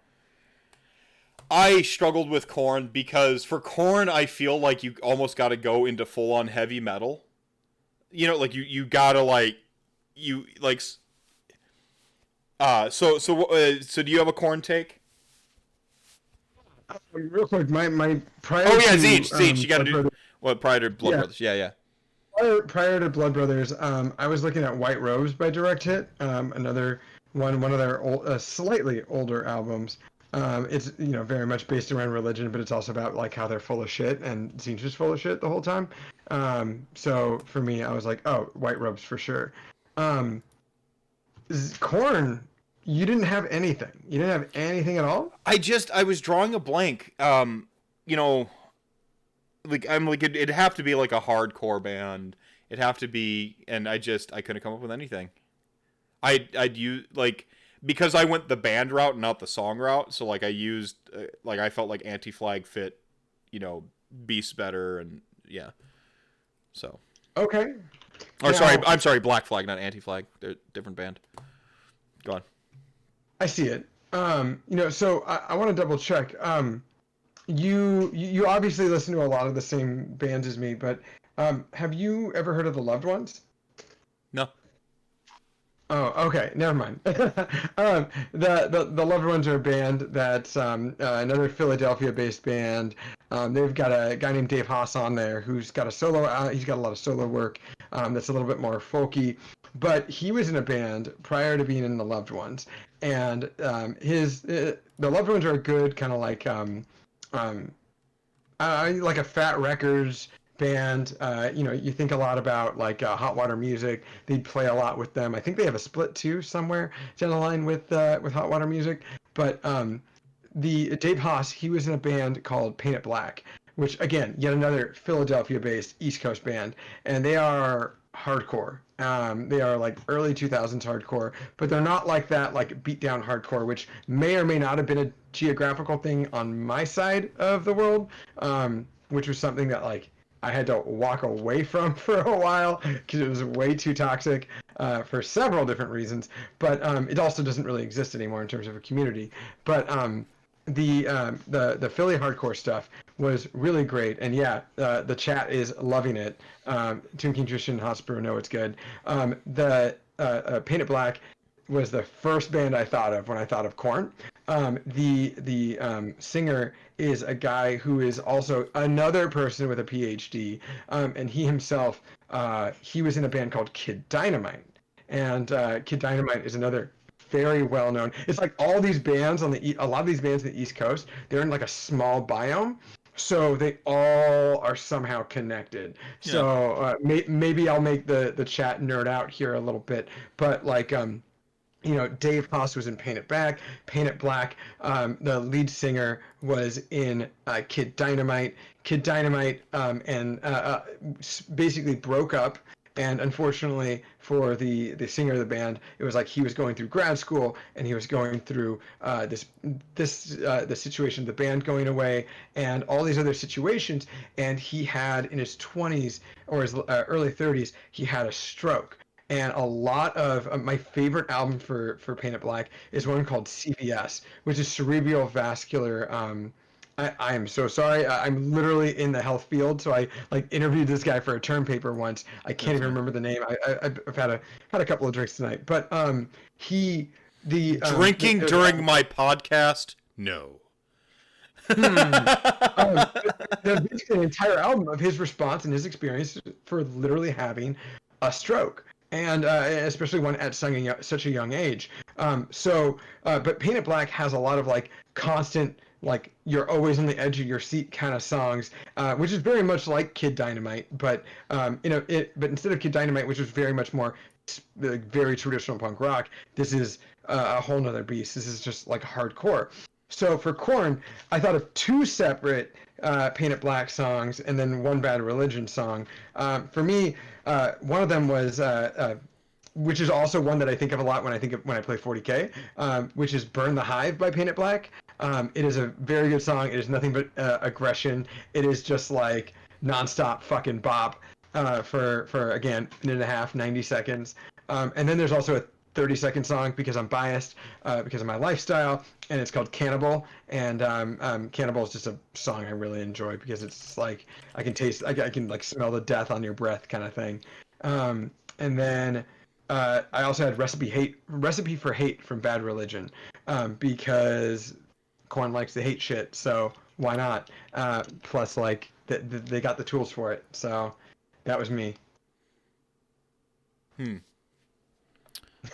I struggled with Korn because for Korn, I feel like you almost got to go into full on heavy metal. Like you gotta like you like. So do you have a Korn take? Real quick, my prior. Oh yeah, to, Tzeentch. You got to do Brothers, prior to Blood Brothers. Yeah. Prior to Blood Brothers, I was looking at White Robes by Direct Hit, another one of their slightly older albums. It's very much based around religion, but it's also about like how they're full of shit, and Tzeentch is full of shit the whole time. So for me, I was like, oh, White Robes for sure. Korn, you didn't have anything. You didn't have anything at all. I was drawing a blank. Like I'm like it'd have to be like a hardcore band. It'd have to be, and I couldn't come up with anything. I'd use like. Because I went the band route, not the song route, so like I used like I felt like Anti-Flag fit, Beast better, and yeah. So. Okay. Or sorry, I'm sorry, Black Flag, not Anti-Flag. They're a different band. Go on. I see it. So I want to double check. You obviously listen to a lot of the same bands as me, but have you ever heard of the Loved Ones? No. Oh, okay. Never mind. The Loved Ones are a band that's another Philadelphia-based band. They've got a guy named Dave Haas on there who's got a solo. He's got a lot of solo work that's a little bit more folky. But he was in a band prior to being in the Loved Ones, and the Loved Ones are a good kind of um, like a Fat Records band. You think a lot about like Hot Water Music. They play a lot with them. I think they have a split too somewhere down the line with Hot Water Music. But the Dave Haas, he was in a band called Paint It Black, which again, yet another Philadelphia-based East Coast band, and they are hardcore. They are like early 2000s hardcore, but they're not like that like beat down hardcore, which may or may not have been a geographical thing on my side of the world, which was something that like I had to walk away from for a while because it was way too toxic for several different reasons. But it also doesn't really exist anymore in terms of a community. But the Philly hardcore stuff was really great, and yeah, the chat is loving it. Tomb King Christian Hospital know it's good. The Paint It Black was the first band I thought of when I thought of Korn. The singer is a guy who is also another person with a PhD, and he himself he was in a band called Kid Dynamite, and Kid Dynamite is another very well known. It's like all these bands a lot of these bands on the East Coast, they're in like a small biome, so they all are somehow connected. Yeah. So maybe I'll make the chat nerd out here a little bit, but like Dave Haas was in Paint It Black. The lead singer was in Kid Dynamite. Kid Dynamite and basically broke up. And unfortunately for the singer of the band, it was like he was going through grad school and he was going through the situation of the band going away and all these other situations. And he had in his 20s or his early 30s, he had a stroke. And a lot of my favorite album for Paint It Black is one called CVS, which is cerebral vascular. I am so sorry. I'm literally in the health field, so I like interviewed this guy for a term paper once. I can't even remember the name. I've had a couple of drinks tonight, but he the Drinking during my podcast? No. There's basically an entire album of his response and his experience for literally having a stroke. And especially one at such a young age. But Paint It Black has a lot of like constant, like you're always on the edge of your seat kind of songs, which is very much like Kid Dynamite. But but instead of Kid Dynamite, which was very much more like, very traditional punk rock, this is a whole nother beast. This is just like hardcore. So for Korn, I thought of two separate Paint It Black songs and then one Bad Religion song. For me, one of them was, which is also one that I think of a lot when I play 40K, which is "Burn the Hive" by Paint It Black. It is a very good song. It is nothing but aggression. It is just like nonstop fucking bop for again, minute and a half, 90 seconds. And then there's also a 30-second song because I'm biased because of my lifestyle, and it's called Cannibal. And Cannibal is just a song I really enjoy because it's like I can like smell the death on your breath kind of thing. And then I also had Recipe for Hate from Bad Religion because Korn likes to hate shit, so why not? Plus, like they got the tools for it, so that was me.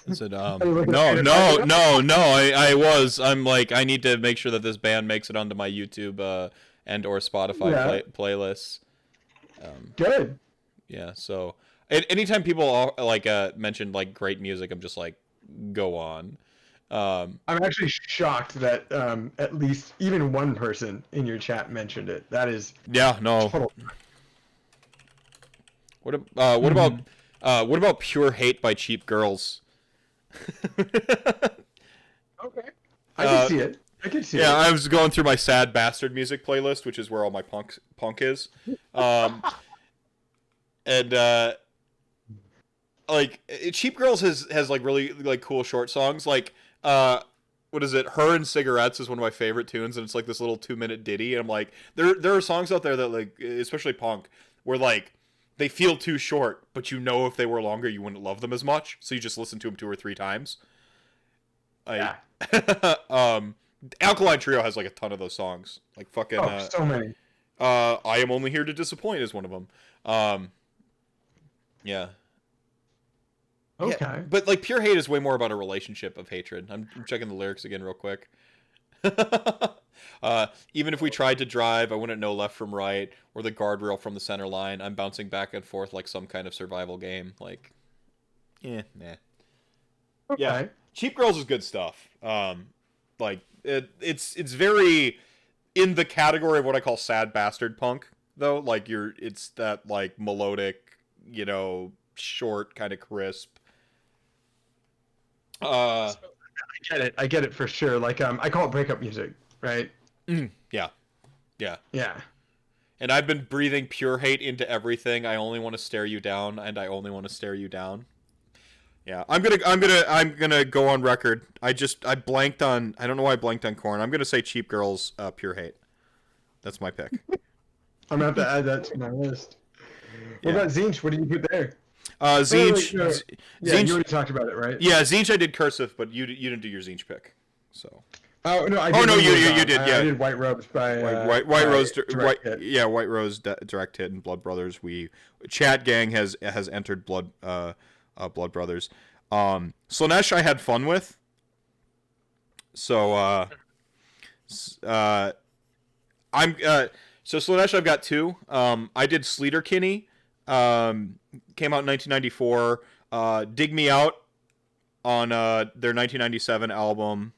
Is it no. I'm like, I need to make sure that this band makes it onto my YouTube and or Spotify playlists. Good. Yeah. So anytime people like mention like great music, I'm just like, go on. I'm actually shocked that at least even one person in your chat mentioned it. That is total... What about Pure Hate by Cheap Girls? Okay, I can see it. I can see it. Yeah, I was going through my Sad Bastard music playlist, which is where all my punk is. And like Cheap Girls has like really like cool short songs. Like what is it? Her and Cigarettes is one of my favorite tunes, and it's like this little 2-minute ditty. And I'm like, there are songs out there that like, especially punk, where like they feel too short, but you know if they were longer, you wouldn't love them as much, so you just listen to them 2 or 3 times. Yeah. Alkaline Trio has like a ton of those songs, like fucking. So many. I Am Only Here to Disappoint is one of them. Yeah. Okay. Yeah, but like Pure Hate is way more about a relationship of hatred. I'm checking the lyrics again real quick. Even if we tried to drive, I wouldn't know left from right or the guardrail from the center line. I'm bouncing back and forth like some kind of survival game. Like, nah. Okay. Yeah, Cheap Girls is good stuff. Like it's very in the category of what I call sad bastard punk, though. Like it's that like melodic, short, kind of crisp. I get it for sure. Like I call it breakup music, right? Yeah. Yeah. And I've been breathing pure hate into everything. I only want to stare you down, and I only want to stare you down. Yeah, I'm gonna go on record. I blanked on. I don't know why I blanked on Korn. I'm gonna say Cheap Girls, Pure Hate. That's my pick. I'm gonna have to add that to my list. What about Zinch? What did you put there? Zinch. Yeah, you already talked about it, right? Yeah, Zinch I did cursive, but you didn't do your Zinch pick. So. Oh no, I did. Oh no, you did. Yeah, I did White Robes by White Rose. Direct Hit. White Rose Direct Hit and Blood Brothers. Chat Gang has entered Blood Brothers. Slanesh I had fun with. So so Slanesh I've got 2. I did Sleater Kinney. Came out in 1994. Dig Me Out on their 1997 album.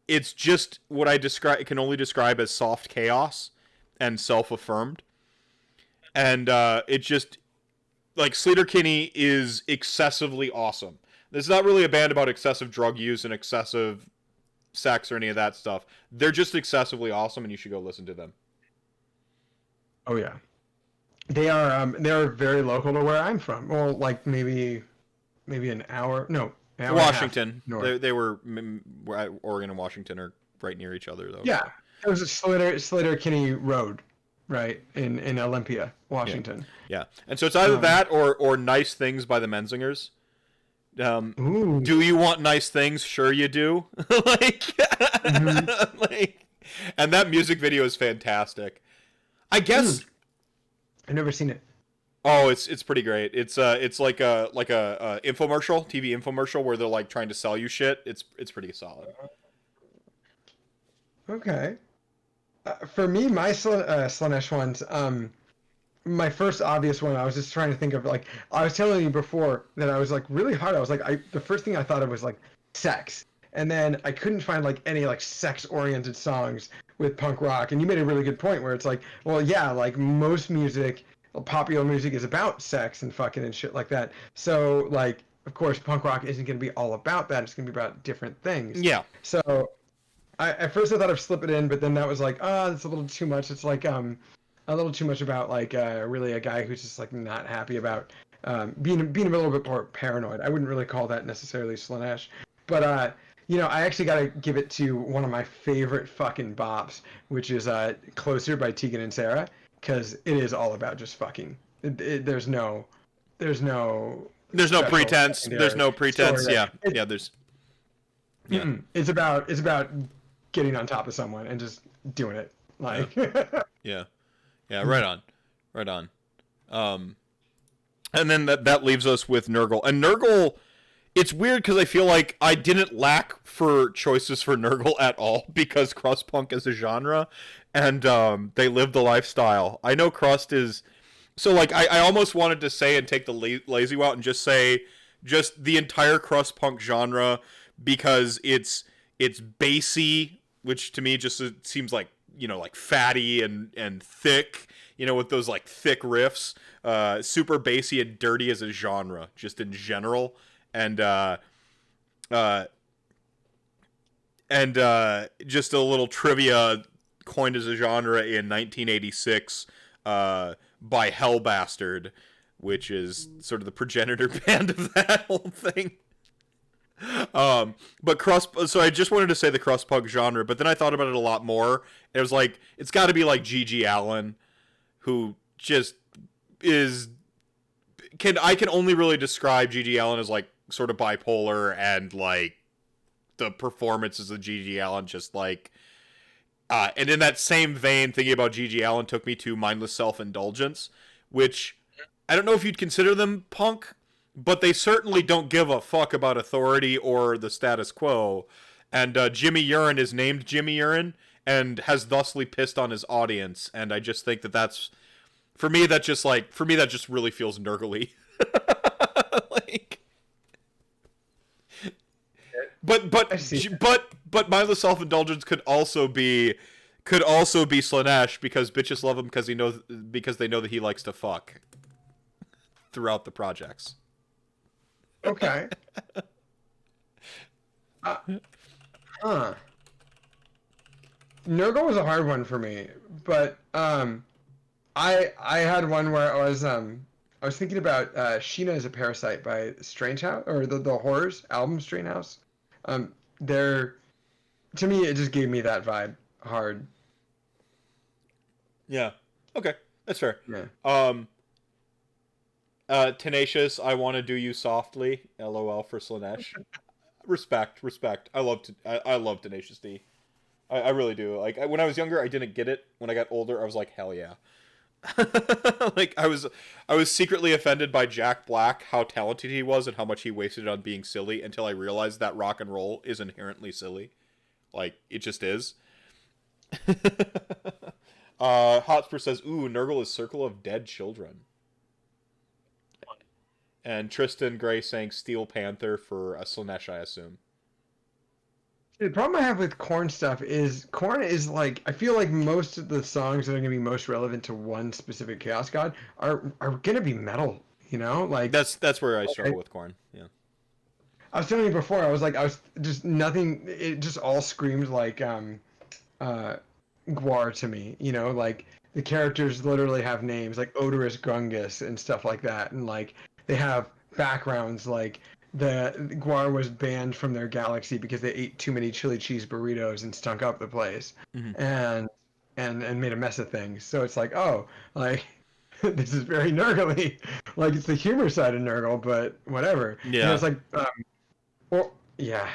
It's just what I can only describe as soft chaos and self-affirmed. And it just like Sleater Kinney is excessively awesome. This is not really a band about excessive drug use and excessive sex or any of that stuff. They're just excessively awesome, and you should go listen to them. Oh yeah, they are very local to where I'm from. Well, like maybe an hour. No, an hour Washington. And a half north. They were Oregon and Washington are right near each other though. Yeah, it was a Sleater Kinney Road, right in Olympia, Washington. Yeah, and so it's either that or Nice Things by the Menzingers. Do you want nice things? Sure you do. And that music video is fantastic. I guess I've never seen it. Oh, it's pretty great. It's like a infomercial, TV infomercial where they're like trying to sell you shit. It's pretty solid. Okay. For me, my Slanesh ones, my first obvious one, I was just trying to think of, like, I was telling you before that I was like really hard. I was like, the first thing I thought of was like sex, and then I couldn't find like any like sex-oriented songs with punk rock. And you made a really good point where it's like, well, yeah, like most music, popular music is about sex and fucking and shit like that. So like, of course, punk rock isn't going to be all about that. It's going to be about different things. Yeah. So at first I thought I'd slip it in, but then that was like, it's a little too much. It's like a little too much about like really a guy who's just like not happy about being a little bit more paranoid. I wouldn't really call that necessarily Slanesh, but I actually got to give it to one of my favorite fucking bops, which is Closer by Tegan and Sarah, because it is all about just fucking. There's no pretense. There's no pretense. Yeah. It's about getting on top of someone and just doing it. Like. Yeah. Right on. And then that leaves us with Nurgle. And Nurgle, it's weird because I feel like I didn't lack for choices for Nurgle at all because crust punk is a genre, and they live the lifestyle. I know crust is, so like I almost wanted to say and take the lazy route and just say just the entire crust punk genre because it's bassy, which to me just seems like like fatty and thick, with those like thick riffs, super bassy and dirty as a genre, just in general, and just a little trivia coined as a genre in 1986 by Hellbastard, which is sort of the progenitor band of that whole thing. But so I just wanted to say the crust punk genre, but then I thought about it a lot more. It was like, it's got to be like G.G. Allen, who just I can only really describe G.G. Allen as like sort of bipolar, and like the performances of G.G. Allen just like and in that same vein, thinking about G.G. Allen took me to Mindless Self-Indulgence, which I don't know if you'd consider them punk, but they certainly don't give a fuck about authority or the status quo. And Jimmy Urine is named Jimmy Urine and has thusly pissed on his audience, and I just think that's for me that just really feels nurgly. Like, but Mindless Self-Indulgence could also be Slanesh, because bitches love him because they know that he likes to fuck throughout the projects. Okay. Nurgle was a hard one for me, but I had one where I was thinking about Sheena is a Parasite by Strange House, or the Horrors album Strange House. They're, to me, it just gave me that vibe hard. Yeah. Okay, that's fair. Yeah. Tenacious, I want to do you softly. LOL for Slanesh. Respect. I love Tenacious D. I really do. Like, when I was younger, I didn't get it. When I got older, I was like, hell yeah. Like, I was secretly offended by Jack Black, how talented he was and how much he wasted on being silly, until I realized that rock and roll is inherently silly. Like, it just is. Hotspur says, ooh, Nurgle is Circle of Dead Children. And Tristan Gray saying Steel Panther for a Slanesh, I assume. The problem I have with Korn stuff is Korn is like, I feel like most of the songs that are going to be most relevant to one specific Chaos God are going to be metal, you know? Like, that's where I struggle with Korn. Yeah. I was telling you before, I was just nothing, it just all screamed like Gwar to me, you know? Like, the characters literally have names like Odorous Grungus and stuff like that, and like they have backgrounds like the Gwar was banned from their galaxy because they ate too many chili cheese burritos and stunk up the place, and made a mess of things. So it's like, oh, like this is very Nurgly. Like, it's the humor side of Nurgle, but whatever. Yeah. And it's like, well, yeah.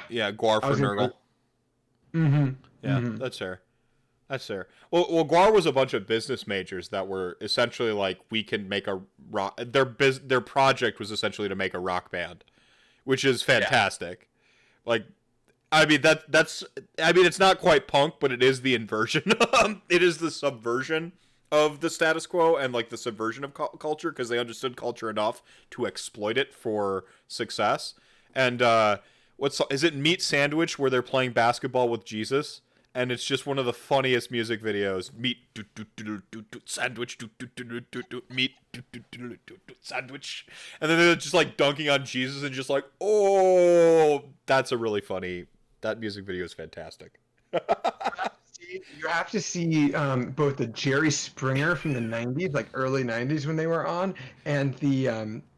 Yeah, Gwar for Nurgle. Yeah, that's fair. That's fair. Well, Gwar was a bunch of business majors that were essentially like, we can make a rock. Their project was essentially to make a rock band, which is fantastic. Yeah. Like, I mean it's not quite punk, but it is the inversion. It is the subversion of the status quo, and like the subversion of culture, because they understood culture enough to exploit it for success. And is it Meat Sandwich, where they're playing basketball with Jesus? And it's just one of the funniest music videos. Meat sandwich meat sandwich, and then they're just like dunking on Jesus and just like, oh, that's a really funny. That music video is fantastic. You have to see both the Jerry Springer from the 90s, like early 90s when they were on, and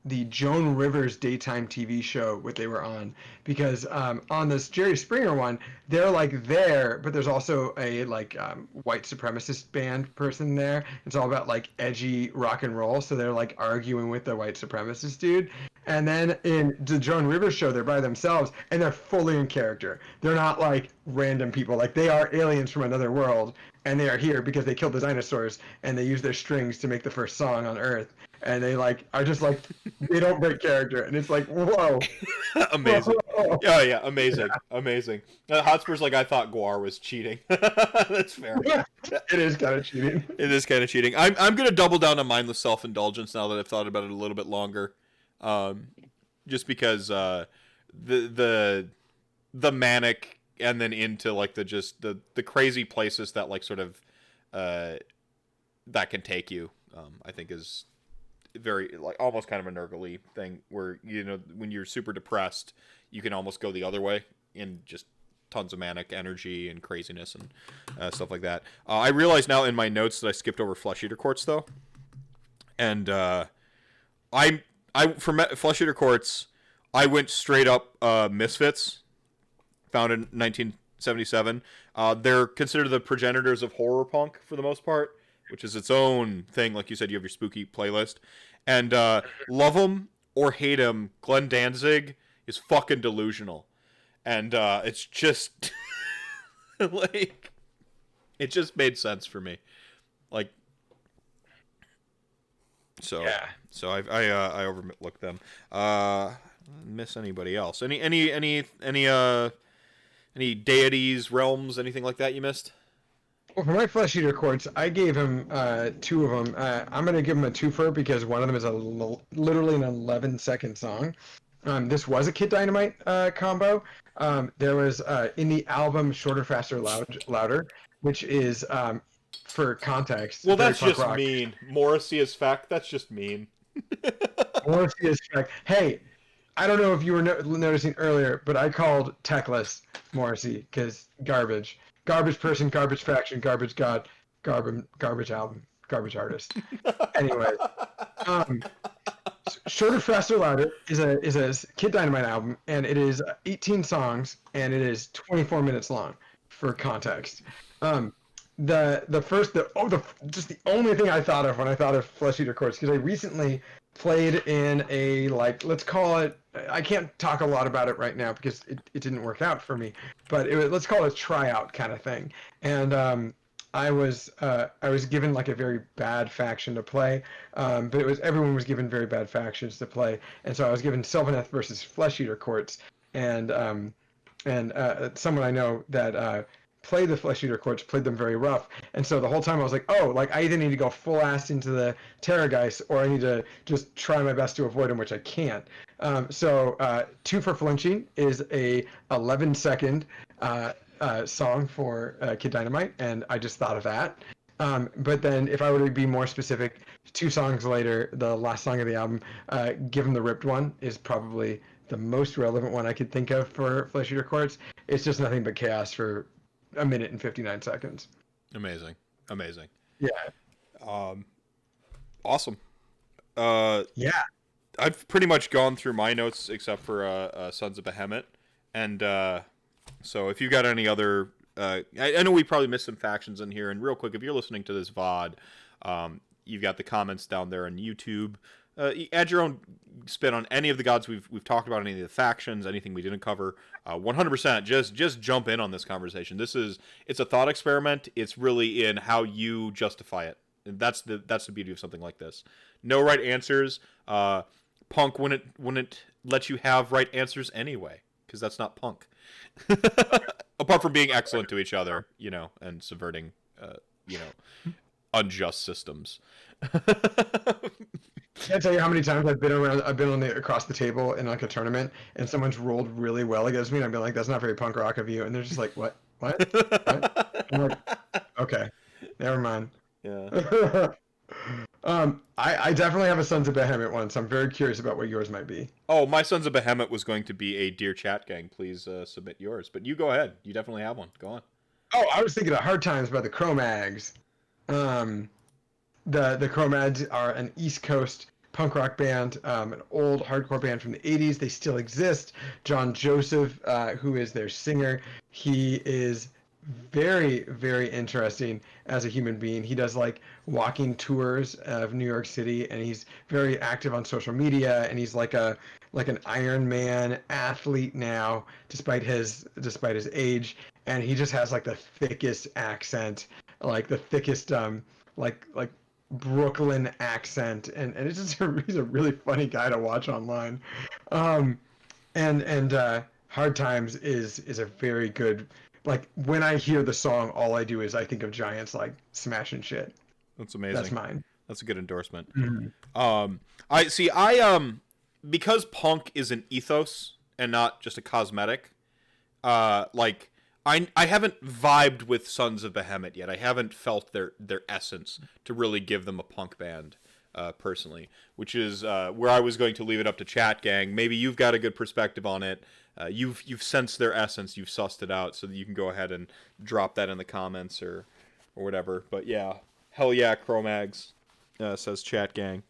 the Joan Rivers daytime TV show what they were on, because on this Jerry Springer one, they're like there, but there's also a like white supremacist band person there. It's all about like edgy rock and roll, so they're like arguing with the white supremacist dude. And then in the Joan Rivers show, they're by themselves, and they're fully in character. They're not like random people. Like, they are aliens from another world, and they are here because they killed the dinosaurs, and they use their strings to make the first song on Earth. And they like are just like, they don't break character, and it's like, whoa. Amazing. Whoa. Yeah, amazing. Hotspur's like, I thought Gwar was cheating. That's fair. Yeah, it is kind of cheating. It is kind of cheating. I'm gonna double down on Mindless Self-Indulgence now that I've thought about it a little bit longer. Just because the manic, and then into like the crazy places that like sort of that can take you, I think is very like almost kind of a Nurgle thing, where, you know, when you're super depressed, you can almost go the other way in just tons of manic energy and craziness and stuff like that. I realize now in my notes that I skipped over Flesh Eater Courts though, and for Flesh Eater Courts, I went straight up Misfits, founded in 1977. They're considered the progenitors of horror punk for the most part. which is its own thing. Like you said, you have your spooky playlist, and love him or hate him, Glenn Danzig is fucking delusional, and it's just like it just made sense for me, like. So Yeah. so I overlooked them. Miss anybody else? Any deities, realms, anything like that you missed? Well, for my Flesh Eater Quartz, I gave him two of them. I'm going to give him a twofer because one of them is literally an 11-second song. This was a Kid Dynamite combo. There was in the album Shorter, Faster, Louder, which is, for context, Well, very that's punk just rock. mean. Morrissey is fact. That's just mean. Morrissey is like, hey, I don't know if you were noticing earlier, but I called Techless Morrissey because garbage. Garbage person, garbage faction, garbage god, garbage album, garbage artist. Anyway, um, Shorter, Faster, Louder is a Kid Dynamite album, and it is 18 songs, and it is 24 minutes long. For context, just the only thing I thought of when I thought of Flesh Eater Quartz, because I recently played in a, like, let's call it, I can't talk a lot about it right now because it didn't work out for me, but let's call it a tryout kind of thing. And I was given like a very bad faction to play, but everyone was given very bad factions to play, and so I was given Sylvaneth versus Flesh Eater Quartz, and someone I know that played the Flesh Eater Quartz played them very rough, and so the whole time I was like, oh, like I either need to go full ass into the Terrorgeist or I need to just try my best to avoid them, which I can't. So two for flinching is a 11-second song for Kid Dynamite, and I just thought of that. But then if I were to be more specific, 2 songs later, the last song of the album, Give 'Em the Ripped One, is probably the most relevant one I could think of for Flesh Eater Quartz. It's just nothing but chaos for 1 minute and 59 seconds. Amazing. Yeah. Awesome. Yeah. I've pretty much gone through my notes except for Sons of Behemoth, and so if you've got any other, I know we probably missed some factions in here. And real quick, if you're listening to this VOD, you've got the comments down there on YouTube. Add your own spin on any of the gods we've talked about, any of the factions, anything we didn't cover. 100%, just jump in on this conversation. It's a thought experiment. It's really in how you justify it. And that's the beauty of something like this. No right answers. Punk wouldn't let you have right answers anyway, because that's not punk. Apart from being excellent to each other, and subverting, unjust systems. Can't tell you how many times I've been across the table in like a tournament, and someone's rolled really well against me, and I've been like, "That's not very punk rock of you," and they're just like, "What? What?" I'm like, "Okay, never mind." Yeah. I definitely have a Sons of Behemoth one, so I'm very curious about what yours might be. Oh, my Sons of Behemoth was going to be a Dear Chat Gang. Please submit yours, but you go ahead. You definitely have one. Go on. Oh, I was thinking of Hard Times by the Cro-Mags. The Cro-Mags are an East Coast punk rock band, an old hardcore band from the 80s. They still exist. John Joseph, who is their singer, he is very, very interesting as a human being. He does like walking tours of New York City, and he's very active on social media, and he's like an Iron Man athlete now, despite his age, and he just has like the thickest accent, like the thickest like Brooklyn accent, and it's just he's a really funny guy to watch online. And Hard Times is a very good, like, when I hear the song, all I do is I think of giants like smashing shit. That's amazing. That's mine. That's a good endorsement. Mm-hmm. Because punk is an ethos and not just a cosmetic, like I haven't vibed with Sons of Behemoth yet. I haven't felt their essence to really give them a punk band, personally, which is where I was going to leave it up to Chat Gang. Maybe you've got a good perspective on it. You've sensed their essence, you've sussed it out, so that you can go ahead and drop that in the comments or whatever. But yeah, hell yeah, Cro-Mags, says Chat Gang.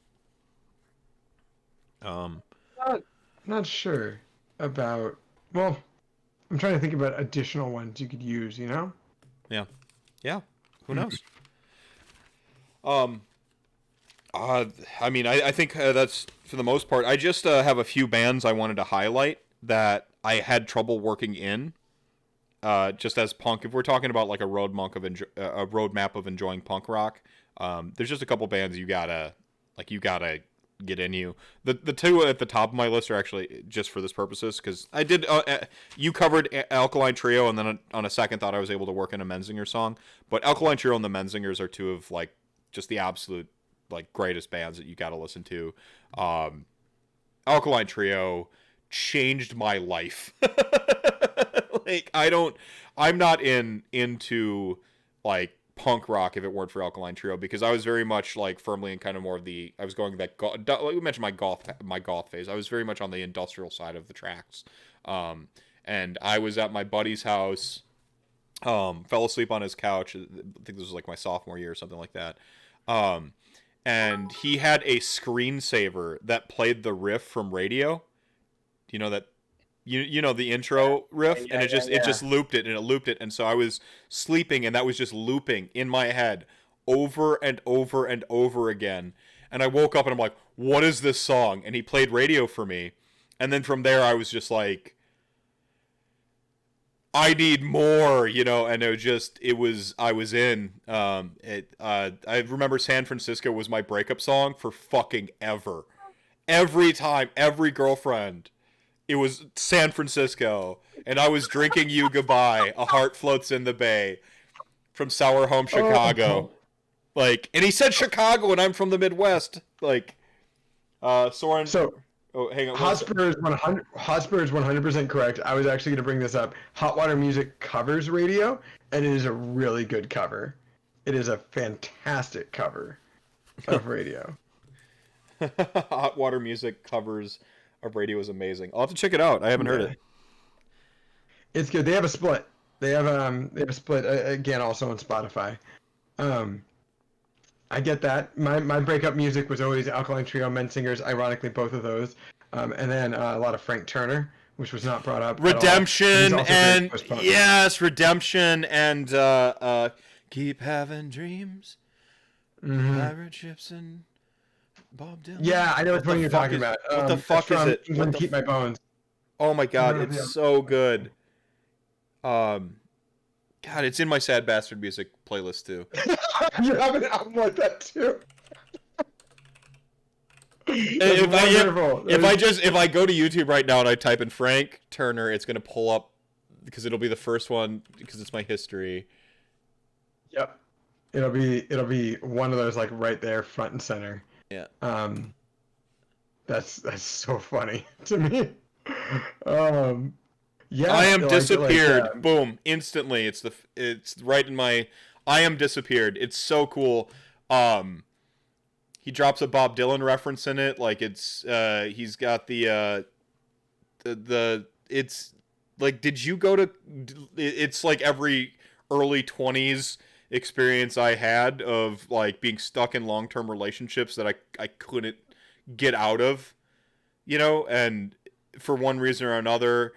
Not sure about. Well, I'm trying to think about additional ones you could use. Yeah. Who knows? Um, I mean, I think that's for the most part. I just have a few bands I wanted to highlight that I had trouble working in. Just as punk, if we're talking about like a a roadmap of enjoying punk rock, there's just a couple bands you gotta get in you. The two at the top of my list are actually just for this purposes because I did. You covered Alkaline Trio, and then on a second thought, I was able to work in a Menzinger song. But Alkaline Trio and the Menzingers are two of like just the absolute like greatest bands that you got to listen to. Alkaline Trio changed my life. Like I'm not into like punk rock if it weren't for Alkaline Trio because I was very much like firmly in kind of more of the I was going that like we mentioned my goth phase. I was very much on the industrial side of the tracks. And I was at my buddy's house, fell asleep on his couch. I think this was like my sophomore year or something like that. And he had a screensaver that played the riff from Radio. You know that you know the intro riff, and it just looped it and it looped it, and so I was sleeping and that was just looping in my head over and over and over again. And I woke up and I'm like, what is this song? And he played Radio for me, and then from there I was just like, I need more, you know. And I was in. I remember San Francisco was my breakup song for fucking ever. Every time, every girlfriend. It was San Francisco, and I was drinking you goodbye. A heart floats in the bay, from Sour Home, Chicago. Like, and he said Chicago, and I'm from the Midwest. Like, Soren. So, hang on. Hotspur is 100% correct. I was actually going to bring this up. Hot Water Music covers Radio, and it is a really good cover. It is a fantastic cover of Radio. Hot Water Music covers of Radio is amazing. I'll have to check it out. I haven't heard it. It's good. They have a split. They have a split again, also on Spotify. I get that. My breakup music was always Alkaline Trio, Menzingers. Ironically, both of those, and then a lot of Frank Turner, which was not brought up. Redemption and yes, Redemption and Keep Having Dreams. Pirate ships and Bob Dylan. Yeah, I know what you're talking about. What the fuck is it? England Keep My Bones. Oh my god, it's so good. God, it's in my Sad Bastard music playlist too. You have an album like that too. If I go to YouTube right now and I type in Frank Turner, it's gonna pull up because it'll be the first one because it's my history. Yep, it'll be one of those like right there, front and center. Yeah. That's so funny to me. Yeah. I am disappeared. Boom! Instantly, it's right in my. I am disappeared. It's so cool. He drops a Bob Dylan reference in it. Like it's he's got the it's like did you go to? It's like every early 20s experience I had of like being stuck in long-term relationships that I couldn't get out of, you know, and for one reason or another,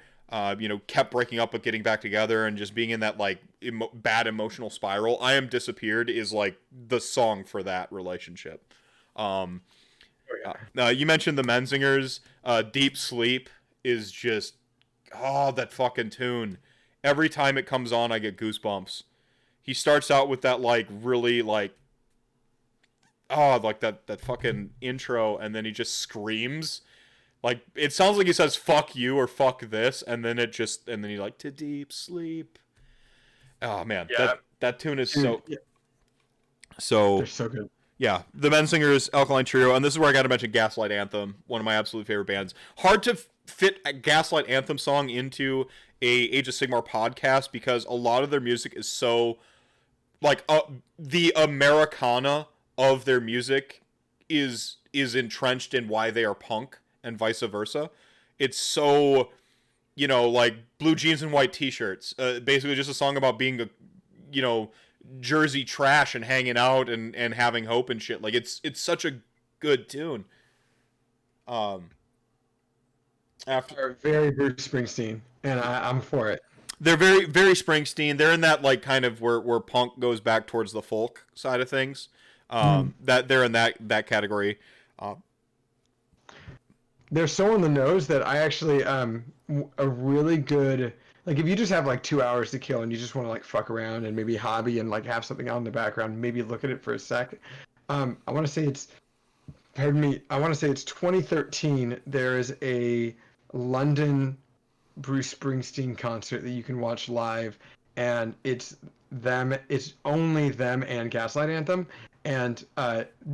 you know, kept breaking up but getting back together and just being in that like bad emotional spiral. I Am Disappeared is like the song for that relationship. You mentioned the Menzingers. Deep Sleep is just that fucking tune. Every time it comes on, I get goosebumps. He starts out with that like really like like that fucking intro, and then he just screams. Like it sounds like he says "fuck you" or "fuck this," and then he like "to deep sleep." Oh man, that tune is so they're so good. Yeah, the Menzingers, Alkaline Trio, and this is where I got to mention Gaslight Anthem, one of my absolute favorite bands. Hard to fit a Gaslight Anthem song into a Age of Sigmar podcast because a lot of their music is so like the Americana of their music is entrenched in why they are punk and vice versa. It's so, you know, like blue jeans and white t-shirts. Basically just a song about being a, you know, Jersey trash and hanging out and having hope and shit. Like it's such a good tune. After very Bruce Springsteen, and I'm for it. They're very, very Springsteen. They're in that like kind of where punk goes back towards the folk side of things. That they're in that category. They're so on the nose that I actually a really good, like, if you just have like 2 hours to kill and you just want to like fuck around and maybe hobby and like have something on in the background, maybe look at it for a sec. I want to say it's, pardon me, I want to say it's 2013. There is a London Bruce Springsteen concert that you can watch live, and it's only them and Gaslight Anthem, and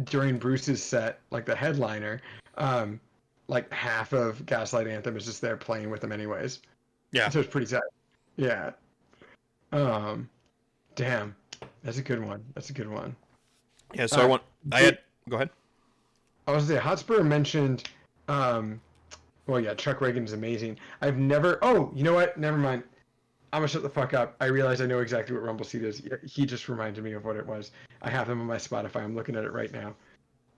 during Bruce's set, like the headliner, like half of Gaslight Anthem is just there playing with them anyways. Yeah. So it's pretty sad. Yeah. Um, damn, that's a good one. That's a good one. Yeah. So go ahead. I was gonna say Hotspur mentioned, well, yeah, Chuck Reagan's amazing. I've never. Oh, you know what? Never mind. I'm gonna shut the fuck up. I realize I know exactly what Rumbleseed is. He just reminded me of what it was. I have him on my Spotify. I'm looking at it right now.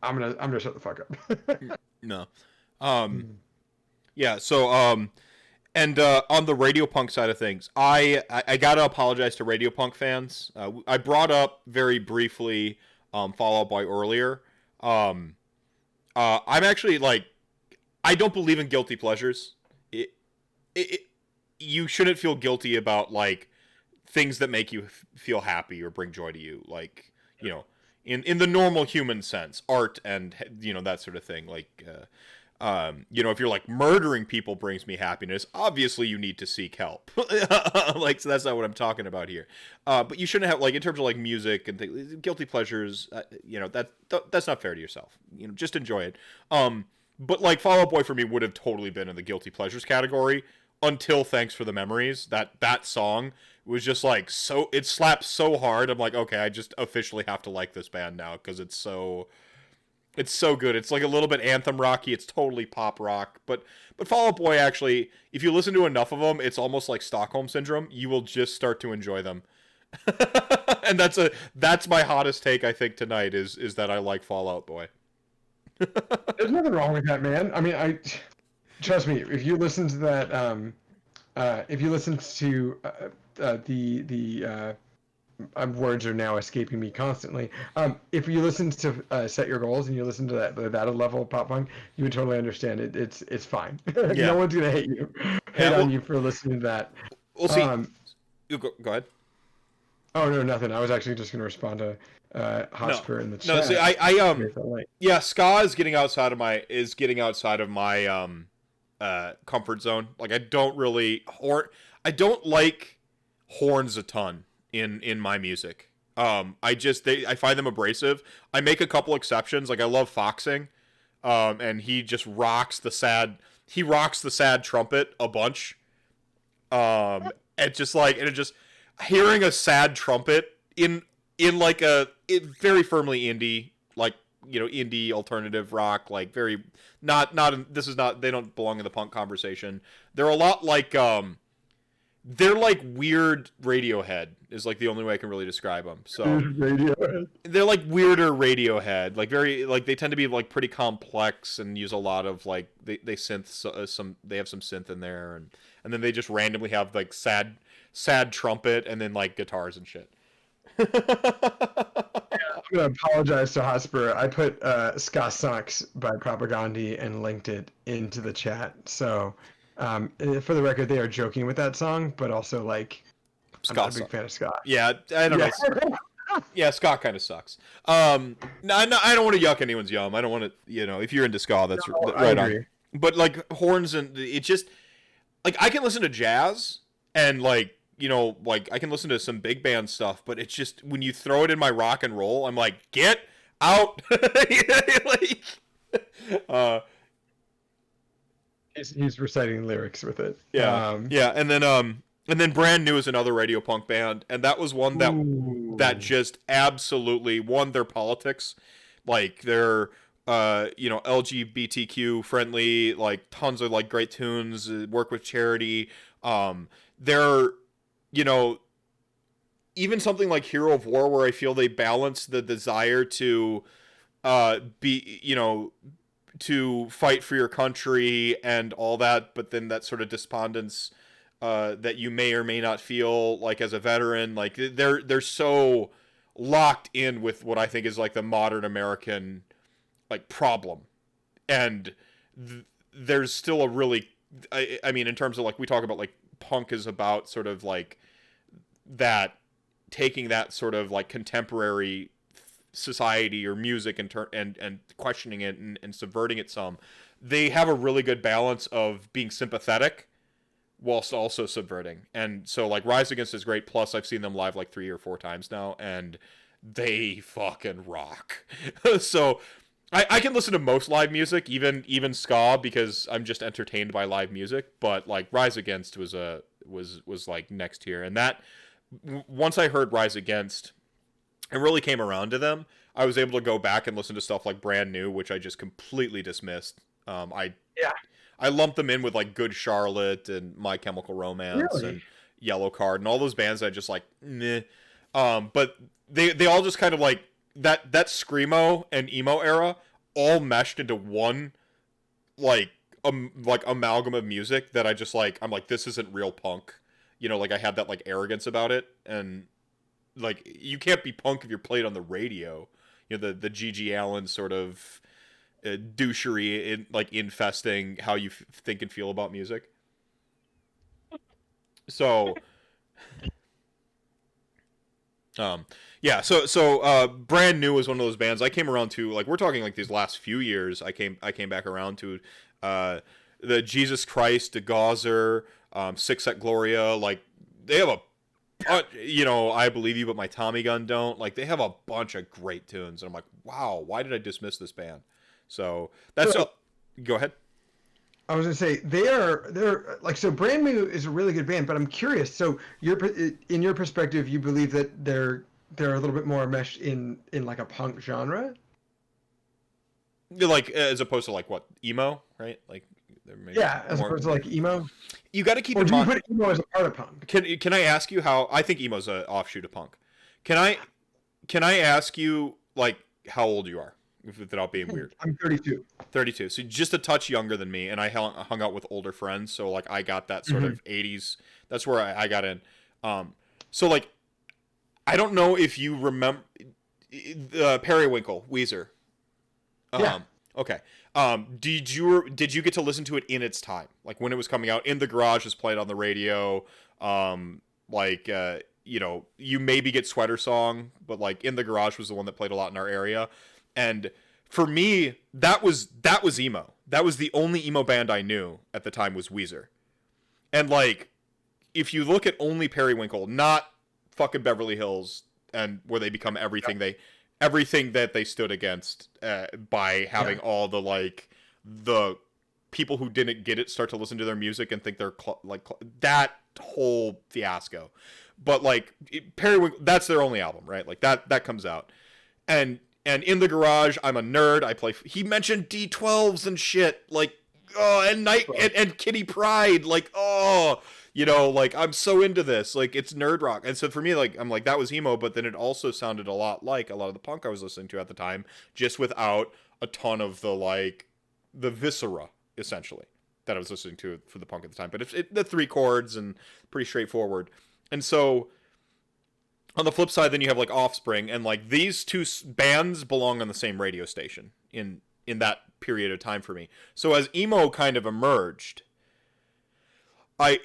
I'm gonna shut the fuck up. No. Yeah. So and on the Radio Punk side of things, I gotta apologize to Radio Punk fans. I brought up very briefly Fall Out Boy earlier. I'm actually like, I don't believe in guilty pleasures. You shouldn't feel guilty about like things that make you feel happy or bring joy to you, like, you know, in the normal human sense, art and, you know, that sort of thing. Like, you know, if you're like, murdering people brings me happiness, obviously you need to seek help. Like, so that's not what I'm talking about here. But you shouldn't have, like, in terms of like music and things, guilty pleasures, you know, that's not fair to yourself. You know, just enjoy it. But like Fall Out Boy for me would have totally been in the guilty pleasures category until Thanks for the Memories. That song was just like, so, it slaps so hard. I'm like, okay, I just officially have to like this band now because it's so good. It's like a little bit anthem rocky. It's totally pop rock. But Fall Out Boy, actually, if you listen to enough of them, it's almost like Stockholm Syndrome. You will just start to enjoy them. And that's my hottest take, I think, tonight is that I like Fall Out Boy. There's nothing wrong with that, man. I mean, trust me. If you listen to that, if you listen to the words are now escaping me constantly. If you listen to Set Your Goals and you listen to that level of pop punk, you would totally understand it. It's fine. Yeah. No one's gonna hate you, on you for listening to that. We'll see. Go ahead. Oh no, nothing. I was actually just gonna respond to Hotspur in the chat. No, see, yeah, ska is getting outside of my comfort zone. Like, I don't like horns a ton in my music. I find them abrasive. I make a couple exceptions. Like, I love Foxing, and he just rocks the sad trumpet a bunch. And just hearing a sad trumpet in like very firmly indie, like, you know, indie alternative rock, like very they don't belong in the punk conversation. They're a lot like they're like weird Radiohead is like the only way I can really describe them. So Radiohead. They're like weirder Radiohead, like very, like, they tend to be like pretty complex and use a lot of like they synth they have some synth in there, and then they just randomly have like sad trumpet and then like guitars and shit. I'm gonna apologize to Hotspur. I put Ska Sucks by Propagandhi and linked it into the chat. So for the record, they are joking with that song, but also like, I'm not a big fan of ska. Yeah, I don't know. Yeah, ska kind of sucks. No, I don't want to yuck anyone's yum. I don't want to, you know, if you're into ska, that's right on. But like horns and it just, like, I can listen to jazz and like, you know, like I can listen to some big band stuff, but it's just when you throw it in my rock and roll, I'm like, get out. Like, he's reciting lyrics with it. Yeah, yeah, and then Brand New is another radio punk band, and that was one that just absolutely won their politics, like they're you know, LGBTQ friendly, like tons of like great tunes, work with charity. They're, you know, even something like Hero of War, where I feel they balance the desire to be, you know, to fight for your country and all that, but then that sort of despondence that you may or may not feel like as a veteran. Like they're so locked in with what I think is like the modern American like problem, and there's still a really, I mean, in terms of like we talk about like punk is about sort of like that, taking that sort of like contemporary society or music and questioning it and subverting it some. They have a really good balance of being sympathetic whilst also subverting. And so like Rise Against is great. Plus I've seen them live like 3 or 4 times now, and they fucking rock. So I can listen to most live music, even ska, because I'm just entertained by live music. But like Rise Against was like next tier, and that once I heard Rise Against and really came around to them, I was able to go back and listen to stuff like Brand New, which I just completely dismissed. Yeah. I lumped them in with like Good Charlotte and My Chemical Romance Really? and Yellow Card and all those bands that I just like meh. But they all just kind of like that screamo and emo era all meshed into one like amalgam of music that I just like. I'm like, this isn't real punk. You know, like I had that like arrogance about it, and like you can't be punk if you're played on the radio. You know, the G.G. Allen sort of douchery in like infesting how you think and feel about music. So yeah, so Brand New was one of those bands I came around to. Like we're talking like these last few years, I came back around to the Jesus Christ, the Gazer, Six at Gloria. Like they have you know, I Believe You But My Tommy Gun Don't. Like they have a bunch of great tunes, and I'm like, wow, why did I dismiss this band? So that's go ahead. I was gonna say they're like, so Brand New is a really good band, but I'm curious. So in your perspective, you believe that they're a little bit more meshed in like a punk genre? Like as opposed to like what, emo, right? Like Yeah, as opposed to like emo. You got to keep Or in do you mind. put emo as a part of punk? Can I ask you how I think emo's an offshoot of punk? Can I ask you like how old you are, without being weird? I'm 32. 32. So just a touch younger than me, and I hung out with older friends, so like I got that sort of 80s. That's where I got in. So like I don't know if you remember Periwinkle, Weezer. Yeah. Okay. Did you get to listen to it in its time, like when it was coming out? In the Garage was played on the radio. You know, you maybe get Sweater Song, but like In the Garage was the one that played a lot in our area. And for me, that was emo. That was the only emo band I knew at the time, was Weezer. And like, if you look at only Periwinkle, not fucking Beverly Hills, and where they become everything everything that they stood against by having all the like the people who didn't get it start to listen to their music and think they're that whole fiasco. But like Periwinkle, that's their only album, right? Like that comes out, and In the Garage, I'm a nerd. I play. He mentioned D12s and shit, like and Kitty Pryde, like you know, like I'm so into this, like it's nerd rock. And so for me, like I'm like, that was emo, but then it also sounded a lot like a lot of the punk I was listening to at the time, just without a ton of the like the viscera, essentially, that I was listening to for the punk at the time. But it's the 3 chords and pretty straightforward. And so on the flip side, then you have like Offspring, and like these two bands belong on the same radio station in that period of time for me. So as emo kind of emerged, I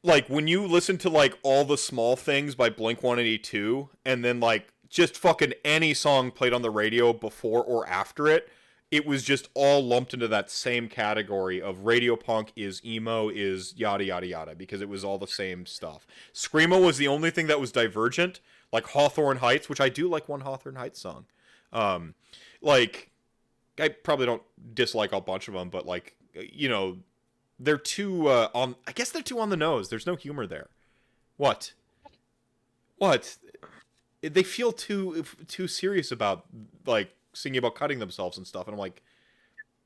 like when you listen to like All the Small Things by Blink-182, and then like just fucking any song played on the radio before or after it, it was just all lumped into that same category of radio punk is emo is yada yada yada, because it was all the same stuff. Screamo was the only thing that was divergent, like Hawthorne Heights, which I do like one Hawthorne Heights song. Like I probably don't dislike a bunch of them, but like, you know, they're too I guess they're too on the nose. There's no humor there. What? They feel too serious about like singing about cutting themselves and stuff, and I'm like,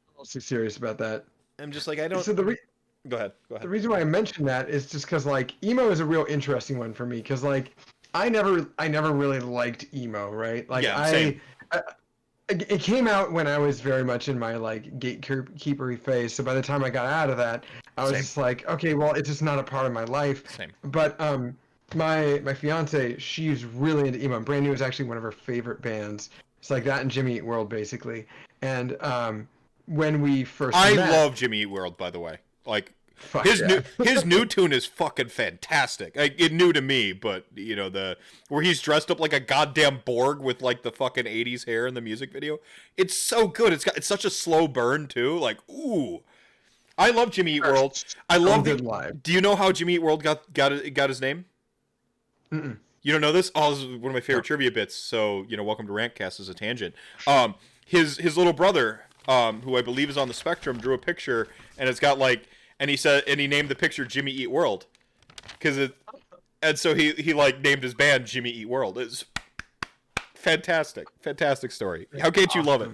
I'm also serious about that. I'm just like, I don't. So Go ahead. The reason why I mentioned that is just because like emo is a real interesting one for me, because like I never really liked emo, right? Like same. It came out when I was very much in my like gatekeepery phase. So by the time I got out of that, I was just like, okay, well, it's just not a part of my life. Same. But my fiance, she's really into emo. Brand New is actually one of her favorite bands. It's like that and Jimmy Eat World, basically. And when we first I met, love Jimmy Eat World, by the way. Like fuck his yeah. new tune is fucking fantastic. Like, it new to me, but you know the where he's dressed up like a goddamn Borg with like the fucking 80s hair in the music video. It's so good. It's such a slow burn too. Like ooh, I love Jimmy Eat World. I love good the. live. Do you know how Jimmy Eat World got his name? Mm-mm. You don't know this? Oh, this is one of my favorite trivia bits. So, welcome to RantCast as a tangent. His little brother, who I believe is on the spectrum, drew a picture, and it's got like, and he named the picture Jimmy Eat World, and so he like named his band Jimmy Eat World. It's fantastic story. How can't you love it?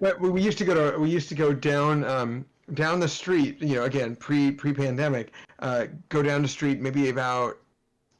But we used to go down down the street. Again, pre-pandemic. Go down the street maybe about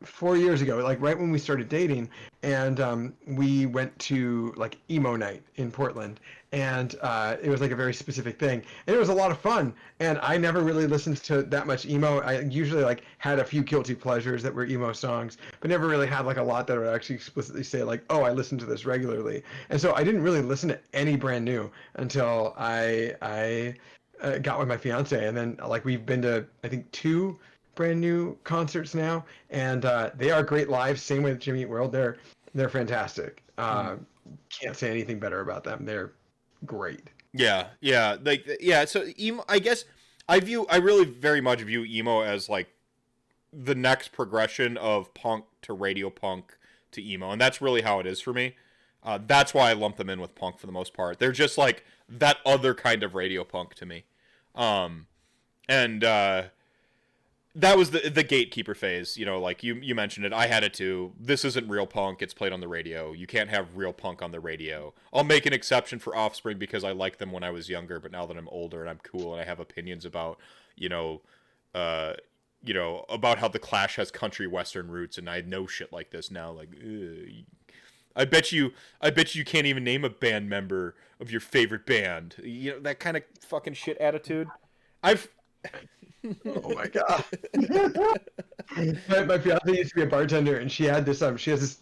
4 years ago, like right when we started dating, and we went to like emo night in Portland, and it was like a very specific thing, and it was a lot of fun. And I never really listened to that much emo. I usually like had a few guilty pleasures that were emo songs, but never really had like a lot that would actually explicitly say like, oh, I listen to this regularly. And so I didn't really listen to any Brand New until I got with my fiance, and then like we've been to I think two Brand New concerts now, and they are great live. Same with Jimmy Eat World, they're fantastic. Can't say anything better about them. They're great. Yeah. So emo, I guess I really very much view emo as like the next progression of punk to radio punk to emo, and that's really how it is for me. That's why I lump them in with punk for the most part. They're just like that other kind of radio punk to me. And that was the gatekeeper phase, like you mentioned it. I had it too. This isn't real punk. It's played on the radio. You can't have real punk on the radio. I'll make an exception for Offspring because I liked them when I was younger, but now that I'm older and I'm cool and I have opinions about, about how the Clash has country western roots, and I know shit like this now. Like, ugh. I bet you can't even name a band member of your favorite band. That kind of fucking shit attitude. Oh my god. my fiance used to be a bartender, and she has this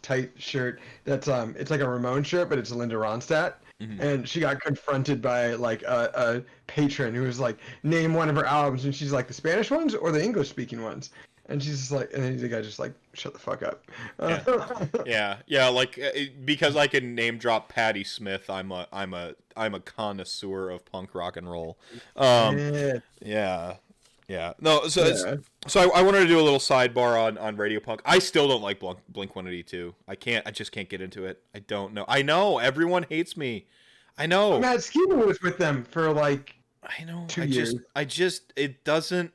tight shirt that's it's like a Ramon shirt, but it's Linda Ronstadt. Mm-hmm. And she got confronted by like a patron who was like, name one of her albums, and she's like, the Spanish ones or the English speaking ones? And she's just like, and then the guy just like, shut the fuck up. Yeah. Like because I can name drop Patti Smith, I'm a connoisseur of punk rock and roll. Yeah. No, so I wanted to do a little sidebar on radio punk. I still don't like Blink-182. I just can't get into it. I don't know. I know everyone hates me. I know. Matt Skeeter was with them for like 2 years. It doesn't.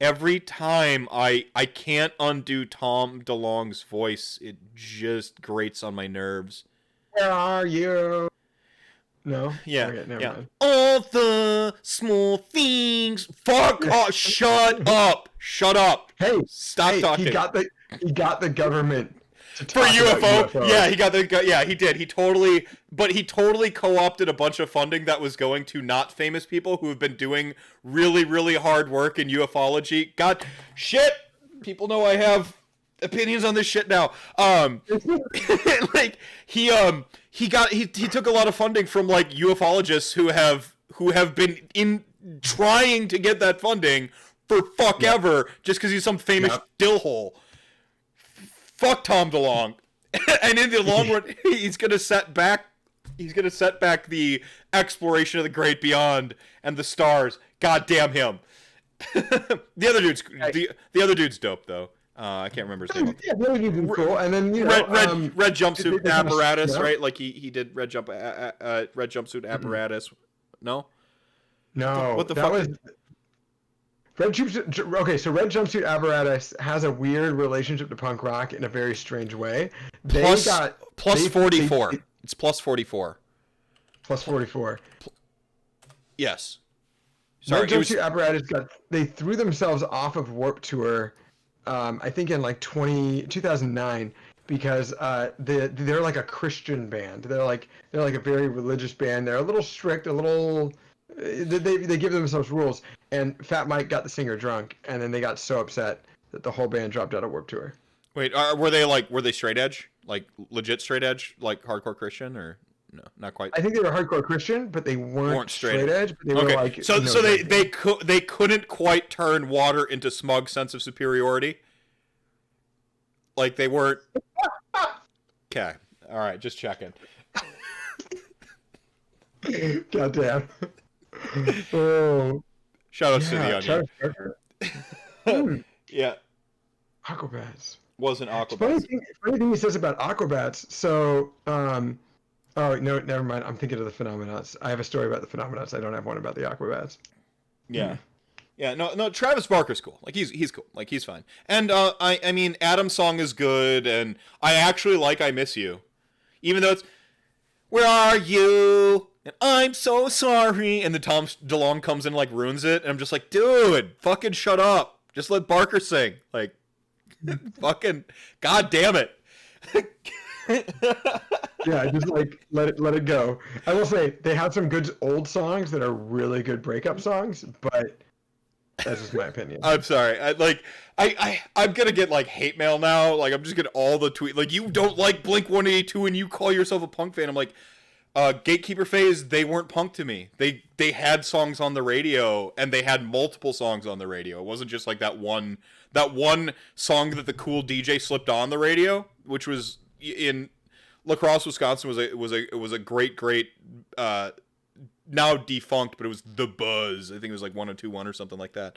Every time I can't undo Tom DeLonge's voice. It just grates on my nerves. Where are you? No. Yeah. Okay, never mind. All the small things. Fuck off. Shut up. Shut up. Hey, stop talking. He got the government to for UFO. Yeah, he did. He totally co-opted a bunch of funding that was going to not famous people who have been doing really, really hard work in ufology. God, shit. People know I have opinions on this shit now. Like he took a lot of funding from like ufologists who have been trying to get that funding for fuck ever just because he's some famous dillhole. Fuck Tom DeLonge. And in the long run, he's gonna set back the exploration of the great beyond and the stars. God damn him. The other dude's dope though. I can't remember his name. Yeah, really cool. And then red jumpsuit apparatus, right? Like he did red jumpsuit apparatus. No. What the fuck? Was Red Jumpsuit. Okay, so Red Jumpsuit Apparatus has a weird relationship to punk rock in a very strange way. Plus 44. It's plus 44. Plus 44. Yes. Sorry, Red Jumpsuit Apparatus they threw themselves off of Warped Tour. I think in like 2009 because they're like a Christian band. They're like a very religious band. They're a little strict, they give themselves rules. And Fat Mike got the singer drunk, and then they got so upset that the whole band dropped out of Warped Tour. Wait, were they straight edge, like legit straight edge, like hardcore Christian, or no, not quite? I think they were hardcore Christian, but they weren't straight edge. But they were like so they couldn't quite turn water into smug sense of superiority. Like they weren't. Okay, all right, just checking. Goddamn. Oh. Shout out to the Onion. Yeah. Aquabats. Wasn't Aquabats. Funny thing he says about Aquabats. So, oh no, never mind. I'm thinking of the Phenomenauts. I have a story about the Phenomenauts. I don't have one about the Aquabats. Yeah. Yeah, no, Travis Barker's cool. Like he's cool. Like he's fine. And I mean Adam's song is good, and I actually like I Miss You. Even though it's Where Are You? And I'm so sorry. And then Tom DeLonge comes in and like ruins it. And I'm just like, dude, fucking shut up. Just let Barker sing. Like, fucking, god damn it. Yeah, just like let it go. I will say they have some good old songs that are really good breakup songs, but that's just my opinion. I'm sorry. I'm gonna get like hate mail now. Like I'm just getting all the tweet. Like you don't like Blink-182 and you call yourself a punk fan. I'm like, Gatekeeper Phase, they weren't punk to me. They had songs on the radio, and they had multiple songs on the radio. It wasn't just like that one song that the cool DJ slipped on the radio, which was in La Crosse, Wisconsin. It was a great now defunct, but it was The Buzz. I think it was like 102.1 or something like that.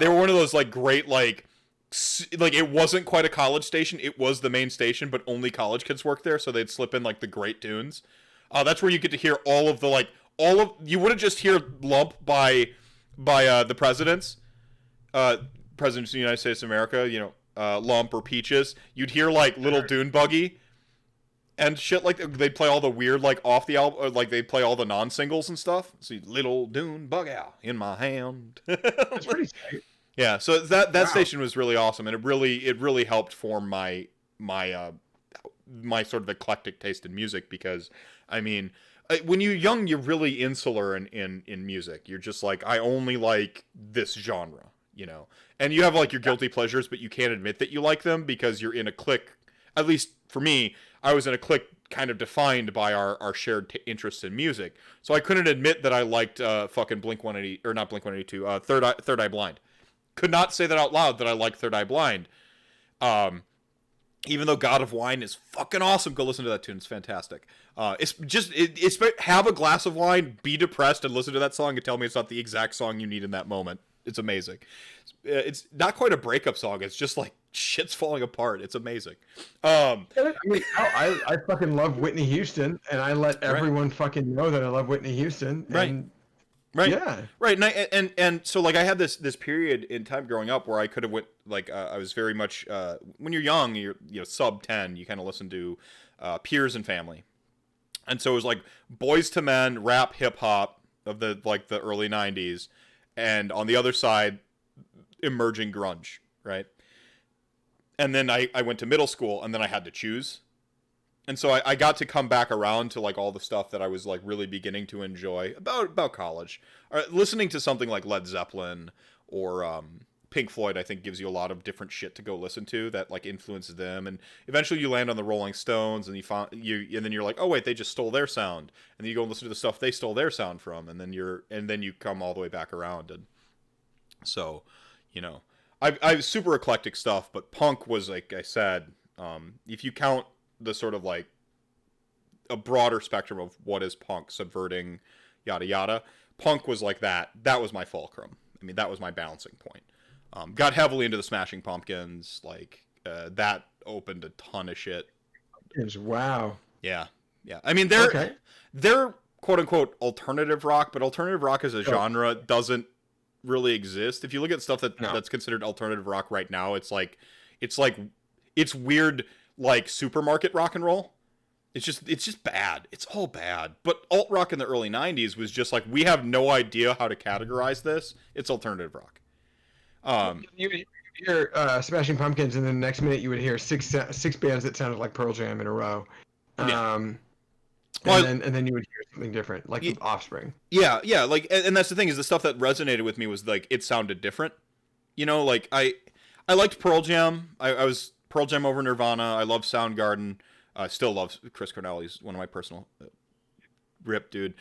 They were one of those like great like it wasn't quite a college station. It was the main station, but only college kids worked there, so they'd slip in like the great tunes. That's where you get to hear you wouldn't just hear Lump by the presidents, presidents of the United States of America, Lump or Peaches. You'd hear like Little Dune Buggy and shit. Like they'd play all the weird like off the album, or, like they'd play all the non-singles and stuff. See, Little Dune Buggy in my hand. That's pretty tight. Yeah, so that station was really awesome, and it really helped form my sort of eclectic taste in music, because I mean, when you're young, you're really insular in music. You're just like, I only like this genre, and you have like your guilty pleasures, but you can't admit that you like them because you're in a clique. At least for me, I was in a clique kind of defined by our shared interests in music. So I couldn't admit that I liked fucking Blink-180 or not Blink-182, Third Eye Blind. Could not say that out loud that I like Third Eye Blind. Even though God of Wine is fucking awesome, go listen to that tune. It's fantastic. It's have a glass of wine, be depressed, and listen to that song and tell me it's not the exact song you need in that moment. It's amazing. It's not quite a breakup song. It's just like shit's falling apart. It's amazing. I mean, I fucking love Whitney Houston, and I let everyone fucking know that I love Whitney Houston. And Right. Yeah. Right. And so like I had this period in time growing up where I could have went like I was very much when you're young, you're sub 10, you kind of listen to peers and family. And so it was like Boys to Men, rap, hip hop of the early 90s, and on the other side emerging grunge, right? And then I went to middle school, and then I had to choose. And so I got to come back around to like all the stuff that I was like really beginning to enjoy about college. Listening to something like Led Zeppelin or Pink Floyd, I think gives you a lot of different shit to go listen to that like influences them. And eventually you land on the Rolling Stones, and and then you're like, oh wait, they just stole their sound. And then you go and listen to the stuff they stole their sound from, and then you come all the way back around. And so, I was super eclectic stuff, but punk was, like I said, if you count the sort of like a broader spectrum of what is punk, subverting, yada yada, punk was like that was my fulcrum. I mean, that was my balancing point. Got heavily into the Smashing Pumpkins, like that opened a ton of shit. Wow. Yeah I mean, they're quote unquote alternative rock, but alternative rock as a genre doesn't really exist. If you look at stuff that's considered alternative rock right now, it's weird, like supermarket rock and roll. It's just bad. It's all bad. But alt rock in the early 90s was just like, we have no idea how to categorize this. It's alternative rock. You would hear Smashing Pumpkins, and then the next minute you would hear six bands that sounded like Pearl Jam in a row. And then you would hear something different, like Offspring. Yeah, like, and that's the thing, is the stuff that resonated with me was like it sounded different. Like I liked Pearl Jam. I was Pearl Jam over Nirvana. I love Soundgarden. I still love Chris Cornell. He's one of my personal rip, dude.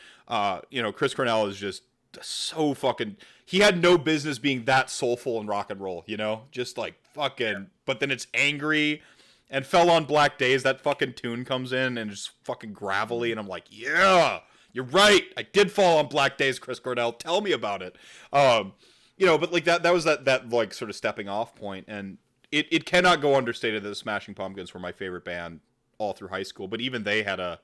Chris Cornell is just so fucking. He had no business being that soulful in rock and roll. Just like fucking. Yeah. But then it's angry, and Fell on Black Days. That fucking tune comes in and it's fucking gravelly, and I'm like, yeah, you're right. I did fall on Black Days, Chris Cornell. Tell me about it. But like that was that like sort of stepping off point, and it cannot go understated that the Smashing Pumpkins were my favorite band all through high school. But even they had a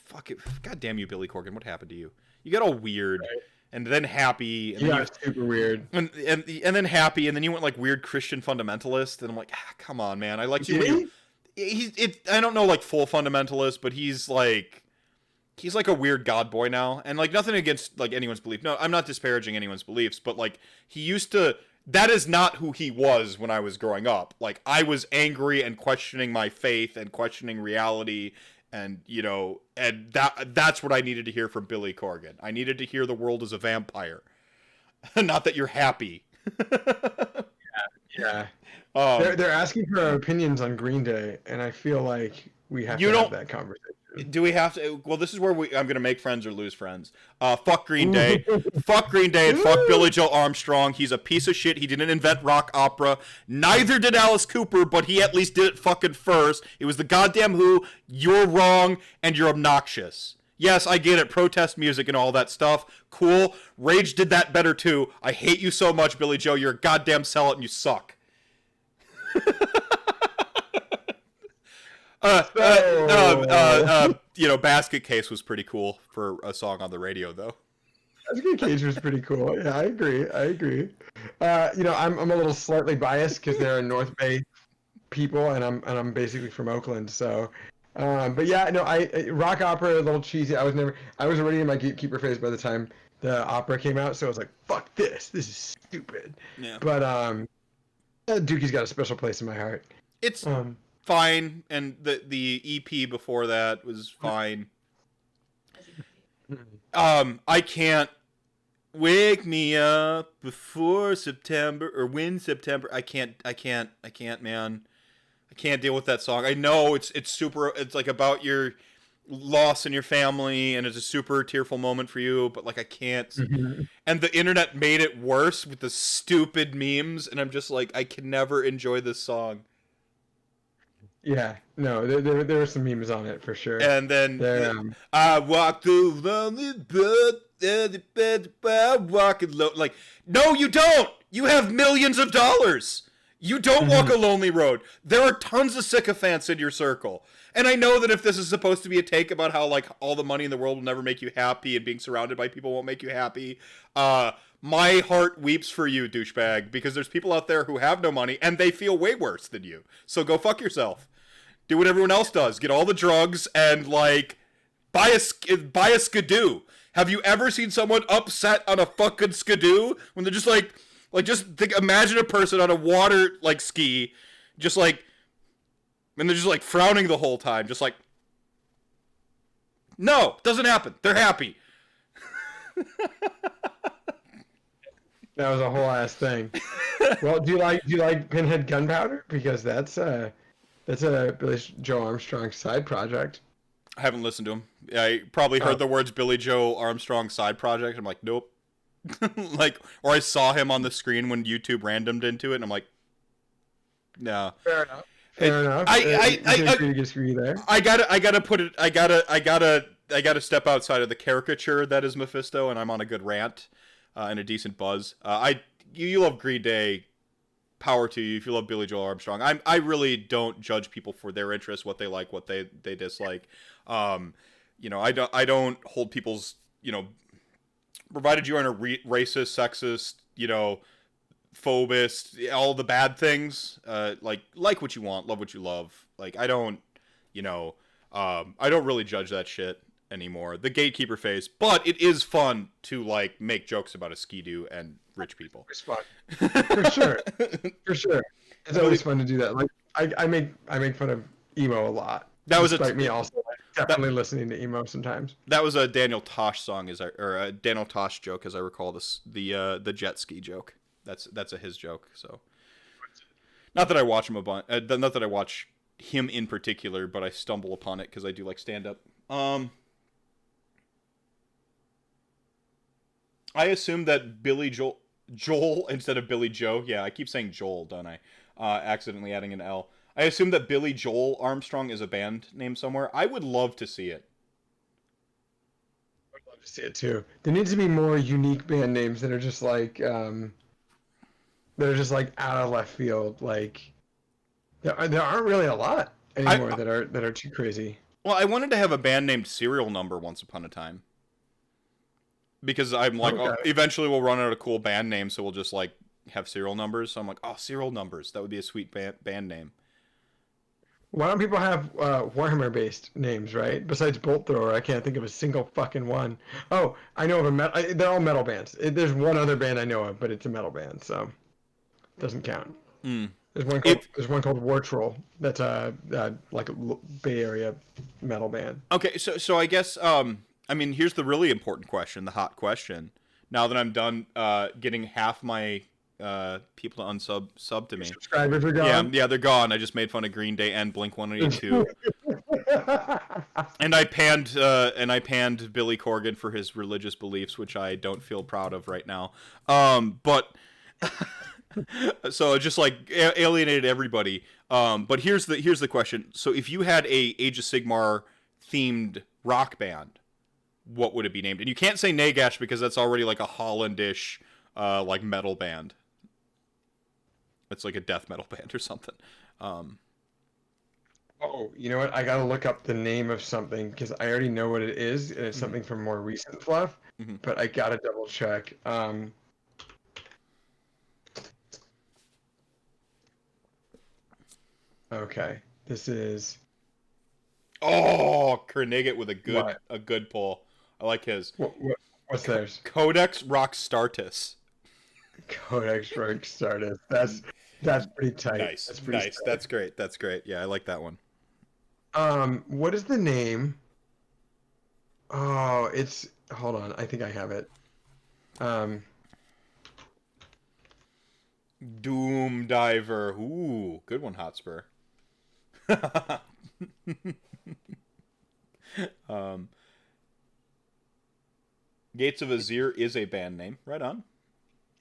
fuck it, God damn you, Billy Corgan, what happened to you? You got all weird, right. And then happy, and then super weird, and then happy, and then you went like weird Christian fundamentalist, and I'm like, come on, man, I liked you when I don't know like full fundamentalist, but he's like a weird god boy now, and like nothing against like anyone's belief. No, I'm not disparaging anyone's beliefs, but like he used to. That is not who he was when I was growing up. Like I was angry and questioning my faith and questioning reality, and that's what I needed to hear from Billy Corgan. I needed to hear the world is a vampire, not that you're happy. Yeah. They're asking for our opinions on Green Day, and I feel like we have to have that conversation. Do we have to? Well, this is where I'm going to make friends or lose friends. Fuck Green Day. Fuck Green Day and fuck Billy Joe Armstrong. He's a piece of shit. He didn't invent rock opera. Neither did Alice Cooper, but he at least did it fucking first. It was the goddamn Who. You're wrong, and you're obnoxious. Yes, I get it. Protest music and all that stuff. Cool. Rage did that better too. I hate you so much, Billy Joe. You're a goddamn sellout and you suck. Basket Case was pretty cool for a song on the radio, though. Basket Case was pretty cool. Yeah, I agree. I'm a little slightly biased because they're North Bay people, and I'm basically from Oakland, so. But yeah, no, I rock opera a little cheesy. I was already in my gatekeeper phase by the time the opera came out, so I was like, fuck this is stupid. Yeah. But Dookie's got a special place in my heart. It's fine, and the EP before that was fine. I can't wake me up before September or when September. I can't, man. I can't deal with that song. I know it's super. It's like about your loss in your family, and it's a super tearful moment for you. But like, I can't. Mm-hmm. And the internet made it worse with the stupid memes, and I'm just like, I can never enjoy this song. Yeah, no, there were some memes on it for sure. And then I walked along the bed, walking low. Like, no, you don't. You have millions of dollars. You don't walk a lonely road. There are tons of sycophants in your circle. And I know that if this is supposed to be a take about how like all the money in the world will never make you happy and being surrounded by people won't make you happy, my heart weeps for you, douchebag, because there's people out there who have no money and they feel way worse than you. So go fuck yourself. Do what everyone else does. Get all the drugs and like buy a skidoo. Have you ever seen someone upset on a fucking skidoo when they're just like just think, imagine a person on a water like ski, just like, and they're just like frowning the whole time, just like, no, doesn't happen. They're happy. That was a whole ass thing. Well, do you like Pinhead Gunpowder? Because that's a Billy Joe Armstrong side project. I haven't listened to him. I probably heard the words Billy Joe Armstrong side project. I'm like, nope. Like, or I saw him on the screen when YouTube randomed into it, and I'm like, no. Fair enough. I gotta step outside of the caricature that is Mephisto, and I'm on a good rant and a decent buzz. You love Green Day, power to you. If you love Billy Joel Armstrong, I really don't judge people for their interests, what they like, what they dislike. I don't hold people's, provided you aren't a racist, sexist, phobist, all the bad things, like what you want, love what you love. Like, I don't really judge that shit anymore. The gatekeeper phase, but it is fun to like make jokes about a skidoo and rich people. It's fun. For sure. It's always fun to do that. Like I make fun of emo a lot. That was me also definitely listening to emo sometimes. That was a Daniel Tosh song, or a Daniel Tosh joke, as I recall the jet ski joke. That's a his joke. So, not that I watch him a bunch. Not that I watch him in particular, but I stumble upon it because I do like stand up. I assume that Billy Joel instead of Billy Joe. Yeah, I keep saying Joel, don't I? Accidentally adding an L. I assume that Billy Joel Armstrong is a band name somewhere. I would love to see it. I'd love to see it too. There needs to be more unique band names that are just like out of left field. Like there aren't really a lot anymore that are too crazy. Well, I wanted to have a band named Serial Number once upon a time. Because I'm like, Okay. eventually we'll run out of cool band names, so we'll just like have serial numbers. So I'm like, oh, Serial Numbers. That would be a sweet band name. Why don't people have Warhammer-based names, right? Besides Bolt Thrower, I can't think of a single fucking one. Oh, I know of a metal. They're all metal bands. There's one other band I know of, but it's a metal band, so it doesn't count. Mm. There's one called War Troll. That's like a Bay Area metal band. Okay, so I guess I mean, here's the really important question, the hot question. Now that I'm done getting half my people to unsub to me. Subscribers are gone. Yeah, they're gone. I just made fun of Green Day and Blink-182. and I panned Billy Corgan for his religious beliefs, which I don't feel proud of right now. But so just like alienated everybody. But here's the question. So if you had a Age of Sigmar themed rock band, what would it be named? And you can't say Nagash because that's already like a Hollandish like metal band. It's like a death metal band or something. Oh, you know what? I gotta look up the name of something because I already know what it is, and it's something from more recent fluff. But I gotta double check. Okay, this is. Oh, Kernigate with a good pull. I like his. What's theirs? Codex Rockstartus. Codex Rockstartus. That's pretty tight. Nice. That's pretty nice. That's great. That's great. Yeah, I like that one. What is the name? Oh, it's. Hold on. I think I have it. Doom Diver. Ooh, good one, Hotspur. Gates of Azir is a band name. Right on.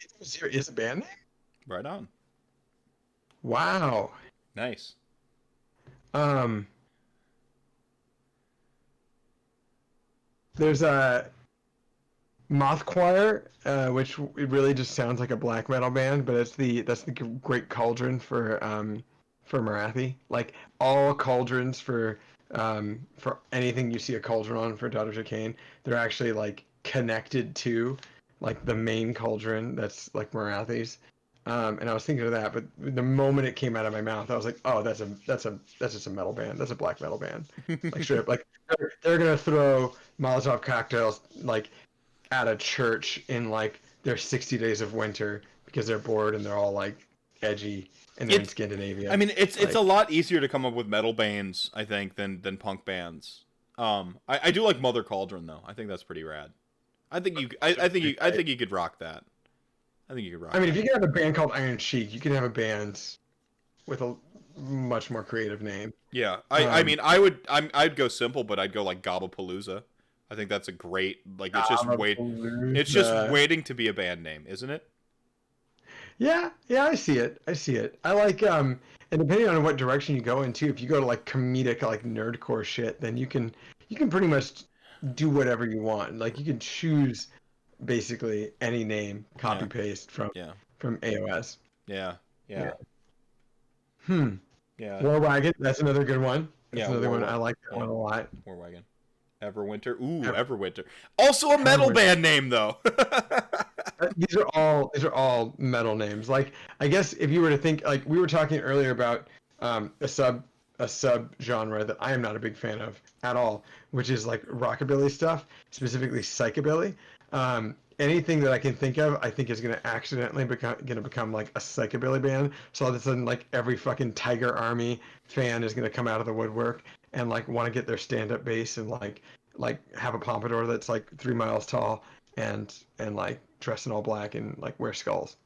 Gates of Azir is a band name? Right on. Wow. Nice. There's a Moth Choir, which it really just sounds like a black metal band, but that's the Great Cauldron for Marathi. Like all cauldrons for anything you see a cauldron on for Daughters of Cain, they're actually like connected to like the main cauldron that's like Marathi's. And I was thinking of that, but the moment it came out of my mouth, I was like, "Oh, that's just a metal band. That's a black metal band." Like straight up, like they're gonna throw Molotov cocktails like at a church in like their 60 days of winter because they're bored and they're all like edgy and they're in Scandinavia. I mean, it's a lot easier to come up with metal bands, I think, than punk bands. I do like Mother Cauldron though. I think that's pretty rad. I think you could rock that. I think you could rock. I mean, if you can have a band called Iron Sheik, you can have a band with a much more creative name. Yeah, I mean, I'd go simple, but I'd go like Gobapalooza. I think that's a great like it's just waiting to be a band name, isn't it? Yeah, I see it. I like and depending on what direction you go into, if you go to like comedic like nerdcore shit, then you can pretty much do whatever you want. Like you can choose basically any name, copy paste from AOS. Yeah. Yeah. Yeah. War Wagon, that's another good one. That's another one. Wagon. I like that one a lot. War Wagon. Everwinter. Ooh, Everwinter. Also a metal band name though. These are all metal names. Like I guess if you were to think like we were talking earlier about a sub genre that I am not a big fan of at all, which is like rockabilly stuff, specifically psychobilly. Anything that I can think of, I think is going to accidentally become like a psychobilly band. So all of a sudden, like every fucking Tiger Army fan is going to come out of the woodwork and like want to get their stand-up bass and like have a pompadour that's like 3 miles tall and like dress in all black and like wear skulls.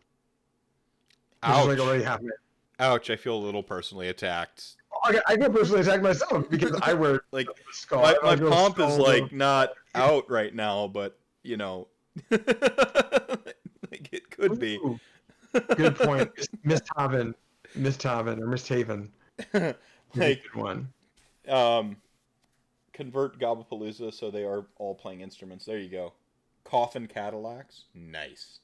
which is like Ouch. already happening. Ouch, I feel a little personally attacked. I get personally attacked myself because I wear Like, the skull. I my, have my like a little pomp is, skull, like, not out right now, but, you know. Like, it could be. Ooh, good point. Miss Taven. Miss Taven or Miss Taven. Really Like, good one. um, convert Gobapalooza so they are all playing instruments. There you go. Coffin Cadillacs. Nice.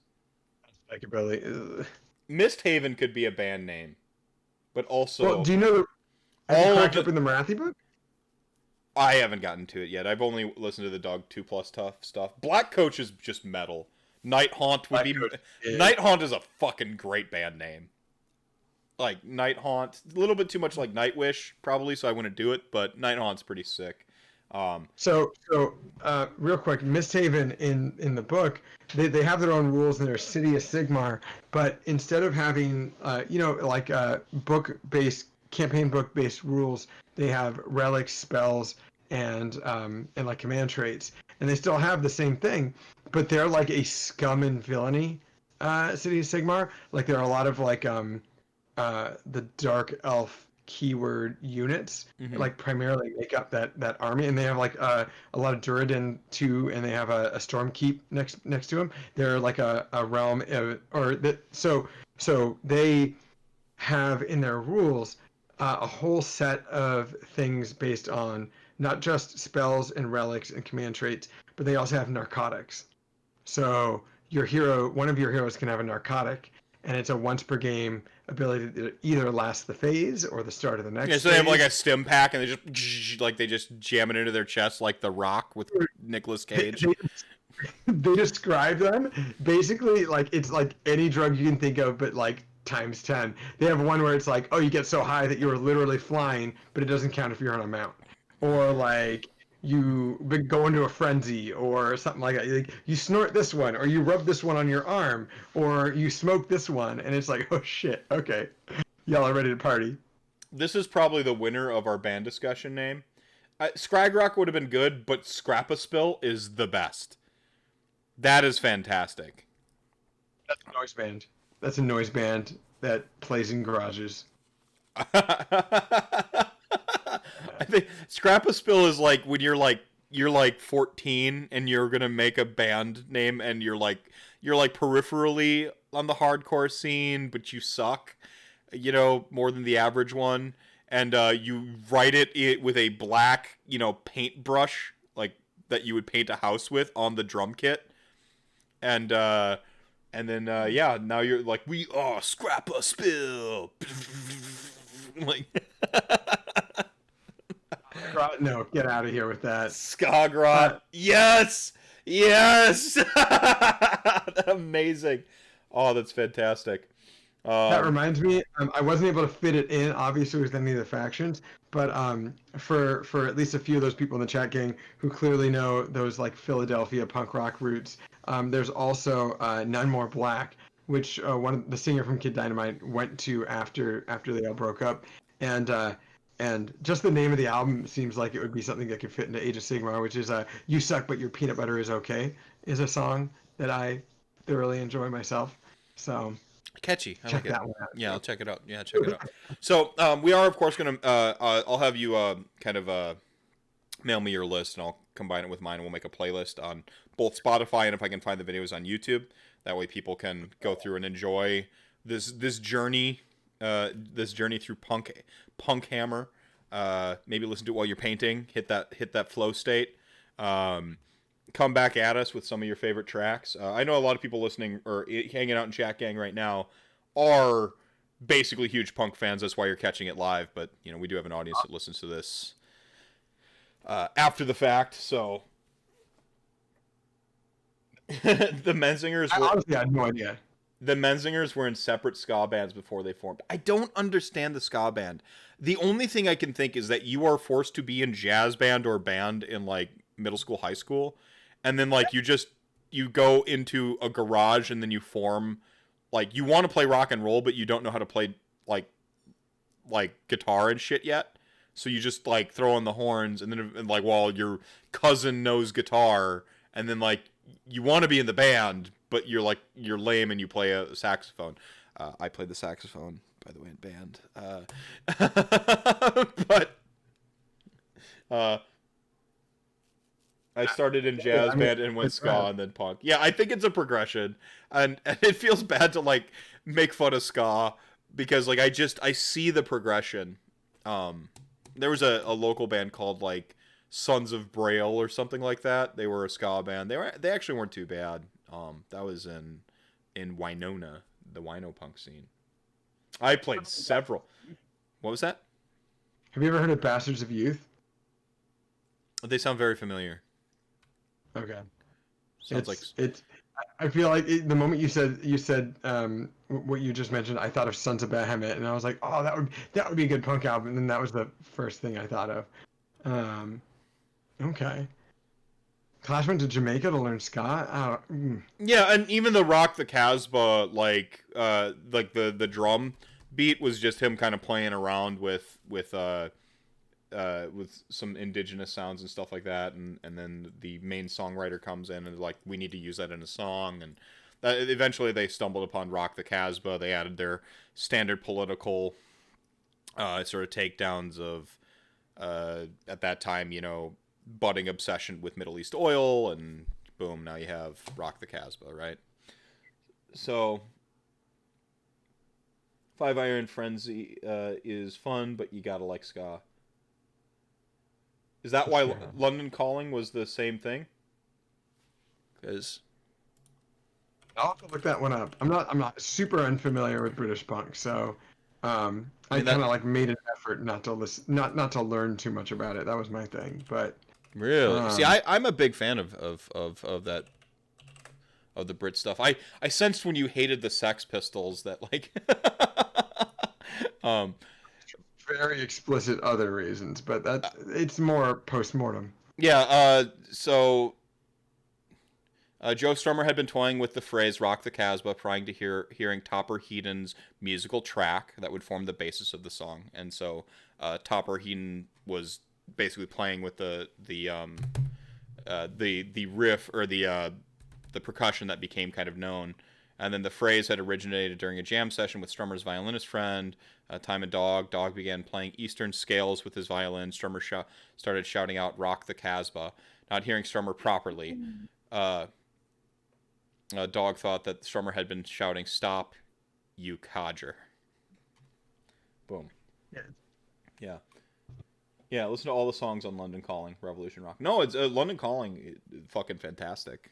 I could probably. Ugh. Misthaven could be a band name, but Well, also do you know? Have you all cracked the. up in the Marathi book? I haven't gotten to it yet. I've only listened to the Dog 2+ tough stuff. Black Coach is just metal. Night Haunt would be. Night Haunt is a fucking great band name. Like Night Haunt, a little bit too much like Nightwish, probably, so I wouldn't do it. But Night Haunt's pretty sick. So real quick, Misthaven in the book, they have their own rules in their City of Sigmar, but instead of having like book based campaign book based rules, they have relics, spells, and like command traits, and they still have the same thing, but they're like a scum and villainy City of Sigmar. Like there are a lot of like the dark elf keyword units like primarily make up that army, and they have like a lot of Durridin too, and they have a storm keep next to them. They're like a realm or that so they have in their rules a whole set of things based on not just spells and relics and command traits, but they also have narcotics. So one of your heroes can have a narcotic, and it's a once per game ability that either lasts the phase or the start of the next. Yeah, so they have like a stim pack, and they just jam it into their chest like The Rock with Nicolas Cage. They describe them basically like it's like any drug you can think of, but like times 10. They have one where it's like, oh, you get so high that you're literally flying, but it doesn't count if you're on a mount, or like you go into a frenzy or something like that. Like you snort this one, or you rub this one on your arm, or you smoke this one, and it's like, oh shit, okay, y'all are ready to party. This is probably the winner of our band discussion name. Scragrock would have been good, but Scrap-a-Spill is the best. That is fantastic. That's a noise band. That's a noise band that plays in garages. I think Scrap-a-Spill is like when you're like 14 and you're gonna make a band name, and you're like peripherally on the hardcore scene, but you suck, more than the average one, and you write it with a black paintbrush like that you would paint a house with on the drum kit, and then now you're like, we are Scrap-a-Spill. Like No, get out of here with that. Skagrot. Yes. Amazing. Oh, that's fantastic. That reminds me, I wasn't able to fit it in, obviously, with any of the factions, but for at least a few of those people in the chat gang who clearly know those like Philadelphia punk rock roots, there's also None More Black, which the singer from Kid Dynamite went to after they all broke up, and just the name of the album seems like it would be something that could fit into Age of Sigmar, which is "You Suck But Your Peanut Butter Is Okay" is a song that I thoroughly enjoy myself. So. Catchy. I Check like it. that one out. Yeah, I'll check it out. Yeah, check it out. So we are, of course, going to... I'll have you kind of mail me your list, and I'll combine it with mine, and we'll make a playlist on both Spotify and if I can find the videos on YouTube. That way people can go through and enjoy this journey through Punkhammer. Maybe listen to it while you're painting. Hit that flow state. Come back at us with some of your favorite tracks. I know a lot of people listening or hanging out in chat gang right now are basically huge punk fans. That's why you're catching it live. But we do have an audience that listens to this after the fact. So the Menzingers. Honestly, I had no idea. The Menzingers were in separate ska bands before they formed. I don't understand the ska band. The only thing I can think is that you are forced to be in jazz band or band in like middle school, high school. And then, like, you go into a garage and then you form, like, you want to play rock and roll, but you don't know how to play, like guitar and shit yet. So you just, like, throw on the horns, and then, like, while your cousin knows guitar, and then, like, you want to be in the band, but you're lame and you play a saxophone. I played the saxophone, by the way, in band. But I started in jazz band and went ska and then punk. Yeah, I think it's a progression, and it feels bad to like make fun of ska because like I see the progression. There was a local band called like Sons of Braille or something like that. They were a ska band. They actually weren't too bad. That was in Winona, the Wino punk scene. I played several. What was that? Have you ever heard of Bastards of Youth? They sound very familiar. Okay. Sounds it's. I feel like the moment you said what you just mentioned, I thought of Sons of Bahamut, and I was like, oh, that would be a good punk album, and then that was the first thing I thought of. Okay. Clash went to Jamaica to learn ska. Yeah, and even the Rock the Casbah, like the drum beat was just him kind of playing around with some indigenous sounds and stuff like that, and then the main songwriter comes in and like, we need to use that in a song, and eventually they stumbled upon Rock the Casbah. They added their standard political sort of takedowns of at that time, budding obsession with Middle East oil, and boom, now you have Rock the Casbah, right? So Five Iron Frenzy is fun, but you gotta like ska. Is that why London Calling was the same thing? Because I'll have to look that one up. I'm not super unfamiliar with British punk, so I kind of like made an effort not to listen, not to learn too much about it. That was my thing, but really, see, I'm a big fan of that, of the Brit stuff. I sensed when you hated the Sex Pistols that like very explicit other reasons, but it's more post-mortem. Yeah, so Joe Strummer had been toying with the phrase Rock the Casbah, prior to hearing Topper Heaton's musical track that would form the basis of the song. And so Topper Heaton was basically playing with the riff, or the percussion that became kind of known. And then the phrase had originated during a jam session with Strummer's violinist friend, Time and Dog. Dog began playing Eastern scales with his violin. Strummer started shouting out Rock the Casbah, not hearing Strummer properly. Dog thought that Strummer had been shouting, "Stop, you codger." Boom. Yeah. Yeah, listen to all the songs on London Calling, Revolution Rock. No, it's London Calling, fucking fantastic.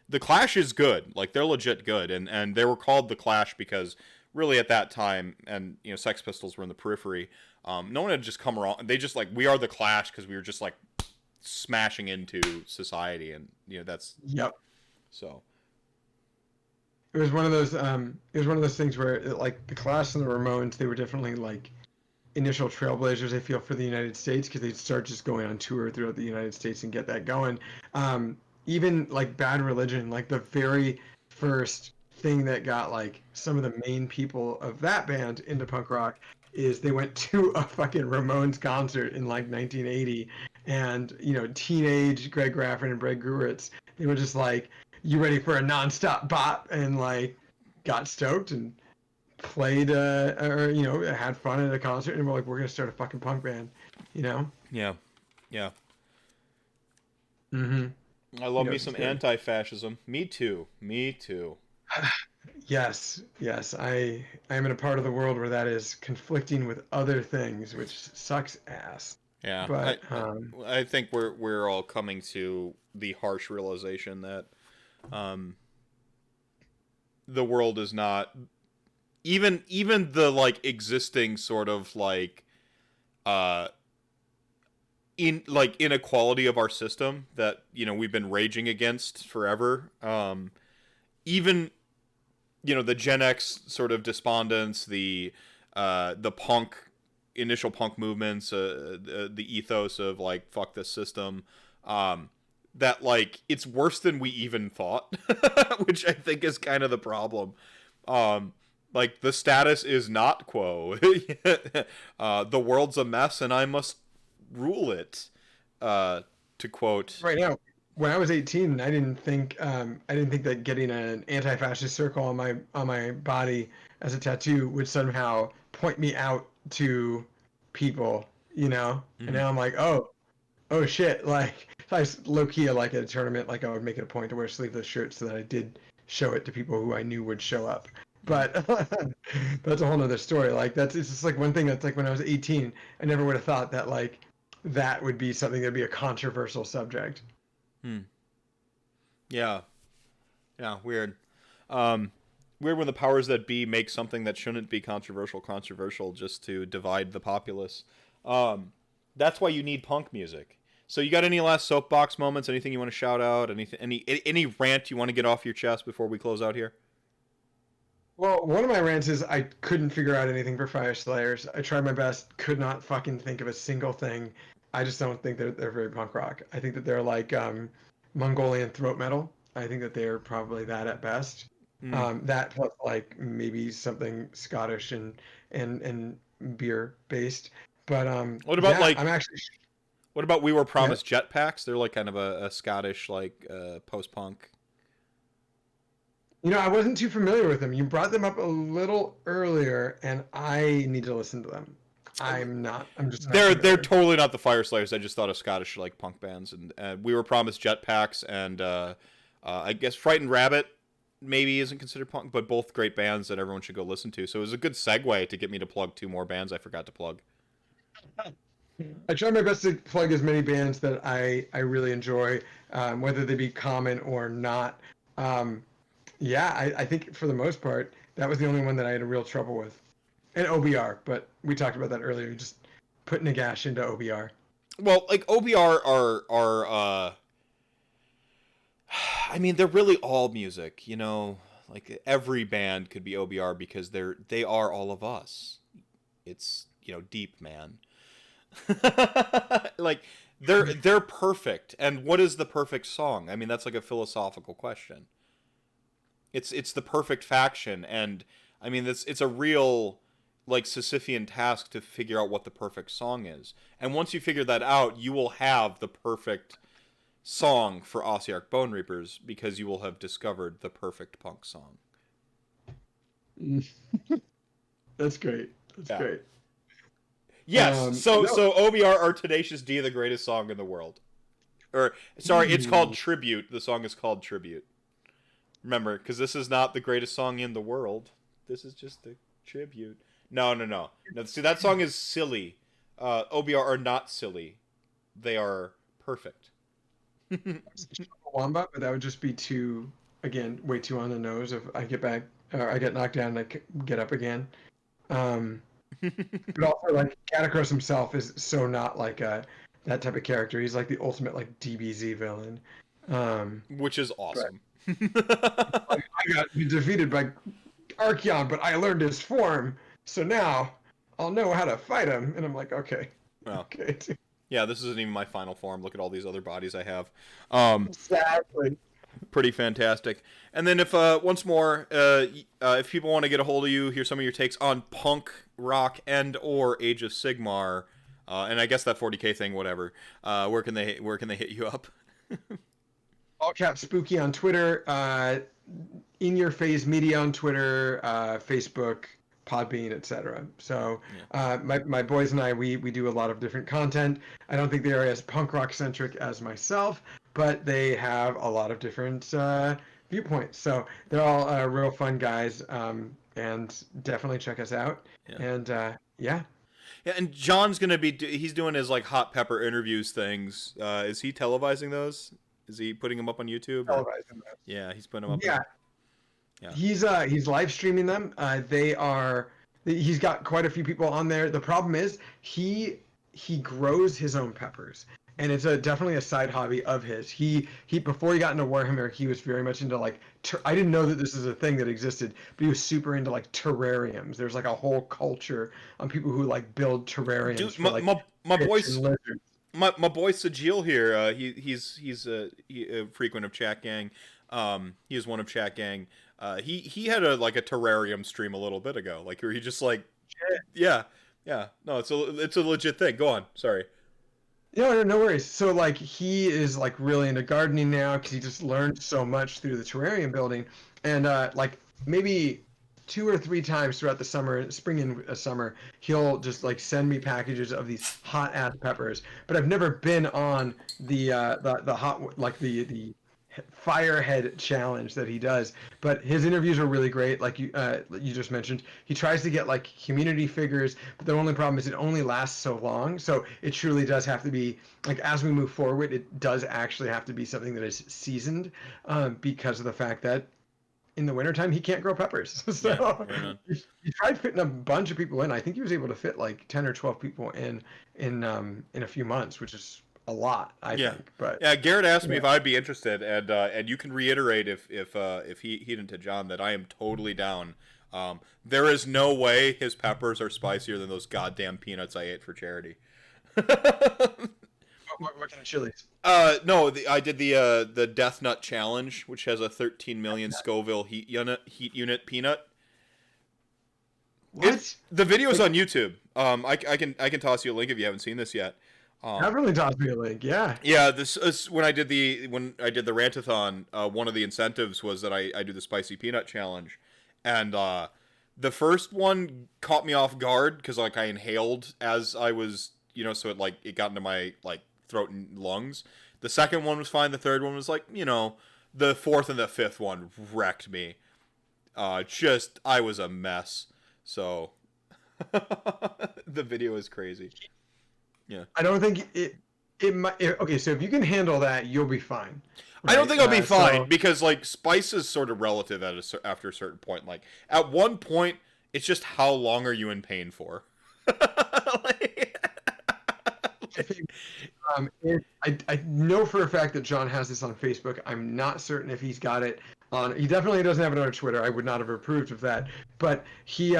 The Clash is good. Like, they're legit good. And they were called The Clash because really at that time, and, Sex Pistols were in the periphery, no one had just come around. They just, like, we are The Clash because we were just, like, smashing into society. And, that's... Yep. So... It was one of those things where, like, the Clash and the Ramones, they were definitely, like, initial trailblazers, I feel, for the United States, because they'd start just going on tour throughout the United States and get that going. Even, like, Bad Religion, like, the very first thing that got, like, some of the main people of that band into punk rock is they went to a fucking Ramones concert in, like, 1980, and, teenage Greg Graffin and Brad Gruritz, they were just like, you ready for a nonstop bop? And, like, got stoked and played or had fun at a concert, and we're like, we're gonna start a fucking punk band, Yeah. Mm-hmm. I love me some anti-fascism. Me too. Yes. I am in a part of the world where that is conflicting with other things, which sucks ass. Yeah, but I think we're all coming to the harsh realization that the world is not even the like existing sort of like inequality of our system that we've been raging against forever. Even the Gen X sort of despondence, the initial punk movements, the ethos of like fuck this system, that like it's worse than we even thought, which I think is kind of the problem. Like the status is not quo. The world's a mess and I must rule it. To quote right now when I was 18, I didn't think that getting an anti-fascist circle on my body as a tattoo would somehow point me out to people, you know. And Mhm. now I'm like, oh shit! Like I low key like at a tournament, like I would make it a point to wear sleeveless shirts so that I did show it to people who I knew would show up. Mhm. But that's a whole nother story. Like it's just like one thing that's like when I was 18, I never would have thought that like that would be something that'd be a controversial subject. Hmm. Yeah. Yeah. Weird. Um, weird when the powers that be make something that shouldn't be controversial just to divide the populace. Um, that's why you need punk music. So you got any last soapbox moments? Anything you want to shout out? Anything? Any rant you want to get off your chest before we close out here? Well, one of my rants is I couldn't figure out anything for Fire Slayers. I tried my best, could not fucking think of a single thing. I just don't think they're very punk rock. I think that they're like Mongolian throat metal. I think that they're probably that at best. Mm. That plus like maybe something Scottish and beer based. But What about yeah, like I'm actually what about We Were yeah. Promised Jetpacks? They're like kind of a Scottish like post punk. You know, I wasn't too familiar with them. You brought them up a little earlier, and I need to listen to them. I'm not. I'm just not They're familiar. totally not the Fire Slayers. I just thought of Scottish like punk bands, and We Were Promised Jetpacks, and I guess Frightened Rabbit maybe isn't considered punk, but both great bands that everyone should go listen to. So it was a good segue to get me to plug two more bands I forgot to plug. I try my best to plug as many bands that I really enjoy, whether they be common or not. Um, yeah, I think for the most part, that was the only one that I had a real trouble with. And OBR, but we talked about that earlier. Just putting a gash into OBR. Well, like OBR are I mean they're really all music, you know. Like every band could be OBR because they are all of us. It's deep, man. Like they're perfect. And what is the perfect song? I mean, that's like a philosophical question. It's the perfect faction, and I mean it's a real like Sisyphean task to figure out what the perfect song is. And once you figure that out, you will have the perfect song for Ossiarch Bone Reapers because you will have discovered the perfect punk song. That's great. That's Yeah. great. Yes. So No. so OBR are Tenacious D, the greatest song in the world. Or sorry, it's called Ooh. Tribute. The song is called Tribute. Remember, because this is not the greatest song in the world. This is just a tribute. No, no, no. No, see, that song is silly. OBR are not silly. They are perfect. Wamba, but that would just be too, again, way too on the nose. If I get back, or I get knocked down, and get up again. Um, but also, like Catacross himself is so not like that type of character. He's like the ultimate like DBZ villain. Um, Which is but awesome. like, I got defeated by Archeon, but I learned his form, so now I'll know how to fight him. And I'm like, okay, Well, okay, yeah, this isn't even my final form. Look at all these other bodies I have. Um, exactly. pretty fantastic. And then if once more, if people want to get a hold of you, hear some of your takes on punk rock and or Age of Sigmar, and I guess that 40K thing, whatever. Where can they hit you up? All cap spooky on Twitter. In your face media on Twitter, Facebook, Podbean, etc. So Yeah. my boys and I we do a lot of different content. I don't think they are as punk rock centric as myself, but they have a lot of different viewpoints. So they're all real fun guys, and definitely check us out. Yeah. And yeah, Yeah, and John's gonna be he's doing his like hot pepper interviews things. Is he televising those? Is he putting them up on YouTube or? televising those. Yeah, he's putting them up. Yeah, Yeah. he's live streaming them. They are he's got quite a few people on there. The problem is he grows his own peppers. And it's definitely a side hobby of his. He before he got into Warhammer, he was very much into like I didn't know that this is a thing that existed, but he was super into like terrariums. There's like a whole culture on people who like build terrariums Dude, for like fish and lizards. my boy Sajil here. He's a frequent of Chat Gang. He is one of Chat Gang. He had a terrarium stream a little bit ago, like where he just like yeah. No, it's a legit thing. Go on. Sorry. No worries. So like he is like really into gardening now because he just learned so much through the terrarium building, and like maybe 2 or 3 times throughout the summer, spring and summer, he'll just like send me packages of these hot ass peppers. But I've never been on the hot like the firehead challenge that he does. But his interviews are really great, like you just mentioned. He tries to get like community figures, but the only problem is it only lasts so long. So it truly does have to be like as we move forward, it does actually have to be something that is seasoned, because of the fact that in the wintertime he can't grow peppers. Yeah, So right on. he tried fitting a bunch of people in. I think he was able to fit like 10 or 12 people in a few months, which is a lot, I Yeah, think. But yeah. Garrett asked me yeah. if I'd be interested, and you can reiterate if he didn't to John that I am totally down. There is no way his peppers are spicier than those goddamn peanuts I ate for charity. What kind of chilies? No, I did the Death Nut Challenge, which has a 13 million Scoville heat unit peanut. What? The video's Like, on YouTube. I can toss you a link if you haven't seen this yet. that really tossed me a link. Yeah. Yeah, this is when I did the rantathon. One of the incentives was that I do the spicy peanut challenge, and the first one caught me off guard because like I inhaled as I was, so it got into my like throat and lungs. The second one was fine. The third one was like, the fourth and the fifth one wrecked me. Just I was a mess. So the video is crazy. Yeah. I don't think it might. Okay, so if you can handle that, you'll be fine. I don't Right. think I'll be fine So because like spice is sort of relative after a certain point. Like at one point, it's just how long are you in pain for? Like- I think I know for a fact that John has this on Facebook. I'm not certain if he's got it on. He definitely doesn't have it on Twitter. I would not have approved of that. But he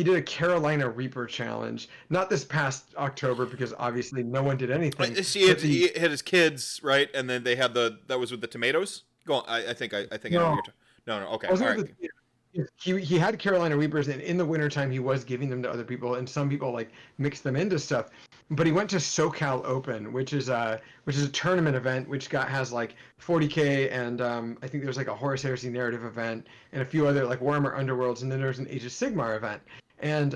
did a Carolina Reaper challenge, not this past October because obviously no one did anything. See, But the he had his kids, right? And then they had that was with the tomatoes. Go on. I think I know what no, you're talking. No, okay, all wasn't right. it he had Carolina Reapers, and in the wintertime he was giving them to other people, and some people like mixed them into stuff. But he went to SoCal Open, which is a tournament event which has like 40K, and I think there's like a Horus Heresy narrative event and a few other like Warhammer Underworlds, and then there's an Age of Sigmar event. And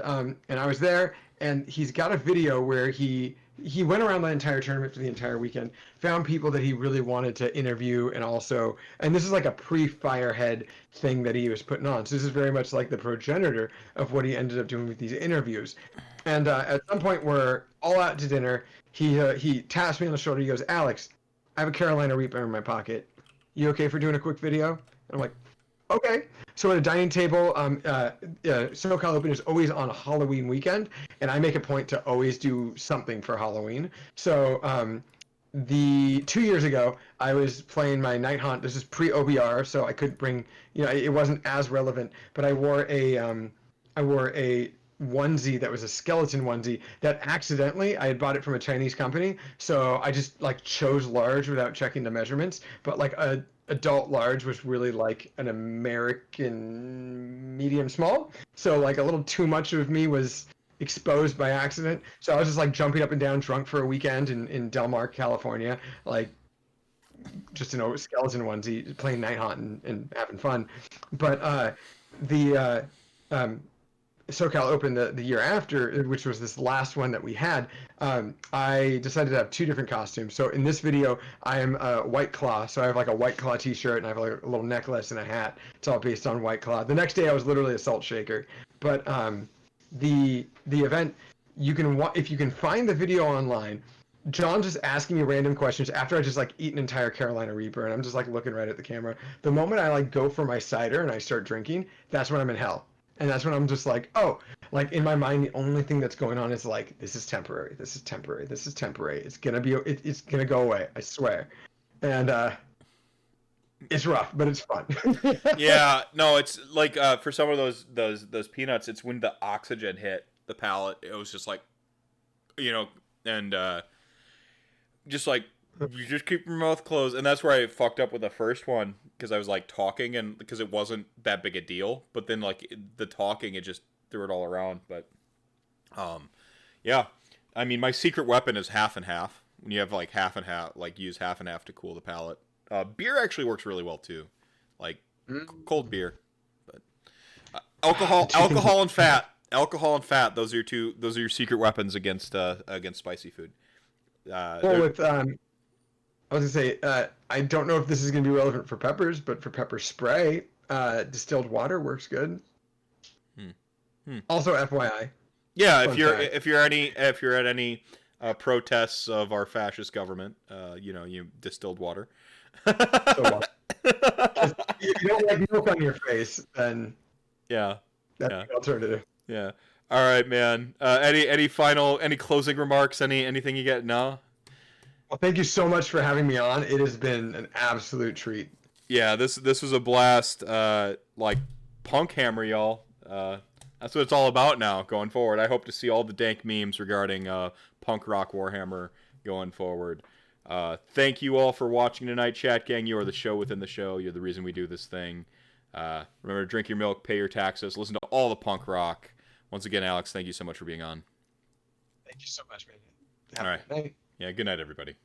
I was there, and he's got a video where he went around the entire tournament for the entire weekend, found people that he really wanted to interview, and this is like a pre-Firehead thing that he was putting on. So this is very much like the progenitor of what he ended up doing with these interviews. And at some point, we're all out to dinner. He taps me on the shoulder. He goes, "Alex, I have a Carolina Reaper in my pocket. You okay for doing a quick video?" And I'm like, "Okay." So at a dining table, SoCal Open is always on a Halloween weekend, and I make a point to always do something for Halloween. So the 2 years ago, I was playing my Night Haunt. This is pre-OBR, so I could bring, it wasn't as relevant, but I wore a onesie that was a skeleton onesie that accidentally I had bought it from a Chinese company, so I just like chose large without checking the measurements, but like a adult large was really like an American medium small, so like a little too much of me was exposed by accident. So I was just like jumping up and down drunk for a weekend in Del Mar, California, like just in a skeleton onesie playing Night Haunt and having fun. But the SoCal Open the year after, which was this last one that we had, I decided to have two different costumes. So in this video, I am White Claw. So I have like a White Claw t-shirt and I have like a little necklace and a hat. It's all based on White Claw. The next day I was literally a Salt Shaker. But the event, if you can find the video online, John just asking me random questions after I just like eat an entire Carolina Reaper and I'm just like looking right at the camera. The moment I like go for my cider and I start drinking, that's when I'm in hell. And that's when I'm just like, oh, like in my mind, the only thing that's going on is like, this is temporary. This is temporary. This is temporary. It's gonna go away. I swear. And it's rough, but it's fun. Yeah, no, it's like for some of those peanuts, it's when the oxygen hit the palate. It was just like, and just like you just keep your mouth closed, and that's where I fucked up with the first one because I was like talking and because it wasn't that big a deal, but then like the talking, it just threw it all around. But yeah, I mean, my secret weapon is half and half. When you have like half and half, like use half and half to cool the palate. Beer actually works really well too, like cold beer. But alcohol and fat. Alcohol and fat. Those are your two. Those are your secret weapons against spicy food. Well, with I was gonna say, I don't know if this is gonna be relevant for peppers, but for pepper spray, distilled water works good. Also, FYI. Yeah, if you're at any protests of our fascist government, you distilled water. If you don't like milk on your face, then yeah, that's the alternative. Yeah. All right, man. Any closing remarks? Anything you get? No. Well, thank you so much for having me on. It has been an absolute treat. Yeah, this was a blast. Like Punkhammer, y'all. That's what it's all about now going forward. I hope to see all the dank memes regarding punk rock Warhammer going forward. Thank you all for watching tonight, chat gang. You are the show within the show. You're the reason we do this thing. Remember to drink your milk, pay your taxes, listen to all the punk rock. Once again, Alex, thank you so much for being on. Thank you so much, man. All right. Yeah, good night, everybody.